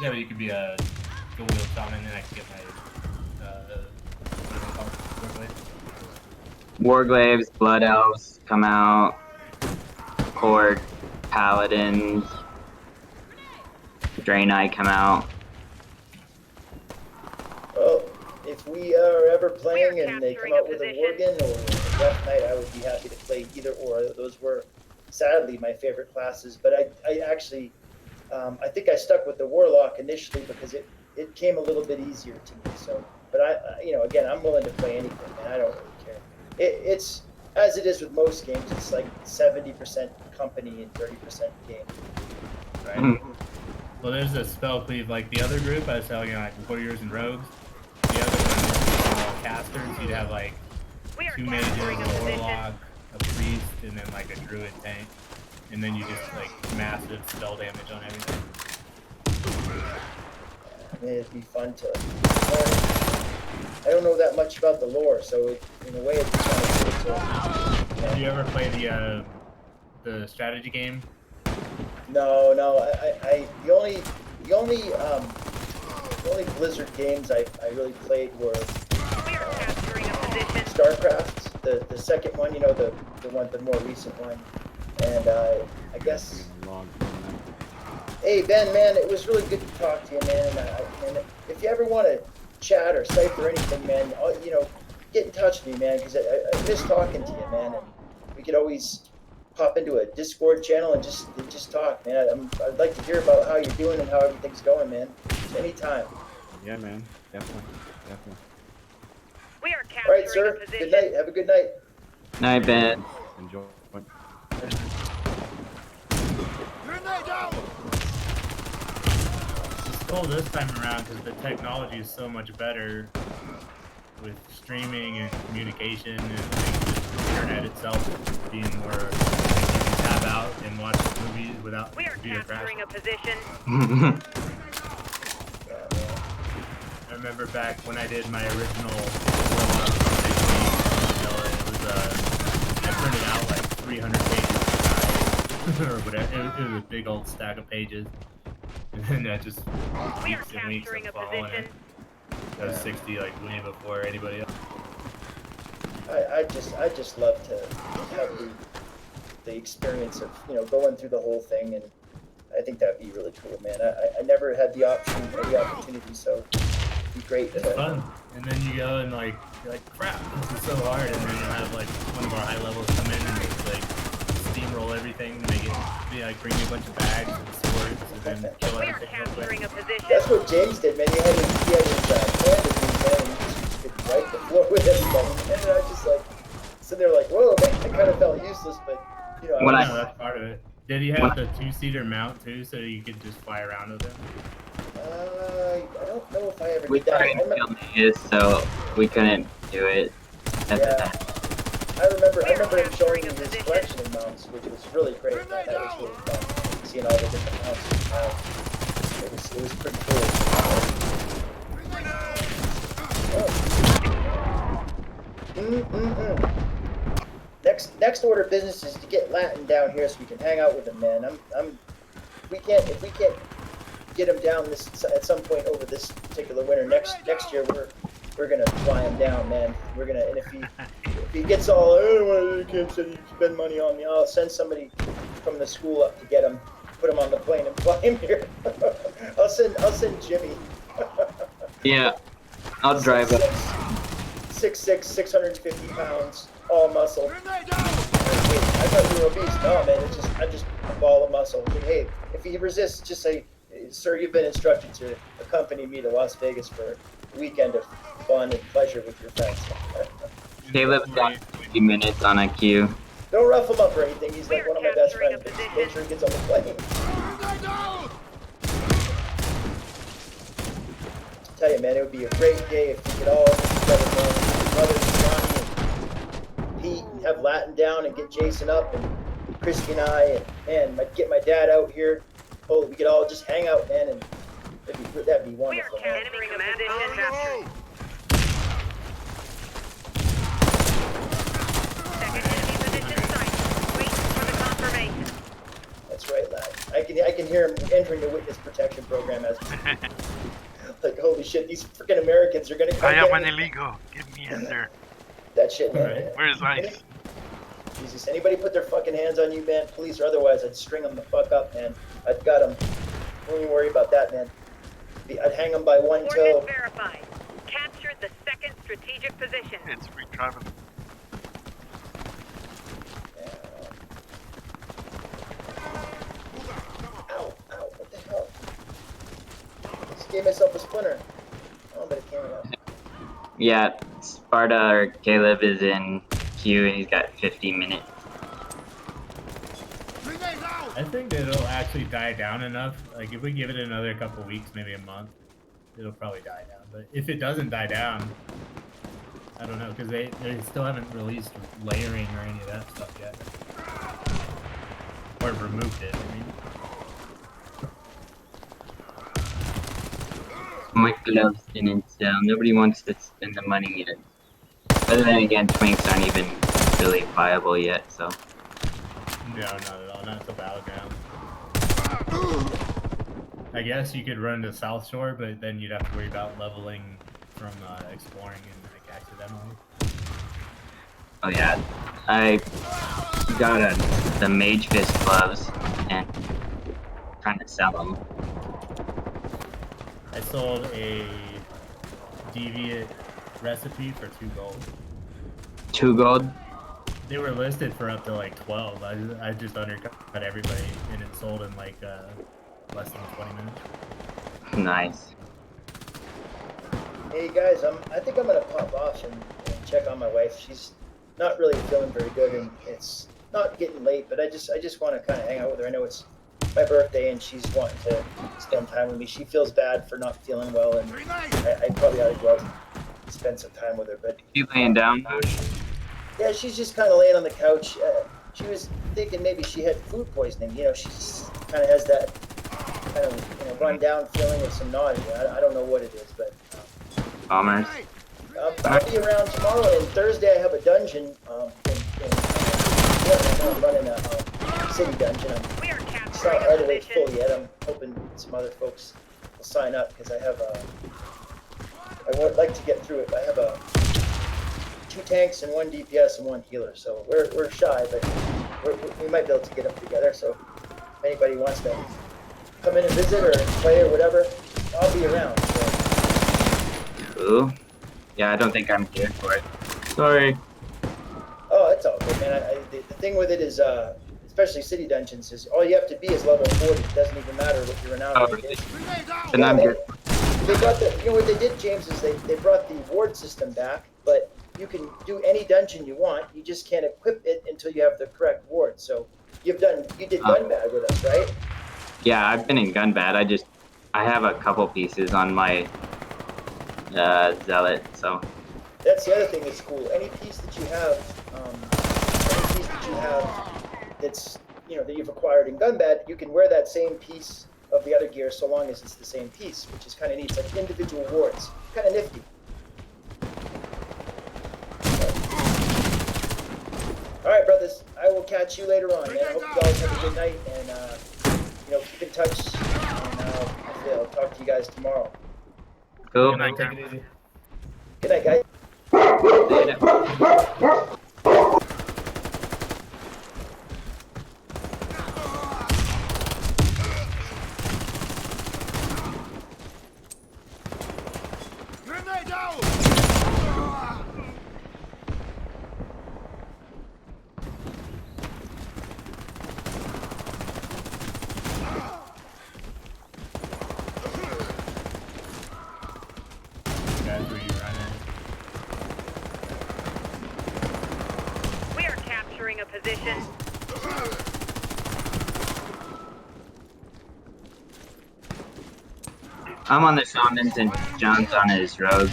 I: but you could be a dual wheel shaman and I could get my,
E: Warglaves, Blood Elves come out. Horde, Paladins, Draenei come out.
F: Well, if we are ever playing and they come out with a Worgen or a Death Knight, I would be happy to play either or. Those were sadly my favorite classes, but I actually, I think I stuck with the Warlock initially because it came a little bit easier to me. So, but again, I'm willing to play anything, man. I don't really care. It's as it is with most games. It's like 70% company and 30% game.
I: Right. Well, there's a spell cleave like the other group. I was telling you, like Warriors and Rogues. The other one was all casters. You'd have like 2 mages, a Warlock, a Priest, and then like a Druid tank. And then you just like massive spell damage on everything.
F: I mean, it'd be fun to learn. I don't know that much about the lore, so in a way it's kind of cool to.
I: Did you ever play the strategy game?
F: No. The only Blizzard games I really played were StarCraft, the second one, the more recent one, and I guess. Hey Ben, man, it was really good to talk to you, man. And if you ever want to chat or cipher anything, man, get in touch with me, man, because I miss talking to you, man. And we could always pop into a Discord channel and just talk, man. I'd like to hear about how you're doing and how everything's going, man. Anytime.
H: Yeah, man. Definitely.
A: We are
F: All right, sir. Good night. Have a good night.
E: Night, Ben.
H: Enjoy.
B: Grenade out!
I: It's cool this time around because the technology is so much better with streaming and communication and the internet itself being more like you can tap out and watch movies without
A: We are capturing a position.
I: I remember back when I did my original I printed out like 300 pages or whatever. It was a big old stack of pages. And then that just
A: We are
I: weeks and weeks
A: capturing
I: of
A: a
I: following
A: position.
I: it. That was 60 like way before anybody else.
F: I just love to have the experience of going through the whole thing, and I think that'd be really cool, man. I never had the opportunity, so it'd be great.
I: It's fun. And then you go and like you're like, crap, this is so hard. And then you'll have like one of our high levels come in and just like steamroll everything to make it be like bring you a bunch of bags and swords and then kill
A: We are
I: everything real quick.
A: capturing a position.
F: That's what James did, man. He had his hand with me, man, and he just could wipe the floor with everybody. And I was just like sitting there like, whoa, man, I kind of felt useless, but
E: When
I: Yeah, that's part of it. Did he have the 2-seater mount too, so you could just fly around with him?
F: I don't know if I ever
E: We
F: did that. I
E: couldn't
F: remember,
E: kill Maze, so we couldn't do it at the
F: yeah,
E: time.
F: I remember him showing me his collection of mounts, which was really great. Man. That was really fun, seeing all the different mounts. It was pretty cool. Oh. Next order of business is to get Latin down here so we can hang out with him, man. If we can't get him down at some point over this particular winter, next year we're gonna fly him down, man. And if he gets all, oh, you can't spend money on me, I'll send somebody from the school up to get him, put him on the plane and fly him here. I'll send Jimmy.
E: Yeah, I'll drive up.
F: 6'6", 650 pounds, all muscle. I thought you were obese. No, man, I'm just a ball of muscle. Hey, if he resists, just say, sir, you've been instructed to accompany me to Las Vegas for a weekend of fun and pleasure with your friends.
E: Caleb's got 50 minutes on a queue.
F: Don't rough him up or anything. He's like one of my best friends. But make sure he gets on the plane. I tell you, man, it would be a great day if we could all get together, man. Brothers, Johnny, and Pete, and have Latin down and get Jason up, and Christy and I, and get my dad out here. Oh, we could all just hang out, man, and that'd be wonderful.
A: We are capturing a position captured. Second enemy position sighted. Wait for the confirmation.
F: That's right, lad. I can hear him entering the witness protection program as we speak. Like, holy shit, these freaking Americans are gonna come
D: I am
F: get
D: an
F: me.
D: illegal. Get me in there.
F: That shit, man.
I: Right.
D: Where's Ice?
F: Jesus, anybody put their fucking hands on you, man, police or otherwise, I'd string them the fuck up, man. I've got them. Don't even worry about that, man. I'd hang them by one toe.
A: Coordinates verified. Captured the second strategic position.
D: It's free travel.
F: Ow, what the hell? Just gave myself a splinter. Oh, but it came out.
E: Yeah, Sparta or Caleb is in queue and he's got 50 minutes.
I: I think that it'll actually die down enough. Like, if we give it another couple weeks, maybe a month, it'll probably die down. But if it doesn't die down, I don't know, because they still haven't released layering or any of that stuff yet. Or removed it, I mean.
E: My gloves didn't sell. Nobody wants to spend the money yet. Other than again, twinks aren't even really viable yet, so.
I: No, not at all. Not until Battleground. I guess you could run to South Shore, but then you'd have to worry about leveling from exploring and like accidentally.
E: Oh yeah, I got the Mage Fist gloves and trying to sell them.
I: I sold a deviant recipe for 2 gold.
E: 2 gold?
I: They were listed for up to like 12. I just undercut everybody and it sold in like less than 20 minutes.
E: Nice.
F: Hey guys, I think I'm gonna pop off and check on my wife. She's not really feeling very good, and it's not getting late, but I just want to kind of hang out with her. I know it's my birthday, and she's wanting to spend time with me. She feels bad for not feeling well, and I probably ought to go out and spend some time with her. But
E: You laying down?
F: yeah, she's just kind of laying on the couch. She was thinking maybe she had food poisoning. You know, she kind of has that kind of run down feeling of some nausea. I don't know what it is, but.
E: Bombers.
F: I'll be around tomorrow, and Thursday I have a dungeon. I'm running a city dungeon.
A: We are
F: It's
A: capturing
F: not
A: a
F: right away
A: position.
F: full yet. I'm hoping some other folks will sign up because I would like to get through it. I have 2 tanks and 1 DPS and 1 healer, so we're shy, but we might be able to get them together. So if anybody wants to come in and visit or play or whatever, I'll be around. So.
E: Ooh. Yeah, I don't think I'm here for it. Sorry.
F: Oh, it's all good, man. The thing with it is, especially city dungeons, is all you have to be is level 40. It doesn't even matter what your renown
E: Oh,
F: rank
E: really?
F: is.
E: Then I'm good.
F: They brought what they did, James, is they brought the ward system back, but you can do any dungeon you want. You just can't equip it until you have the correct ward. So you did Gunbag with us, right?
E: Yeah, I've been in Gunbad. I just I have a couple pieces on my zealot, so
F: That's the other thing that's cool. Any piece that you have, that's that you've acquired in Gunbat, you can wear that same piece of the other gear so long as it's the same piece, which is kind of neat. It's like individual wards, kind of nifty. All right, brothers. I will catch you later on, man. I hope you guys have a good night, and keep in touch. And I'll talk to you guys tomorrow.
E: cool.
I: Take it easy.
F: Good night, guys.
E: Later.
B: Grenade out!
I: Guys, where you running?
A: We are capturing a position.
E: I'm on the shamans and John's on his rogue.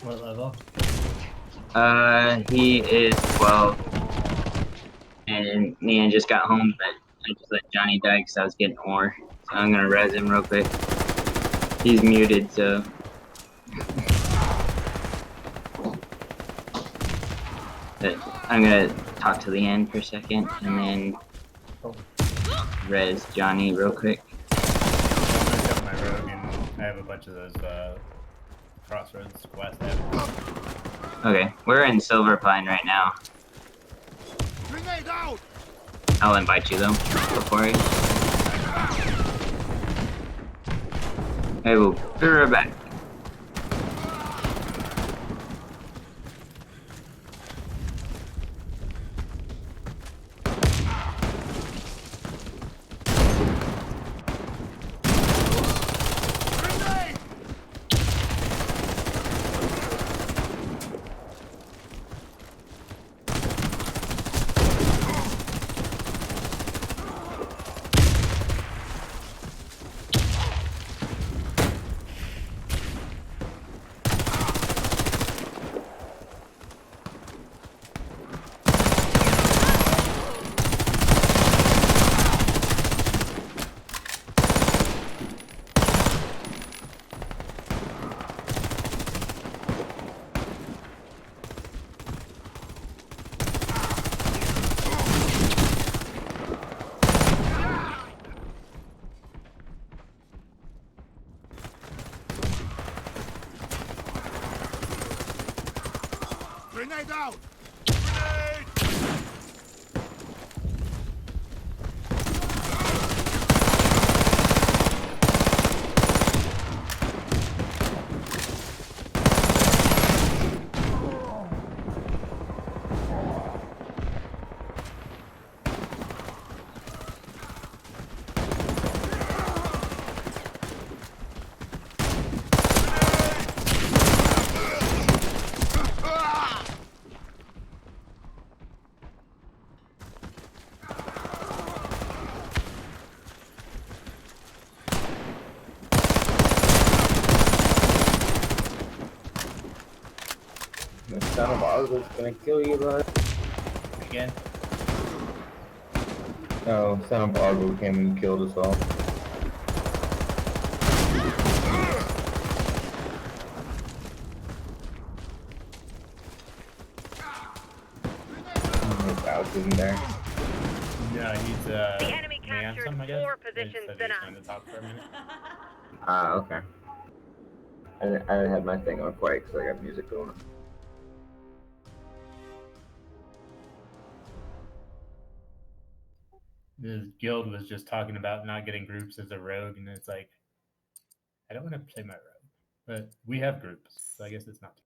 I: What level?
E: He is 12, and me and just got home, but I just let Johnny die because I was getting more. So I'm gonna res him real quick. He's muted, so. But I'm gonna talk to Leanne for a second, and then res Johnny real quick.
I: I'm gonna jump my rogue, and I have a bunch of those crossroads quest.
E: Okay, we're in Silver Pine right now.
B: Grenade out!
E: I'll invite you though, before I... I will be right back.
B: Grenade! Grenade out! Grenade!
G: The son of Argo's gonna kill you, bud.
I: Again?
G: No, son of Argo came and killed us all. Alex isn't there.
I: No, he's
A: The enemy
I: man,
A: captured
I: something, I guess.
A: more
I: They
A: positions
I: said
A: than
I: he was
A: us.
I: going to talk for a minute.
G: Ah, okay. I didn't have my thing on quiet because I got music going.
I: The guild was just talking about not getting groups as a rogue, and it's like, I don't want to play my rogue, but we have groups, so I guess it's not.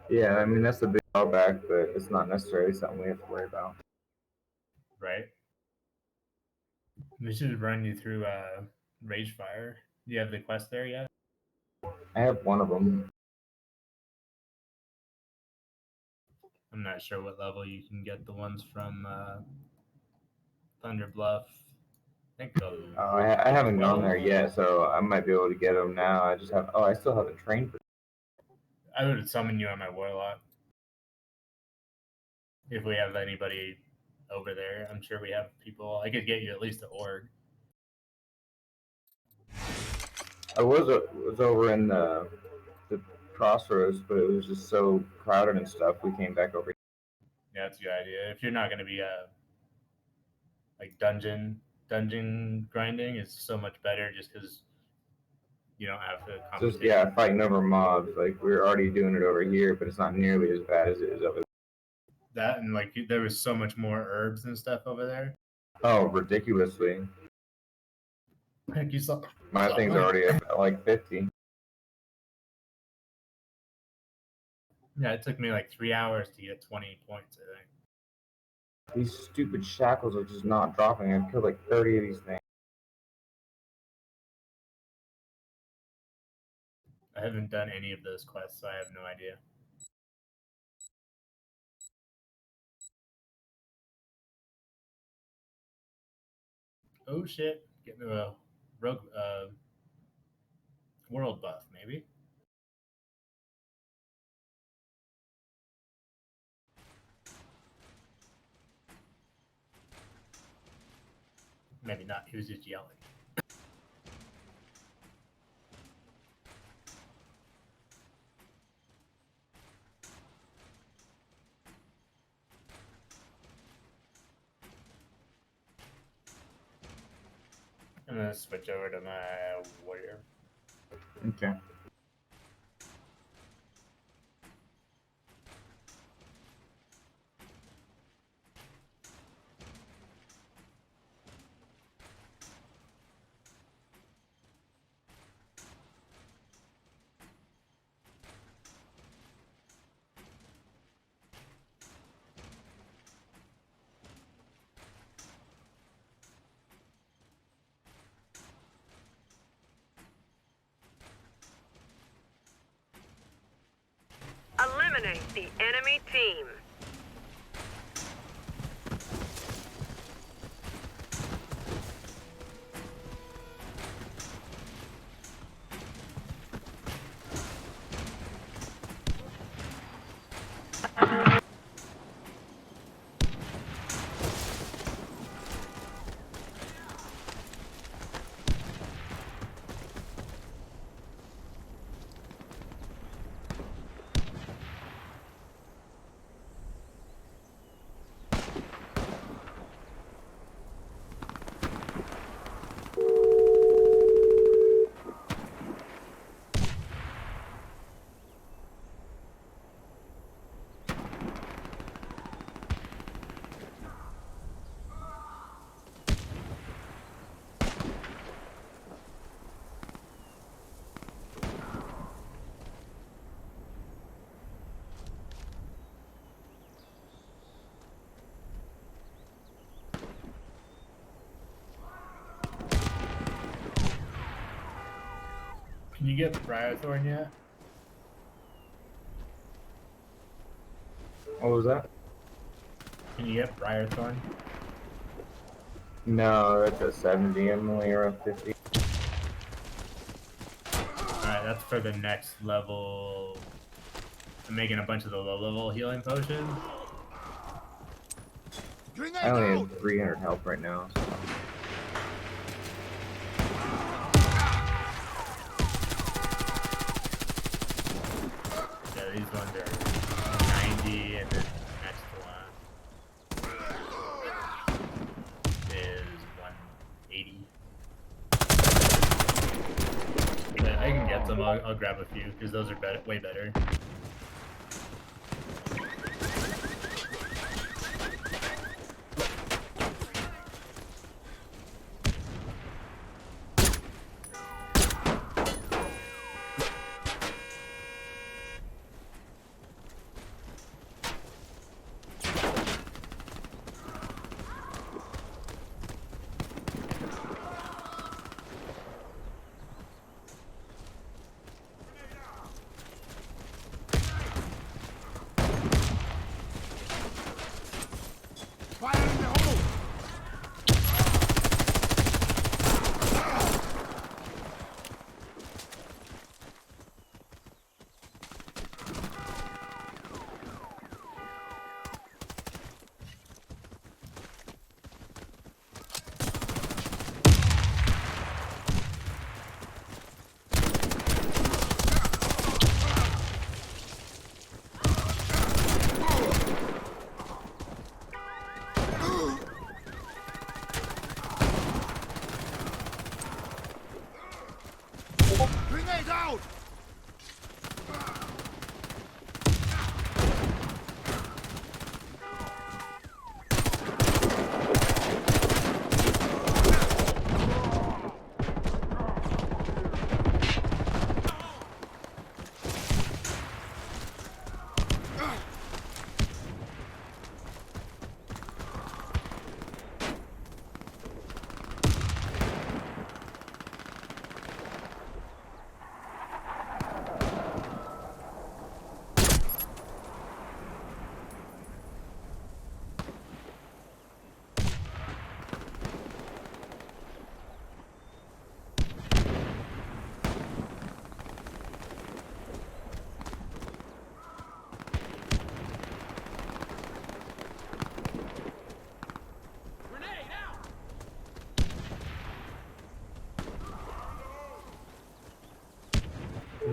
G: Yeah, I mean, that's a big drawback, but it's not necessarily something we have to worry about.
I: Right? We should run you through Ragefire. Do you have the quest there yet?
G: I have one of them.
I: I'm not sure what level you can get the ones from Thunder Bluff think
G: Oh, I haven't gone there yet, so I might be able to get them now. I just have. Oh, I still haven't trained for.
I: I would summon you on my warlock. If we have anybody over there, I'm sure we have people. I could get you at least an org.
G: I was over in the crossroads, but it was just so crowded and stuff. We came back over.
I: Yeah, that's a good idea. If you're not going to be like dungeon grinding, is so much better just because you don't have to
G: Just
I: competition.
G: fighting over mobs. Like we're already doing it over here, but it's not nearly as bad as it is over there.
I: That and like there was so much more herbs and stuff over there.
G: Oh, ridiculously!
I: Heck, you saw
G: My thing's already up at like 50.
I: Yeah, it took me like 3 hours to get 20 points, I think.
G: These stupid shackles are just not dropping. I've killed like 30 of these things.
I: I haven't done any of those quests, so I have no idea. Oh shit! Getting a rogue world buff, maybe. Maybe not. He was just yelling. I'm gonna switch over to my warrior.
G: Okay.
A: Eliminate the enemy team.
I: Can you get Briarthorn yet?
G: What was that?
I: Can you get Briarthorn?
G: No, it's at 70. I'm only around 50.
I: Alright, that's for the next level. I'm making a bunch of the low level healing potions.
G: I only have 300 health right now. So.
I: Yeah, these ones are 90, and then the next one is 180. But I can get them. I'll grab a few because those are way better.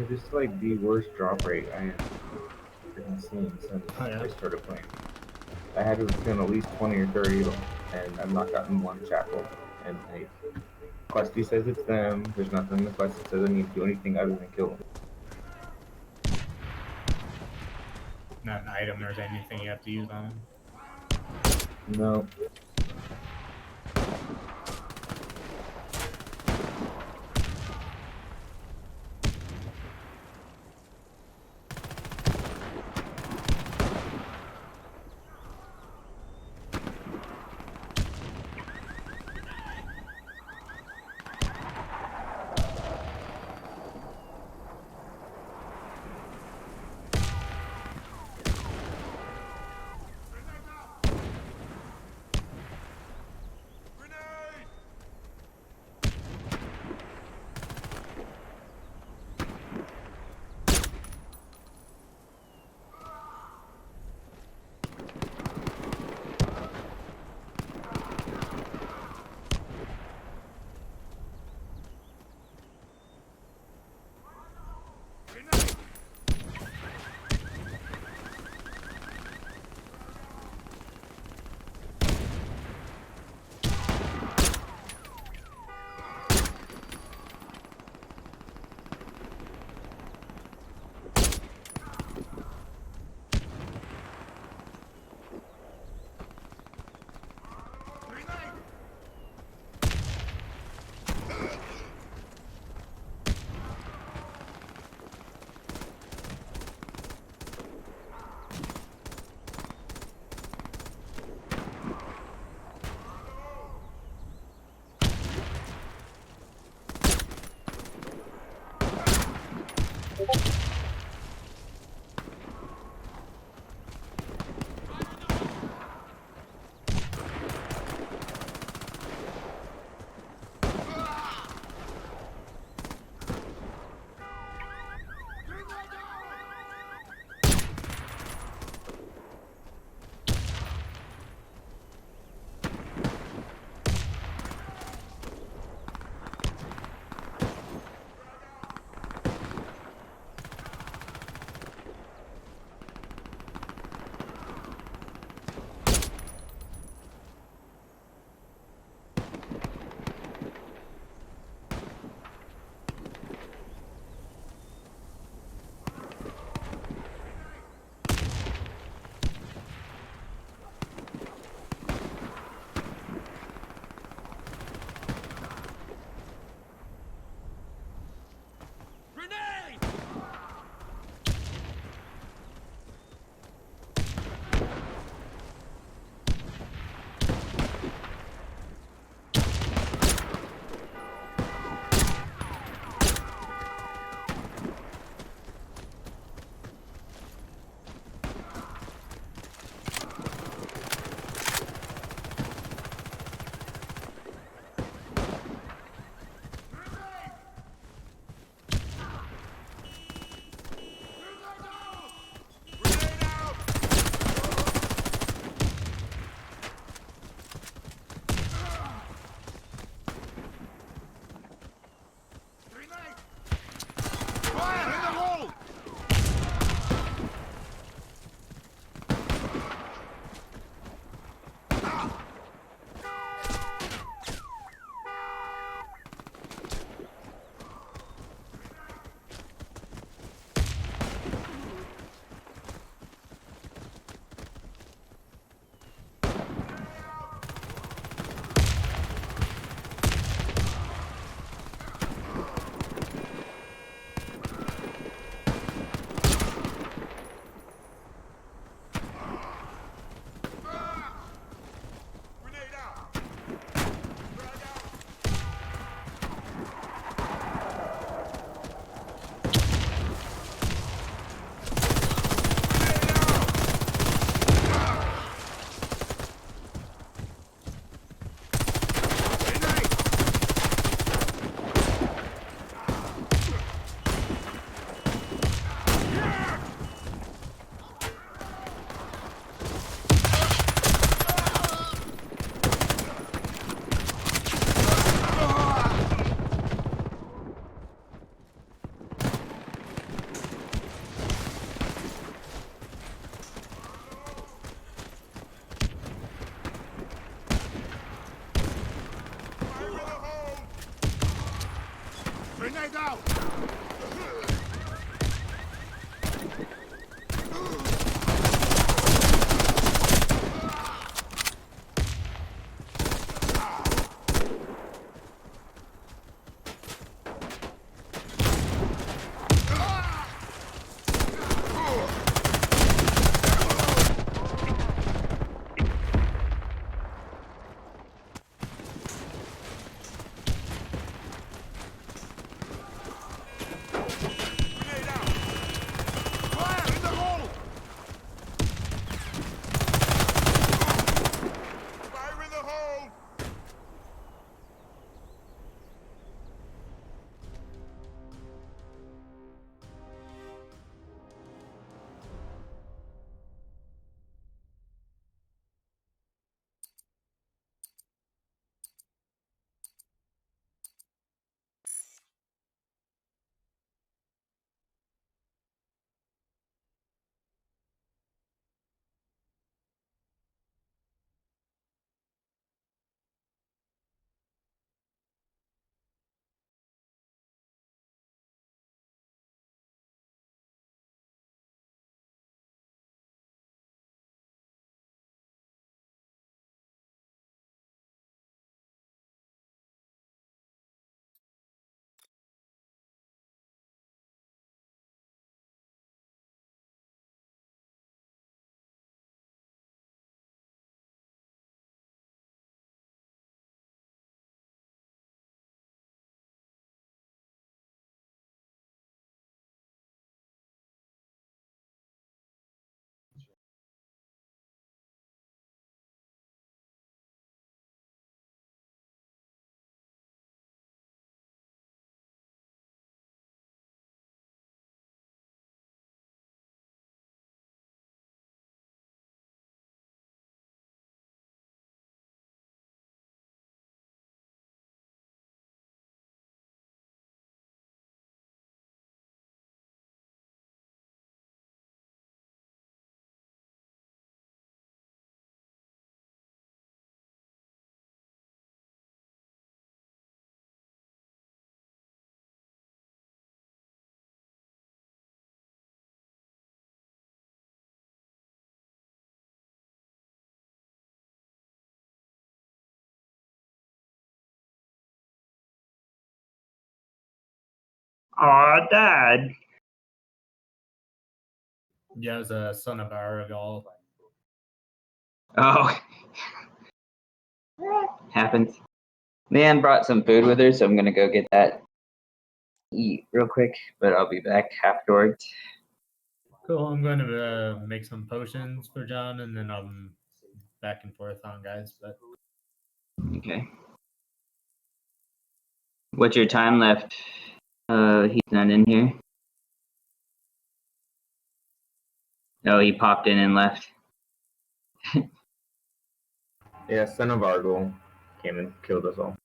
G: It's just like the worst drop rate I have freaking seen since
I: Oh, yeah?
G: I started playing. I had to spend at least 20 or 30, and I've not gotten one shackle. And hey, Questy says it's them. There's nothing in the quest that says I need to do anything other than kill them.
I: Not an item or anything you have to use on him.
G: No.
B: Grenade out! Grenade out! Fire in the hole! Fire in the hole!
E: Aw, Dad.
I: Yeah, it was a son of Aragal.
E: Oh. Happens. Leanne brought some food with her, so I'm gonna go get that. Eat real quick, but I'll be back afterwards.
I: Cool. I'm going to make some potions for John, and then I'm back and forth on guys. But
E: Okay. What's your time left? He's not in here. Oh, he popped in and left.
G: Yeah, son of Argol came and killed us all.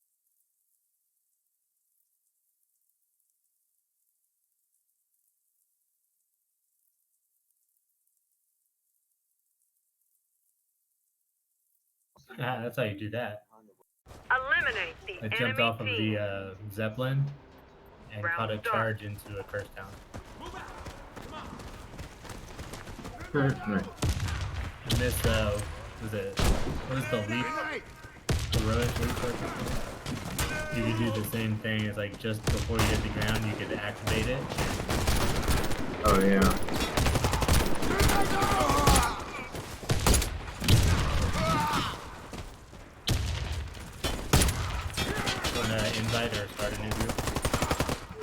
I: that's how you do that.
A: Eliminate the
I: I jumped
A: enemy
I: off of
A: team.
I: the Zeppelin and
A: Round
I: caught a
A: start.
I: charge into a curse town.
G: Right.
I: And this was it? What is the leap?
B: Grenade!
I: Heroic leap or something? You could do the same thing as like just before you hit the ground, you could activate it.
G: Oh yeah.
I: Want to invite or start a new group?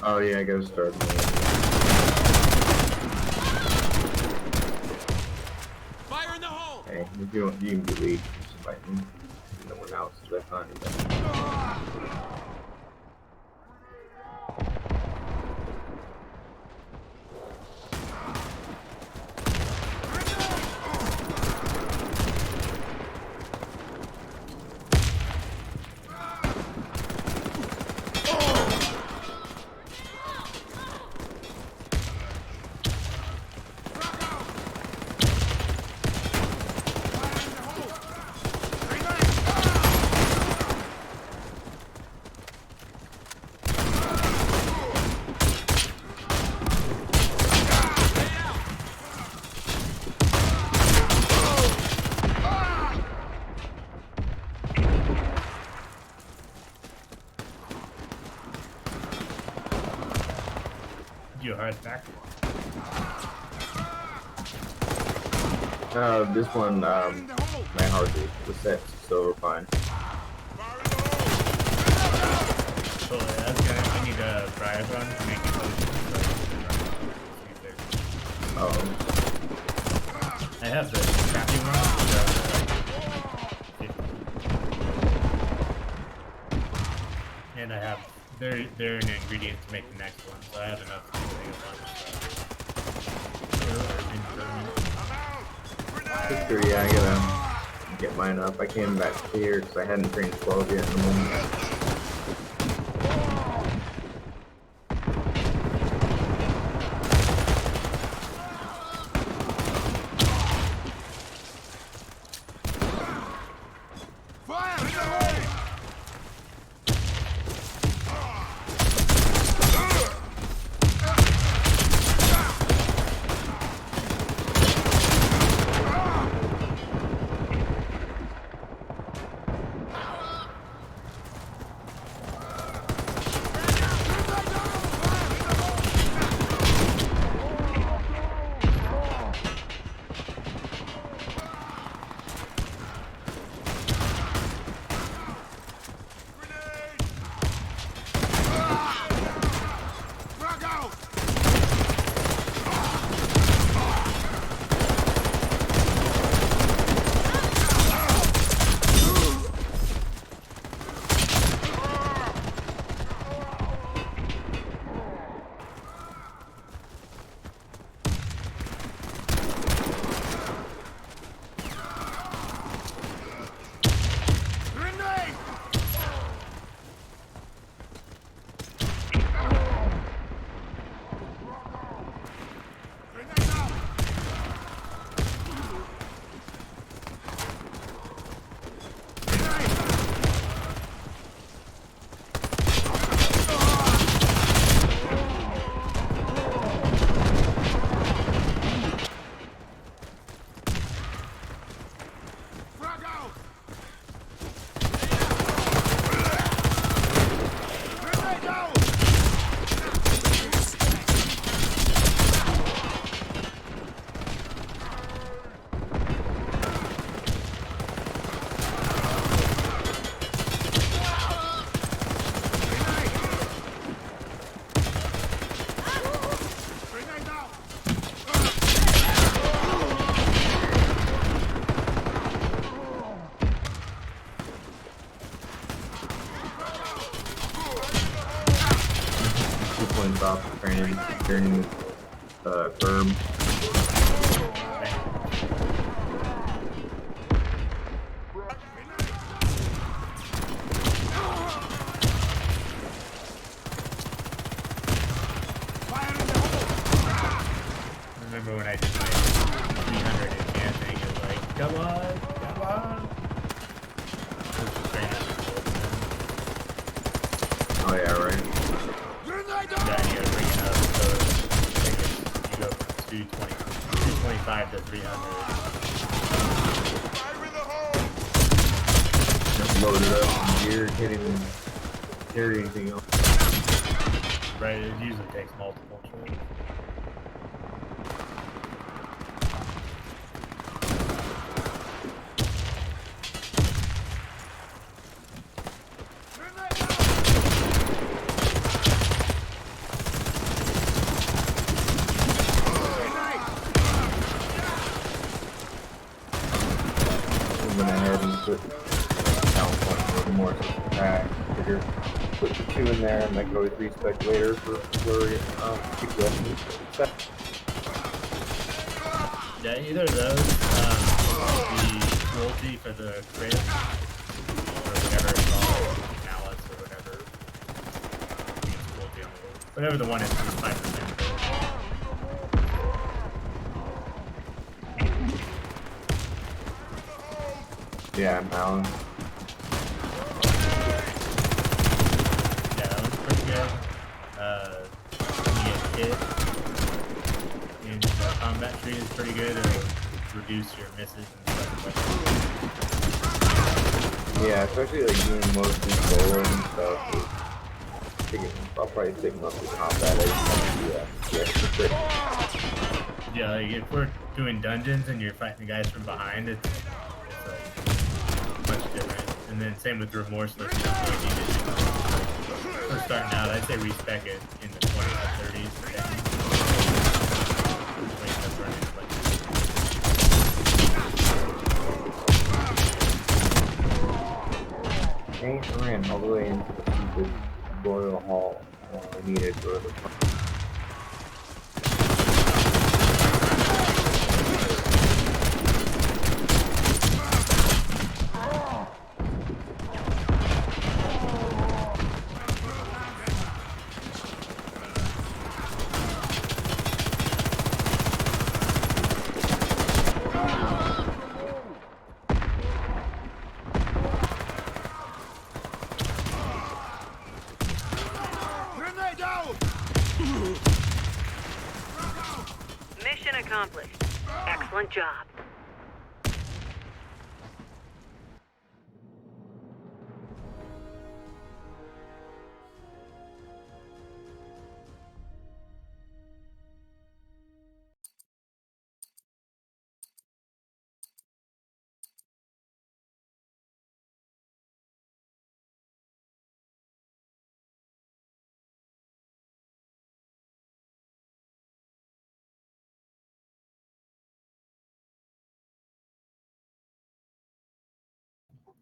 G: Oh yeah, I gotta start.
B: Fire in the hole!
G: Hey, you can delete. Just invite me. No one else. That's not anybody.
I: right back.
G: This one, my heart was set, so fine.
I: So that's good. I need a fire run to make it I have the crappy one. And I have they're an ingredient to make the next one, so I have enough to make a bunch.
G: History, yeah, I gotta get mine up. I came back here because I hadn't trained 12 yet in the moment.
B: Fire in the hole!
G: Off training during firm.
I: Remember when I did my 300 in camping, it was like, come on, come on.
G: Oh yeah, right.
I: Yeah, you gotta bring it up, so I think you go from 225 to 300.
G: Just load it up and gear, can't even carry anything else.
I: Right, it usually takes multiple trips.
G: Went ahead and put down point a little more back. Figure put the 2 in there and like always respec later for keep weapons.
I: Yeah, either of those, the cruelty for the crit, or whatever it's called, malice or whatever. I think it's cruelty on the whatever the one is 5%.
G: Yeah, balance.
I: Yeah, that one's pretty good. When you get hit in the combat tree is pretty good. It'll reduce your misses and stuff like that.
G: Yeah, especially like doing mostly solo and stuff. I'll probably take him up to combat. I just want to do that.
I: Yeah, like if we're doing dungeons and you're fighting the guys from behind, it's like much different. And then same with Remorseless. We're starting out, I'd say respec it in the 20s to 30s.
G: I ran all the way into the stupid Royal Hall. I needed to go to the front.
B: Grenade out!
A: Mission accomplished. Excellent job.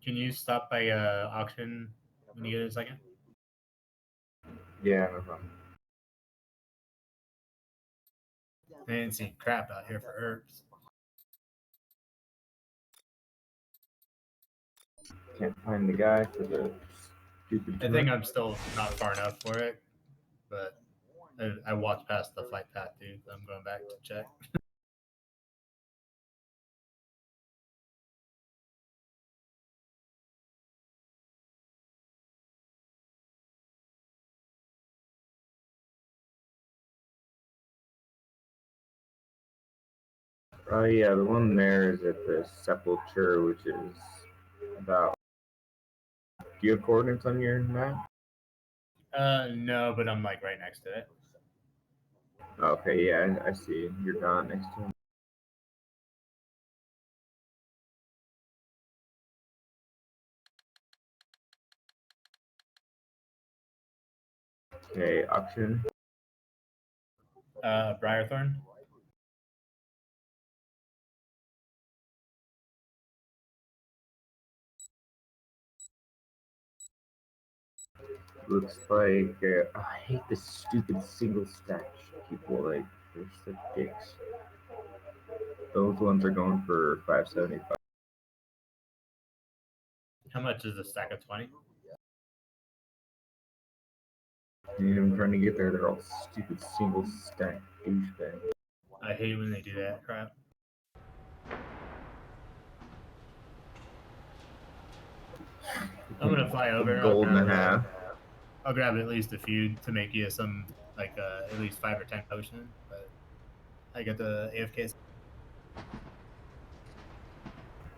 I: Can you stop by auction when you get a second?
G: Yeah, no problem.
I: I didn't see crap out here for herbs.
G: Can't find the guy for the stupid.
I: I think I'm still not far enough for it, but I walked past the flight path, dude. I'm going back to check.
G: Oh yeah, the one there is at the Sepulture, which is about. Do you have coordinates on your map?
I: No, but I'm like right next to it.
G: Okay, yeah, I see. You're gone next to him. Okay, auction.
I: Briarthorn.
G: Looks like I hate this stupid single stack people. Like they're such dicks. Those ones are going for $5.75.
I: How much is a stack of 20?
G: And I'm trying to get there. They're all stupid single stack douchebags.
I: I hate when they do that crap. I'm gonna fly over.
G: Gold and a half.
I: I'll grab at least a few to make you some, like at least 5 or 10 potion. But I got the AFK.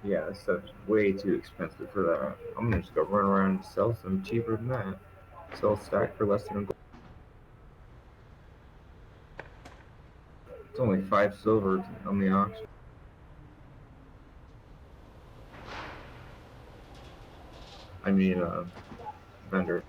G: Yeah, that stuff's way too expensive for that. I'm gonna just go run around and sell some cheaper than that. Sell a stack for less than a gold. It's only 5 silver on the auction. I mean, vendor.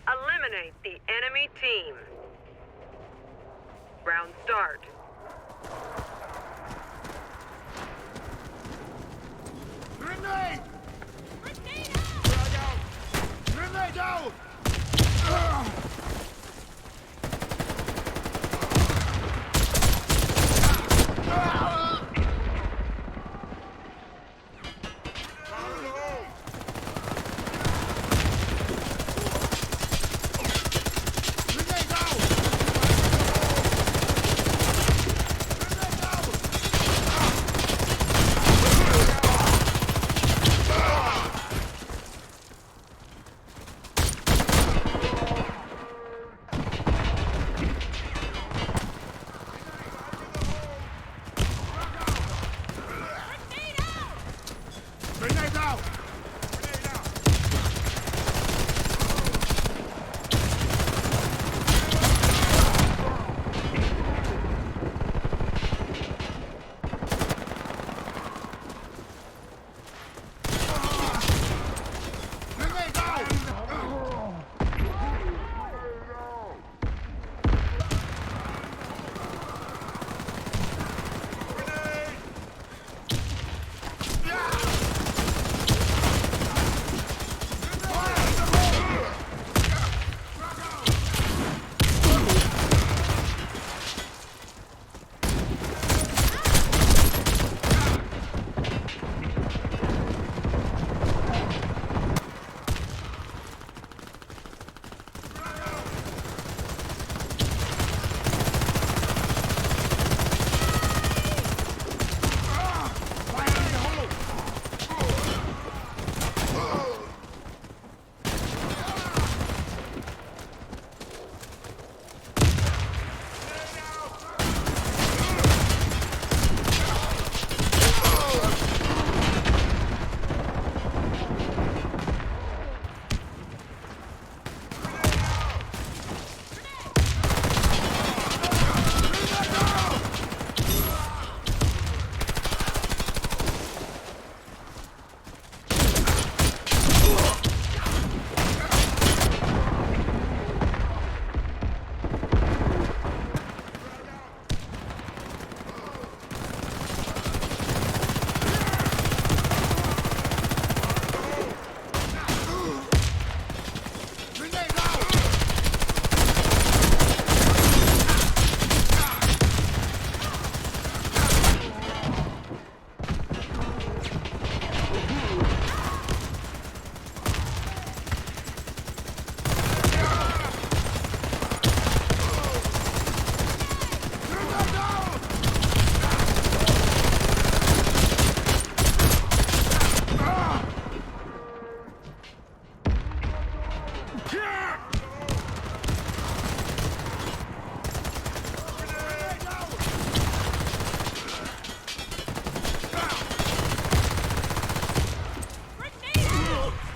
A: Eliminate the enemy team. Round start.
B: Grenade! Grenade out!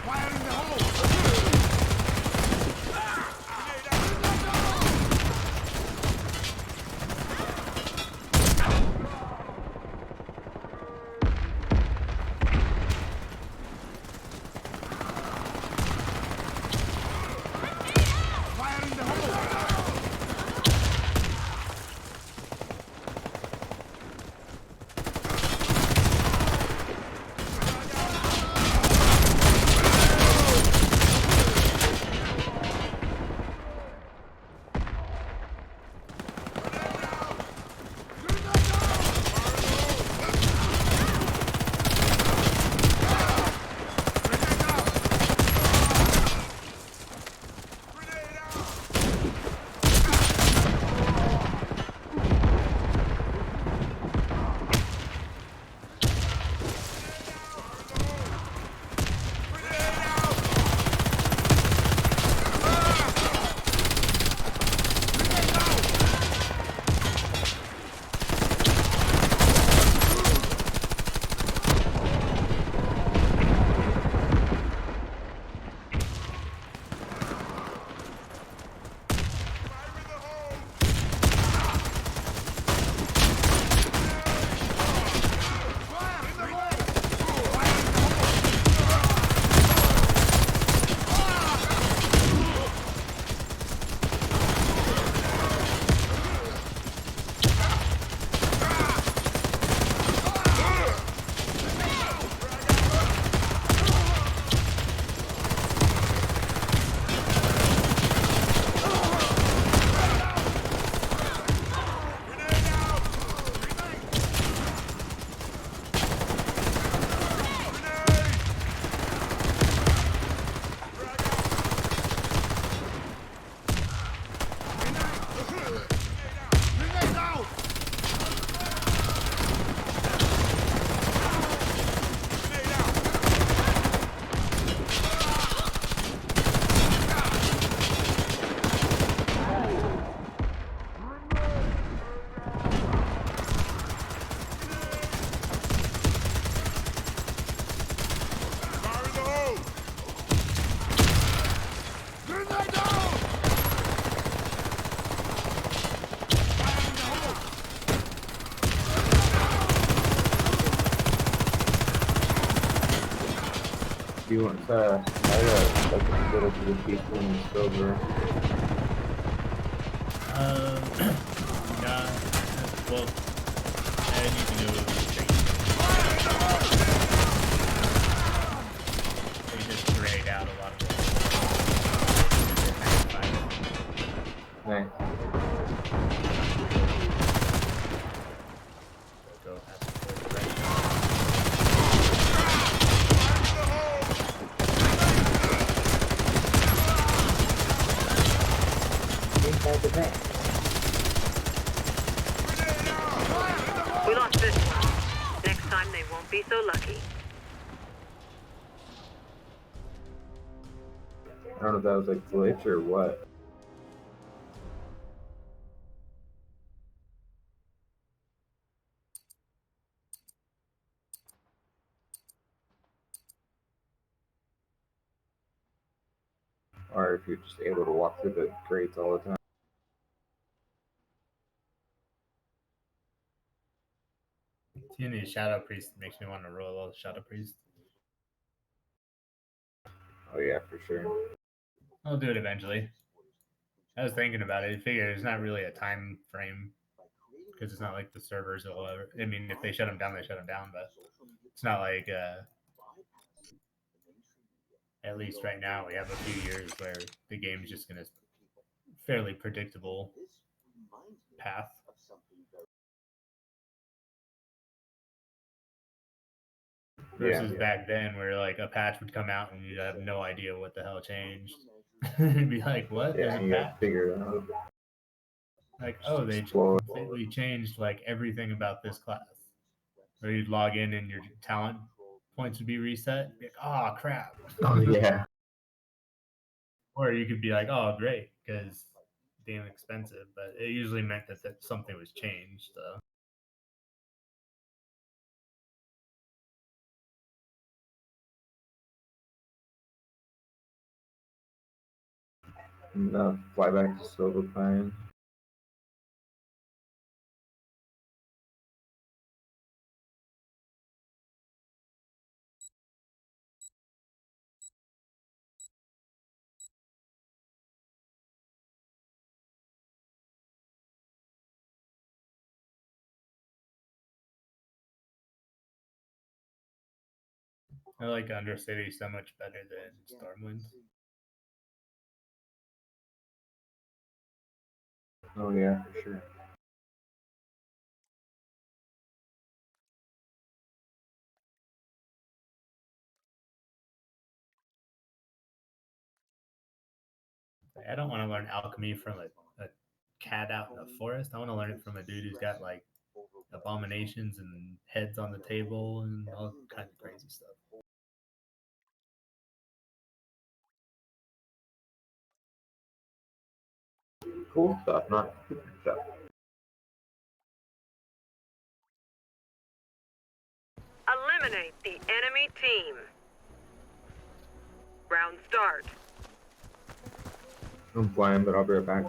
B: Fire in the hole! Fire in the hole! Grenade out! Fire in the hole! Grenade out! Fire in the hole!
G: Do you want like a little bit of peaceful and silver?
I: Nah. Well, I need to know things. They just grayed out a lot of it.
G: Nice.
I: Go past the right.
G: Inside the bank.
A: We lost this one. Next time they won't be so lucky.
G: I don't know if that was like glitch or what. Or if you're just able to walk through the grates all the time.
I: Seeing these Shadow Priest makes me want to roll all the Shadow Priest.
G: Oh yeah, for sure.
I: I'll do it eventually. I was thinking about it. I figure there's not really a time frame because it's not like the servers will ever. I mean, if they shut them down, they shut them down. But it's not like, at least right now, we have a few years where the game's just gonna fairly predictable path. Versus back then, where like a patch would come out and you'd have no idea what the hell changed. You'd be like, "What?
G: Yeah,
I: There's a
G: you gotta
I: patch?"
G: figure it out.
I: Like, oh, they
G: Explore.
I: completely changed like everything about this class. Or you'd log in and your talent points would be reset. Be like, oh crap.
G: Oh yeah.
I: Or you could be like, oh great, because damn expensive. But it usually meant that something was changed. So.
G: and fly back to Silver Pine.
I: I like Undercity so much better than Stormwind.
G: Oh yeah, for sure.
I: I don't want to learn alchemy from a cat out in the forest. I want to learn it from a dude who's got like abominations and heads on the table and all kinds of crazy stuff.
G: Cool stuff, not stupid stuff.
A: Eliminate the enemy team. Round start.
G: I'm flying, but I'll be right back.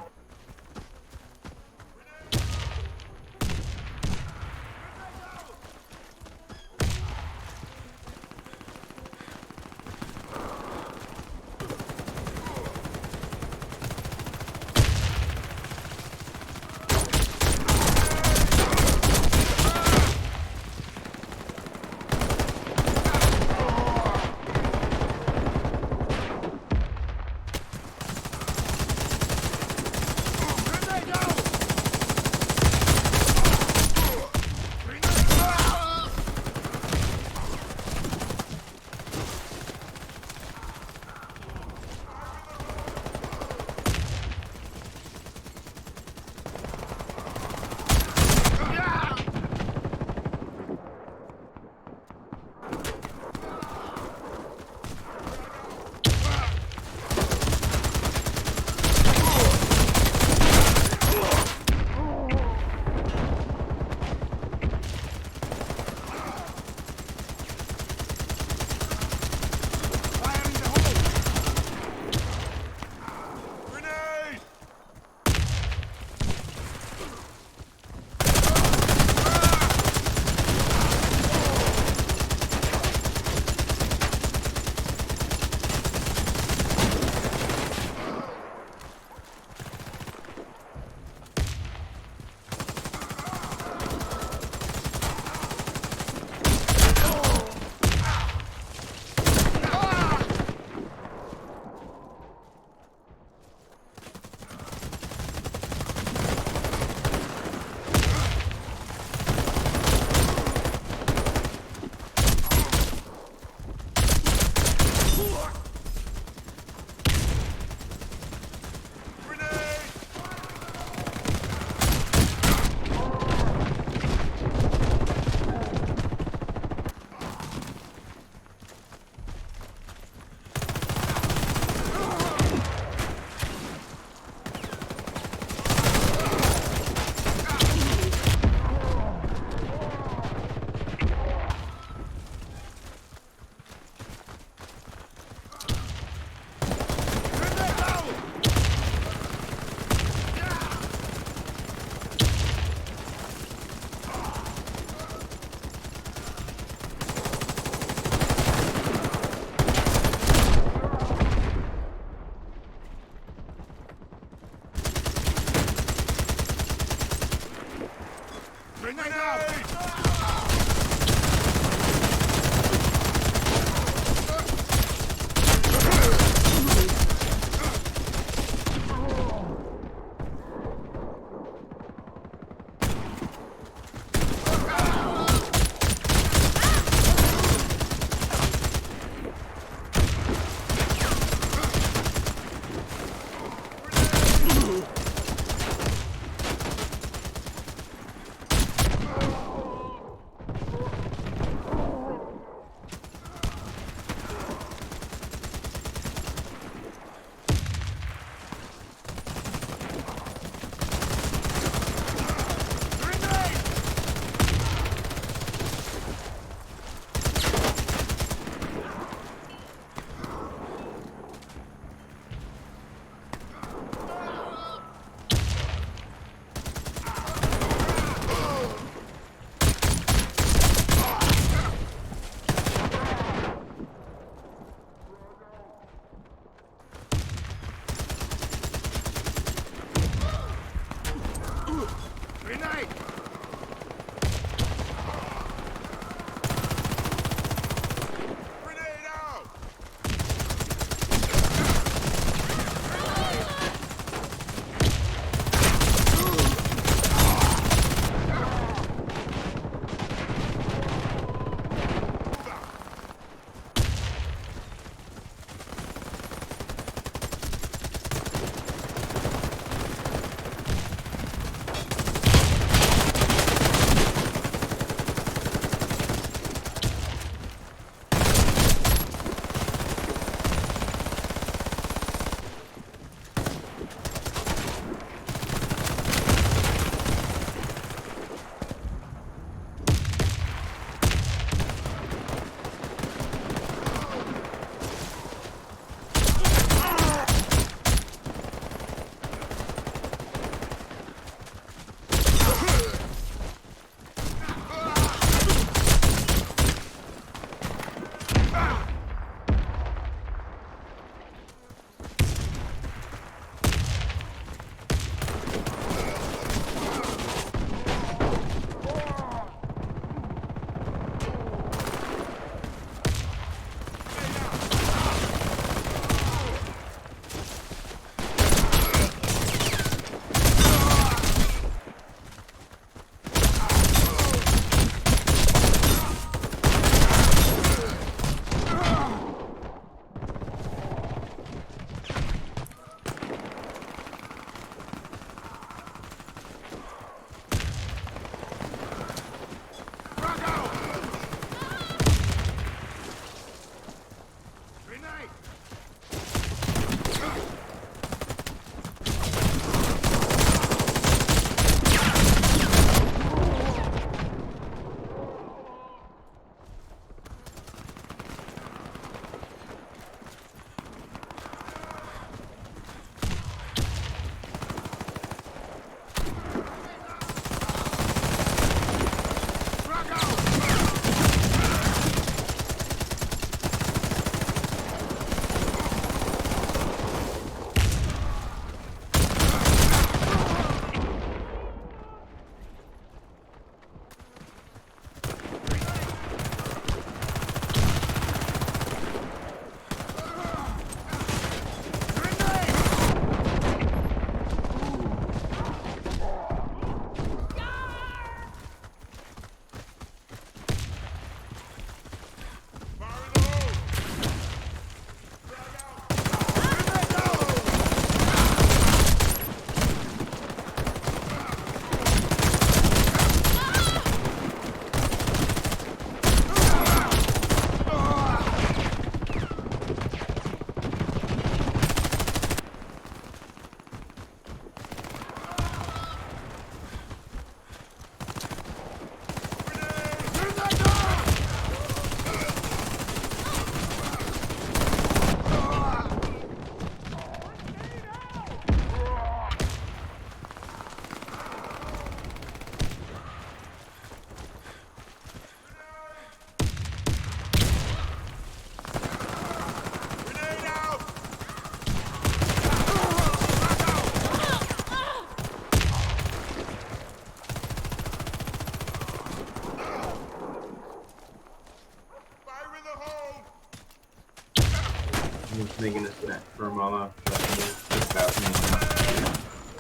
J: I'm just making a snack for Mama. Just about me.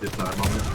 J: Just not a moment.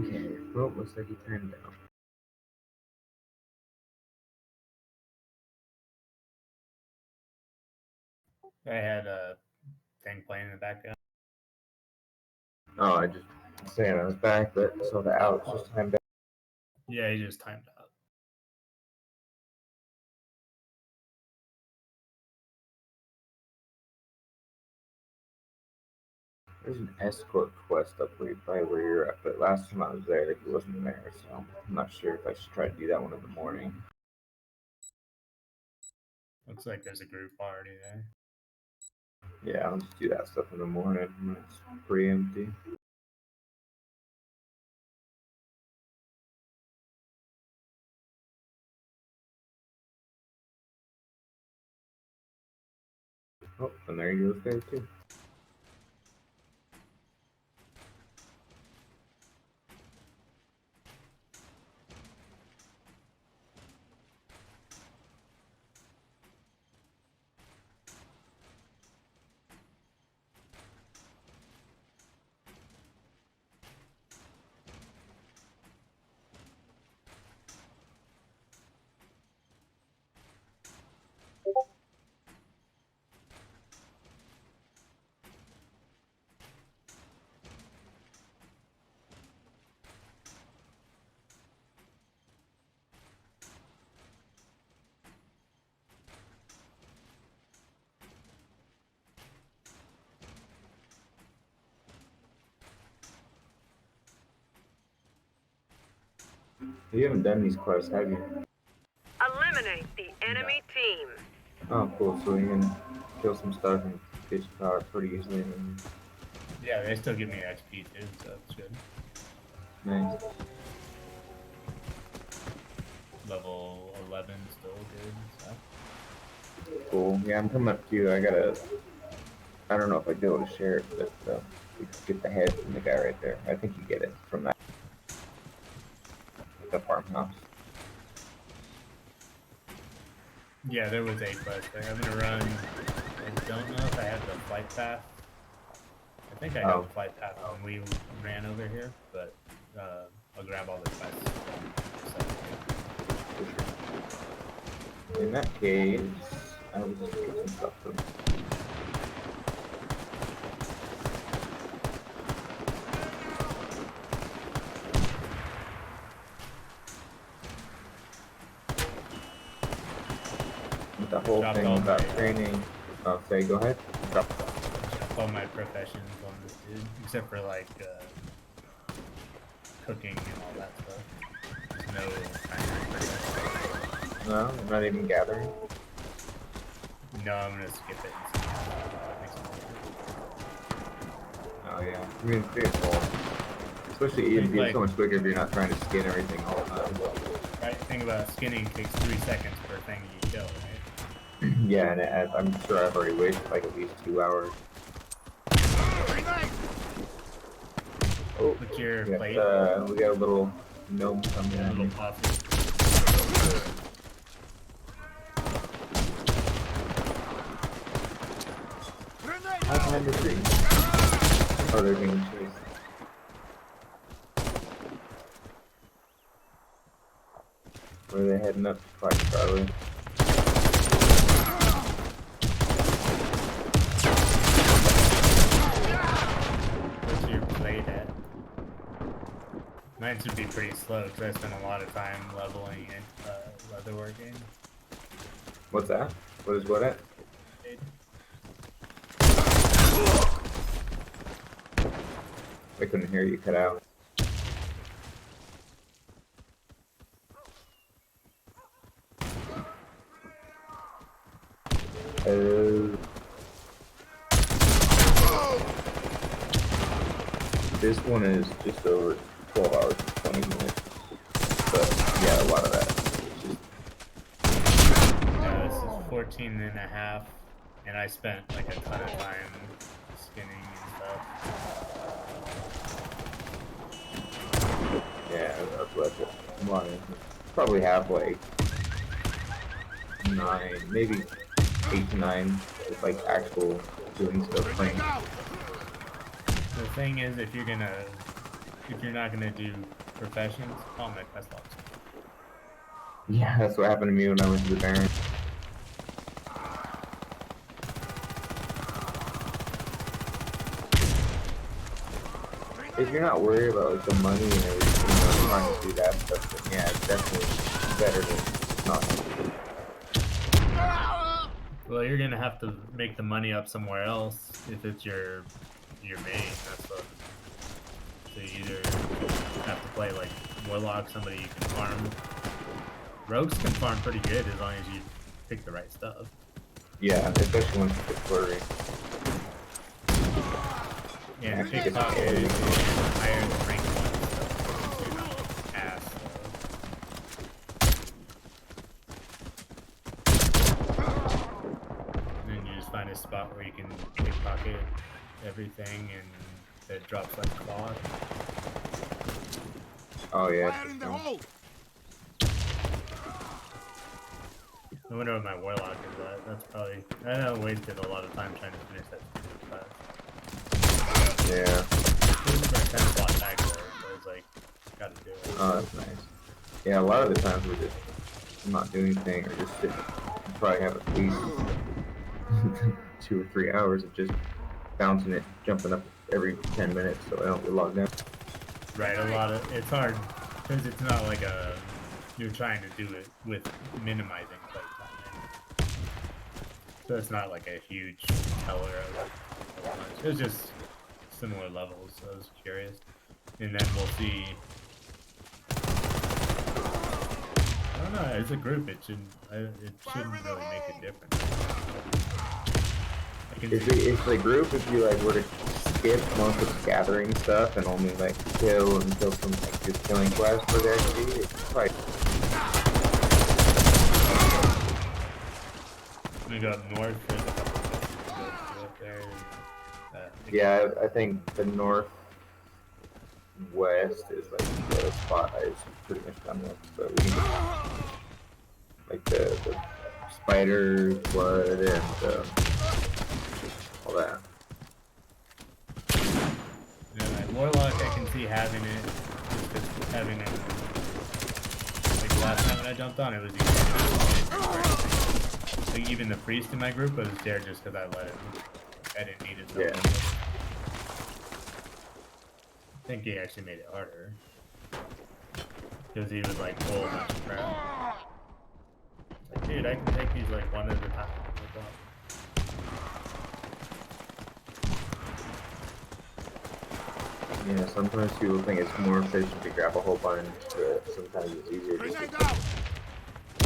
G: Okay. Well, looks like he turned down.
I: I had a thing playing in the background.
G: Oh, I just saying I was back, but so the Alex just timed out.
I: Yeah, he just timed out.
G: There's an escort quest up by where you're at, but last time I was there, he wasn't there, so I'm not sure if I should try to do that one in the morning.
I: Looks like there's a group already there.
G: Yeah, I'll just do that stuff in the morning when it's pretty empty. Oh, and there he goes there too. You haven't done these quests, have you?
A: Eliminate the enemy team.
G: Oh, cool. So you can kill some stuff and get your power pretty easily. And
I: Yeah, they still give me XP too, so that's good.
G: nice.
I: Level 11 still good and stuff.
G: Cool. Yeah, I'm coming up to you. I don't know if I'd be able to share it, but we could get the head from the guy right there. I think you get it from that. The farmhouse.
I: Yeah, there was a quest there. I'm gonna run. I don't know if I have the flight path. I think I got the flight path when we ran over here, but I'll grab all the quests.
G: In that case, I will just get some stuff from. The whole
I: Dropped
G: thing
I: all
G: about
I: my-
G: training. Oh, say, go ahead. Drop.
I: All my professions on this dude, except for like cooking and all that stuff. There's no primary profession.
G: No, I'm not even gathering.
I: No, I'm gonna skip it. And see how that makes sense.
G: Oh yeah, I mean, it's pretty cool. Especially EMP is so much quicker if you're not trying to skin everything all the time.
I: Right, thing about skinning takes 3 seconds per thing you kill, right?
G: Yeah, and I'm sure I've already wasted like at least 2 hours. Oh,
I: What's your
G: we got,
I: plate?
G: we got a little gnome coming
I: A
G: in.
I: little puffy.
G: Hide behind the tree. Oh, they're being chased. Where are they heading up to fight, Charlie?
I: What's your plate at? Mine should be pretty slow because I spent a lot of time leveling in leatherworking.
G: What's that? What is what at? I couldn't hear you cut out. This one is just over 12 hours and 20 minutes. But yeah, a lot of that.
I: This is 14 and a half, and I spent like a ton of time skinning and stuff.
G: Yeah, that's what I'm lying. Probably have like 9, maybe 8 to 9, just like actual doing stuff playing.
I: The thing is, if you're gonna if you're not gonna do professions, call my quest logs.
G: Yeah, that's what happened to me when I went to the Baron. If you're not worried about like the money and everything, you're trying to do that stuff, then yeah, it's definitely better than not.
I: Well, you're gonna have to make the money up somewhere else if it's your main. That's what. So you either have to play like Warlock, somebody you can farm. Rogues can farm pretty good as long as you pick the right stuff.
G: Yeah, especially when it's flurry.
I: Yeah, pickpocket is higher than rank 1 stuff. So you're not ass. And then you just find a spot where you can pickpocket everything and it drops like cloth.
G: Oh yeah.
B: Fire in the hole!
I: I wonder what my Warlock is at. That's probably... I wasted a lot of time trying to finish that class.
G: Yeah.
I: It was for a 10 slot back there, so it's like, gotta do it.
G: Oh, that's nice. Yeah, a lot of the times we're just not doing anything or just sitting. You probably have at least 2 or 3 hours of just bouncing it, jumping up every 10 minutes so I don't get logged out.
I: Right, a lot of... It's hard, because it's not like a... You're trying to do it with minimizing playtime. So it's not like a huge teller of much. It was just similar levels, so I was curious. And then we'll see... I don't know, as a group it shouldn't really make a difference.
G: If the group, if you like were to skip most of the gathering stuff and only like kill some like just killing quests for their XP, it's probably...
I: We go up north, there's a couple of places up there.
G: Yeah, I think the northwest is like the spot is pretty much done with, so we can get like the spider blood and all that.
I: Yeah, like Warlock, I can see having it, just 'cause having it. Like last time when I jumped on, it was easy. Like even the priest in my group was there just because I let him. I didn't need it.
G: Yeah.
I: I think he actually made it harder. Because he would like pull a bunch of crap. Like, dude, I can take these like one at a time.
G: Yeah, sometimes people think it's more efficient to grab a whole bunch, but sometimes it's easier just to...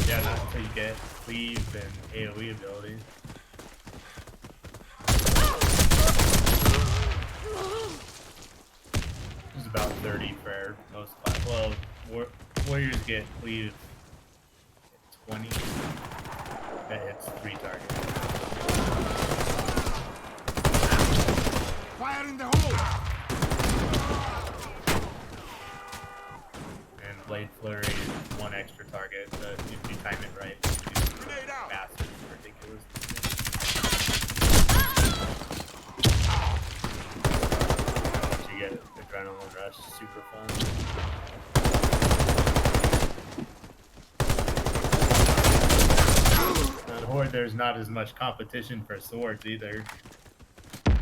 I: Yeah, not until you get cleave and AoE abilities. It's about 30 for most classes. Well, warriors get cleave at 20. That hits 3 targets.
B: Fire in the hole!
I: And Blade Flurry is 1 extra target, so if you time it right, it's massive, ridiculous. You get Adrenaline Rush, super fun. On Horde, there's not as much competition for swords either.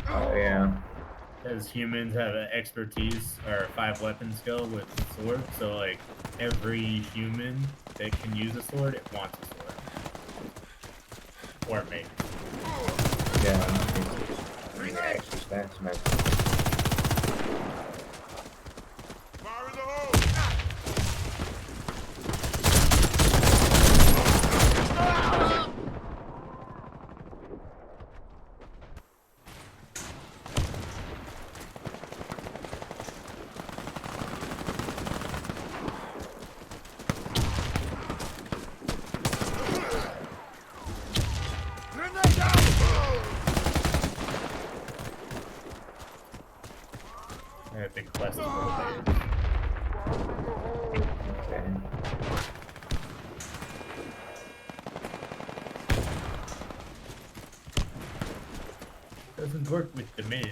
G: Oh yeah.
I: As humans have an expertise or 5 weapon skill with sword, so like every human that can use a sword, it wants a sword. Or make.
G: Yeah, extra stats, man.
B: Fire in the hole! Grenade out!
I: I think quest is really
G: Okay.
I: doesn't work with the males.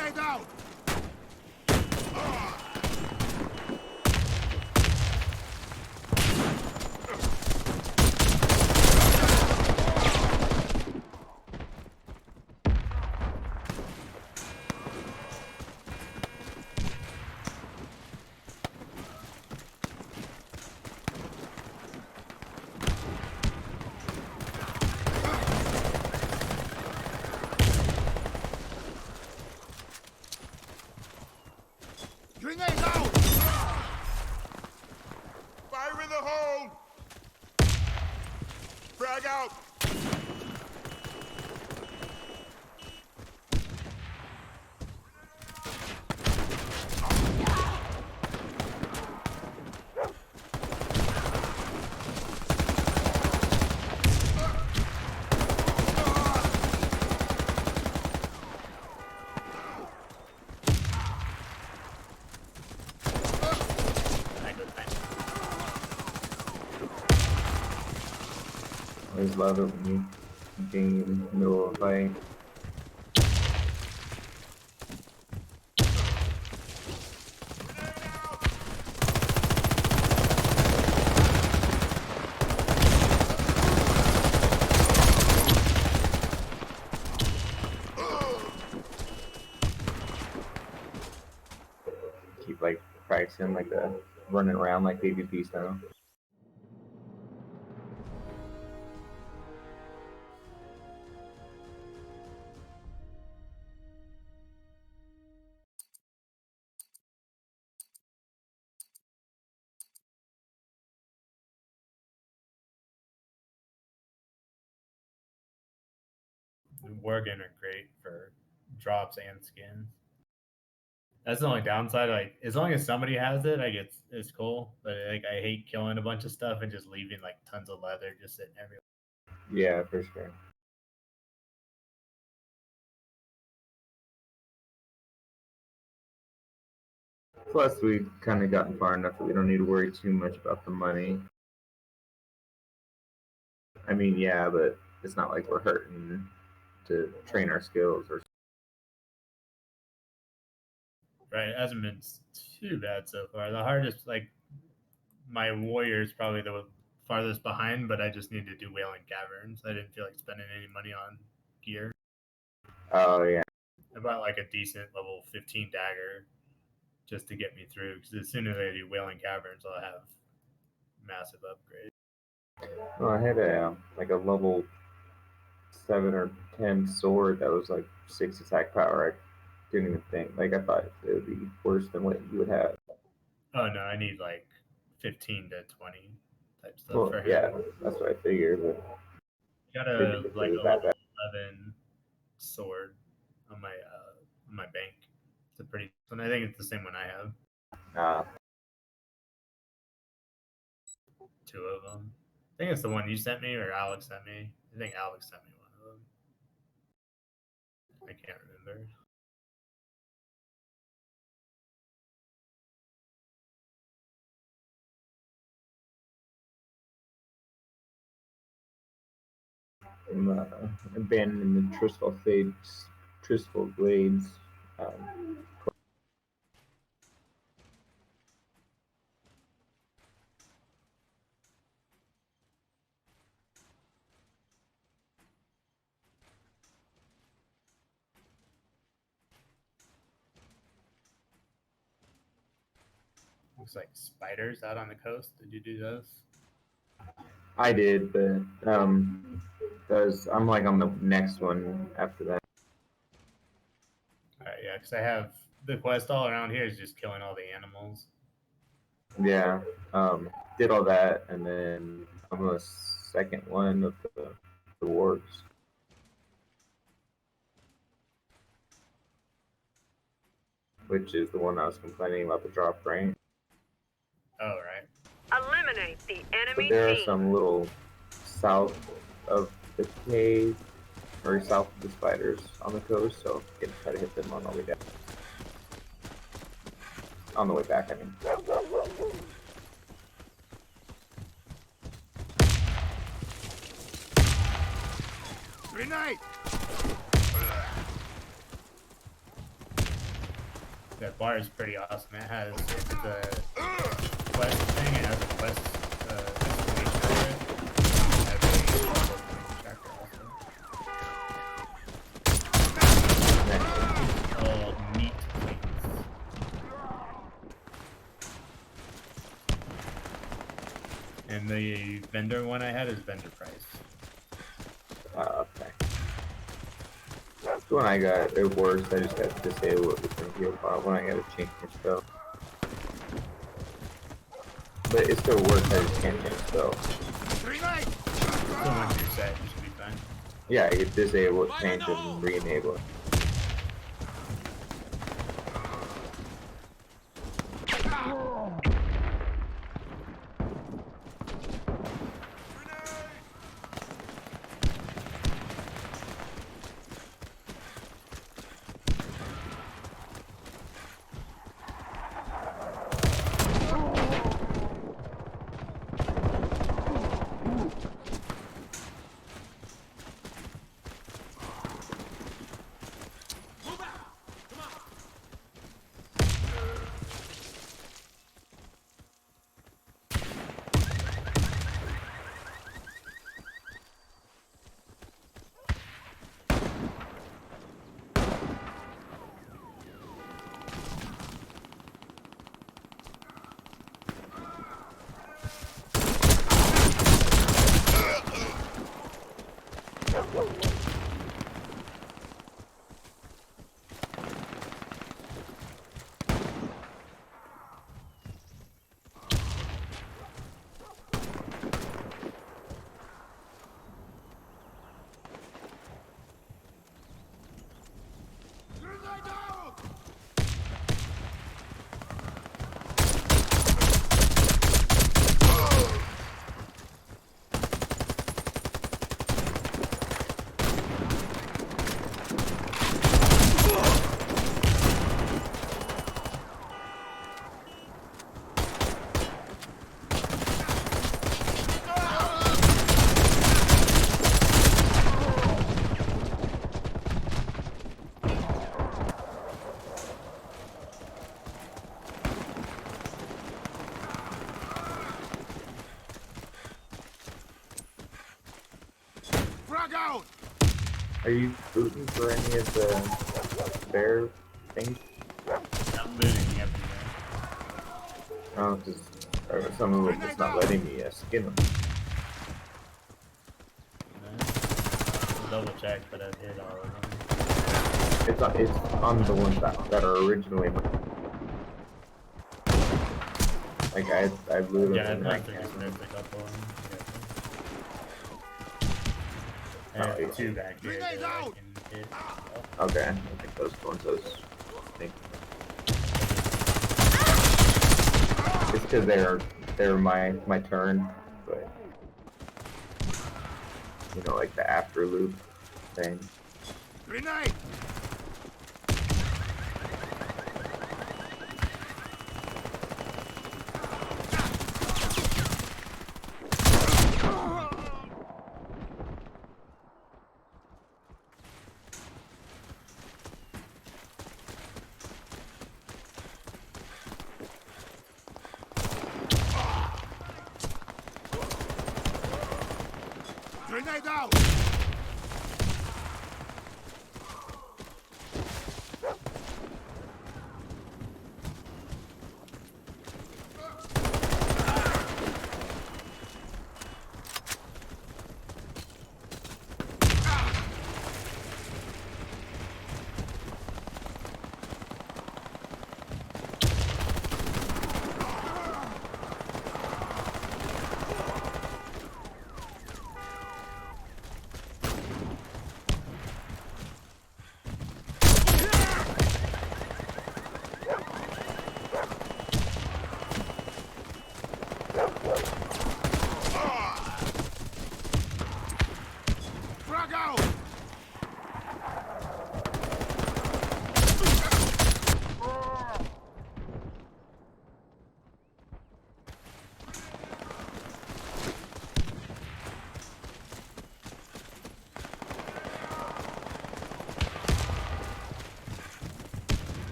B: Grenade out! Grenade out! Fire in the hole! Frag out!
G: I just love it when you being in the middle of a fight. Keep like practicing like the running around like PvP style.
I: Worgen are great for drops and skins. That's the only downside. Like, as long as somebody has it, like it's cool. But like, I hate killing a bunch of stuff and just leaving like tons of leather just sitting everywhere.
G: Yeah, for sure. Plus, we've kind of gotten far enough that we don't need to worry too much about the money. I mean, yeah, but it's not like we're hurting to train our skills or.
I: Right, it hasn't been too bad so far. The hardest, like, my warrior is probably the farthest behind, but I just need to do Wailing Caverns. I didn't feel like spending any money on gear.
G: Oh yeah.
I: I bought like a decent level 15 dagger just to get me through. Because as soon as I do Wailing Caverns, I'll have massive upgrades.
G: Well, I had a like a level 7 or 10 sword that was like 6 attack power. I didn't even think. Like I thought it would be worse than what you would have.
I: Oh no, I need like 15 to 20 type stuff
G: Well,
I: for him.
G: yeah, that's what I figured. But
I: Got a
G: it
I: like
G: was
I: a
G: that
I: level
G: bad.
I: 11 sword on my bank. It's a pretty, and I think it's the same one I have. 2 of them. I think it's the one you sent me or Alex sent me. I think Alex sent me one of them. I can't remember.
G: Abandoning the Tristful Glades.
I: Looks like spiders out on the coast. Did you do those?
G: I did, but I'm like on the next one after that.
I: Alright, yeah, because I have the quest all around here is just killing all the animals.
G: Yeah, did all that, and then I'm on the second one of the warps. Which is the one I was complaining about the drop rank.
I: Oh, right.
A: Eliminate the
G: But
A: enemy
G: there are
A: team.
G: some little south of the cave, or south of the spiders on the coast, so you can try to hit them on the way down. On the way back, I mean.
B: Grenade!
I: That bar is pretty awesome. It has, if it's a quest thing, it has a quest exclamation over it. It has a level point tracker also. Oh, neat things. And the vendor one I had is vendor price.
G: Okay. The one I got, it works. I just have to disable it with the heal file when I gotta change my spell. But it still works, I just can't change spell.
B: Grenade!
I: So once you're set, you should be fine.
G: Yeah, I could disable it, change it, and re-enable it.
B: Grenade out! Frag out!
G: Are you booting for any of the bear things?
I: I'm looting everywhere.
G: Oh, because some of them is not letting me skin them.
I: I'll double check, but I've hit all of them.
G: It's on the ones that are originally like I looted
I: Yeah,
G: them.
I: I
G: And
I: think
G: I
I: I just missed a couple of them.
G: Oh,
I: I have
G: yeah.
I: two back here that I can hit.
G: Okay, I think those ones I was thinking. It's because they're my turn, but you know, like the after loop thing.
B: Grenade! Grenade out!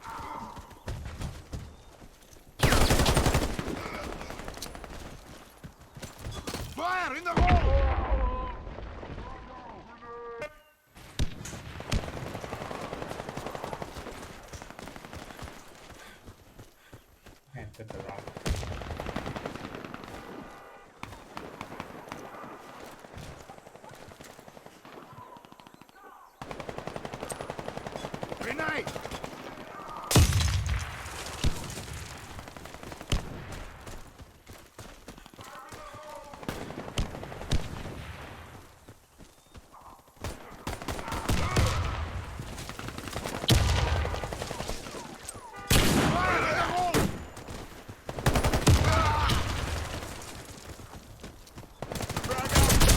B: out! Fire in the hole!
I: I took the wrong.
B: Grenade! Fire in the hole! Frag out!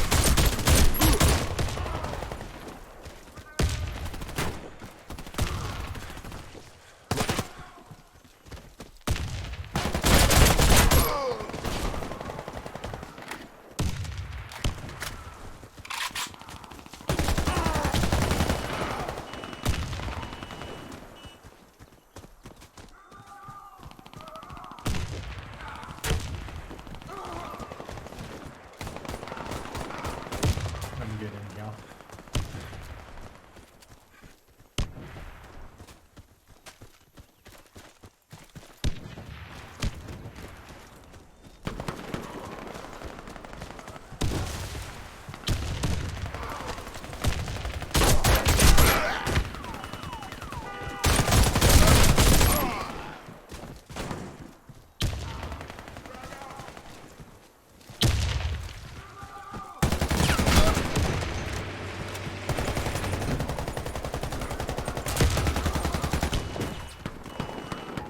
I: I'm good in here.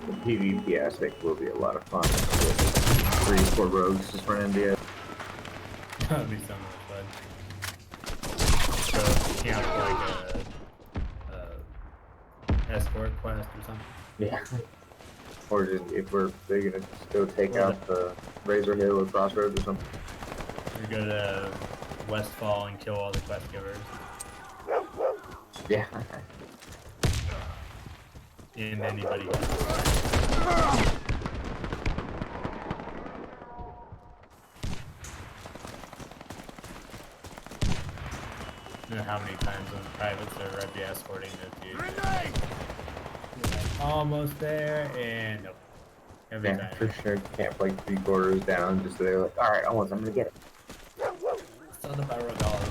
G: The PvP aspect will be a lot of fun. With 3 or 4 rogues just run into it.
I: That'd be so much fun. So, yeah, like a escort quest or something.
G: Yeah. Or just if they're gonna just go take
I: Well,
G: out the Razor Hill or Crossroads or something.
I: We go to Westfall and kill all the quest givers.
G: Yeah.
I: And anybody else. You know how many times when privates are Red be escorting the dude?
B: Grenade!
I: You're like, almost there, and nope. Every
G: Yeah,
I: time.
G: for sure. Camp like 3 quarters down, just so they're like, alright, I'm gonna get it.
I: Son of a dollar.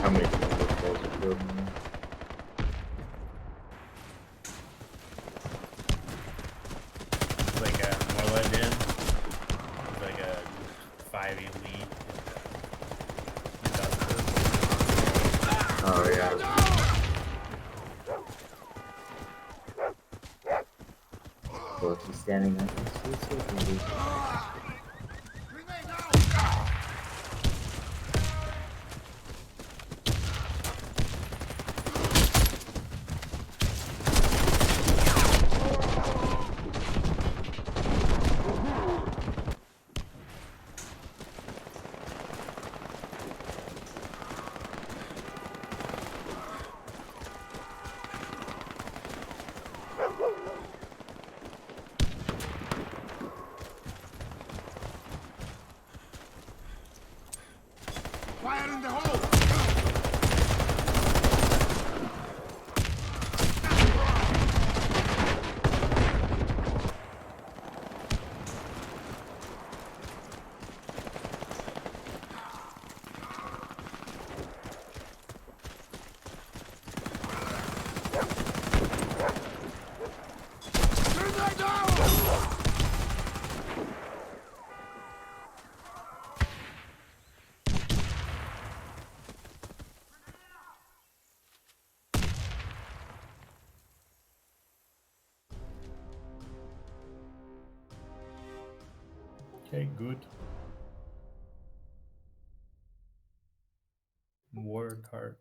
G: How many people are killed in there?
I: It's like a Morla did. It's like a 5 elite.
G: Oh, yeah. Well, if he's standing there, it's easy.
B: Grenade out! Fire in the hole! Grenade out!
I: Okay, good. War cards.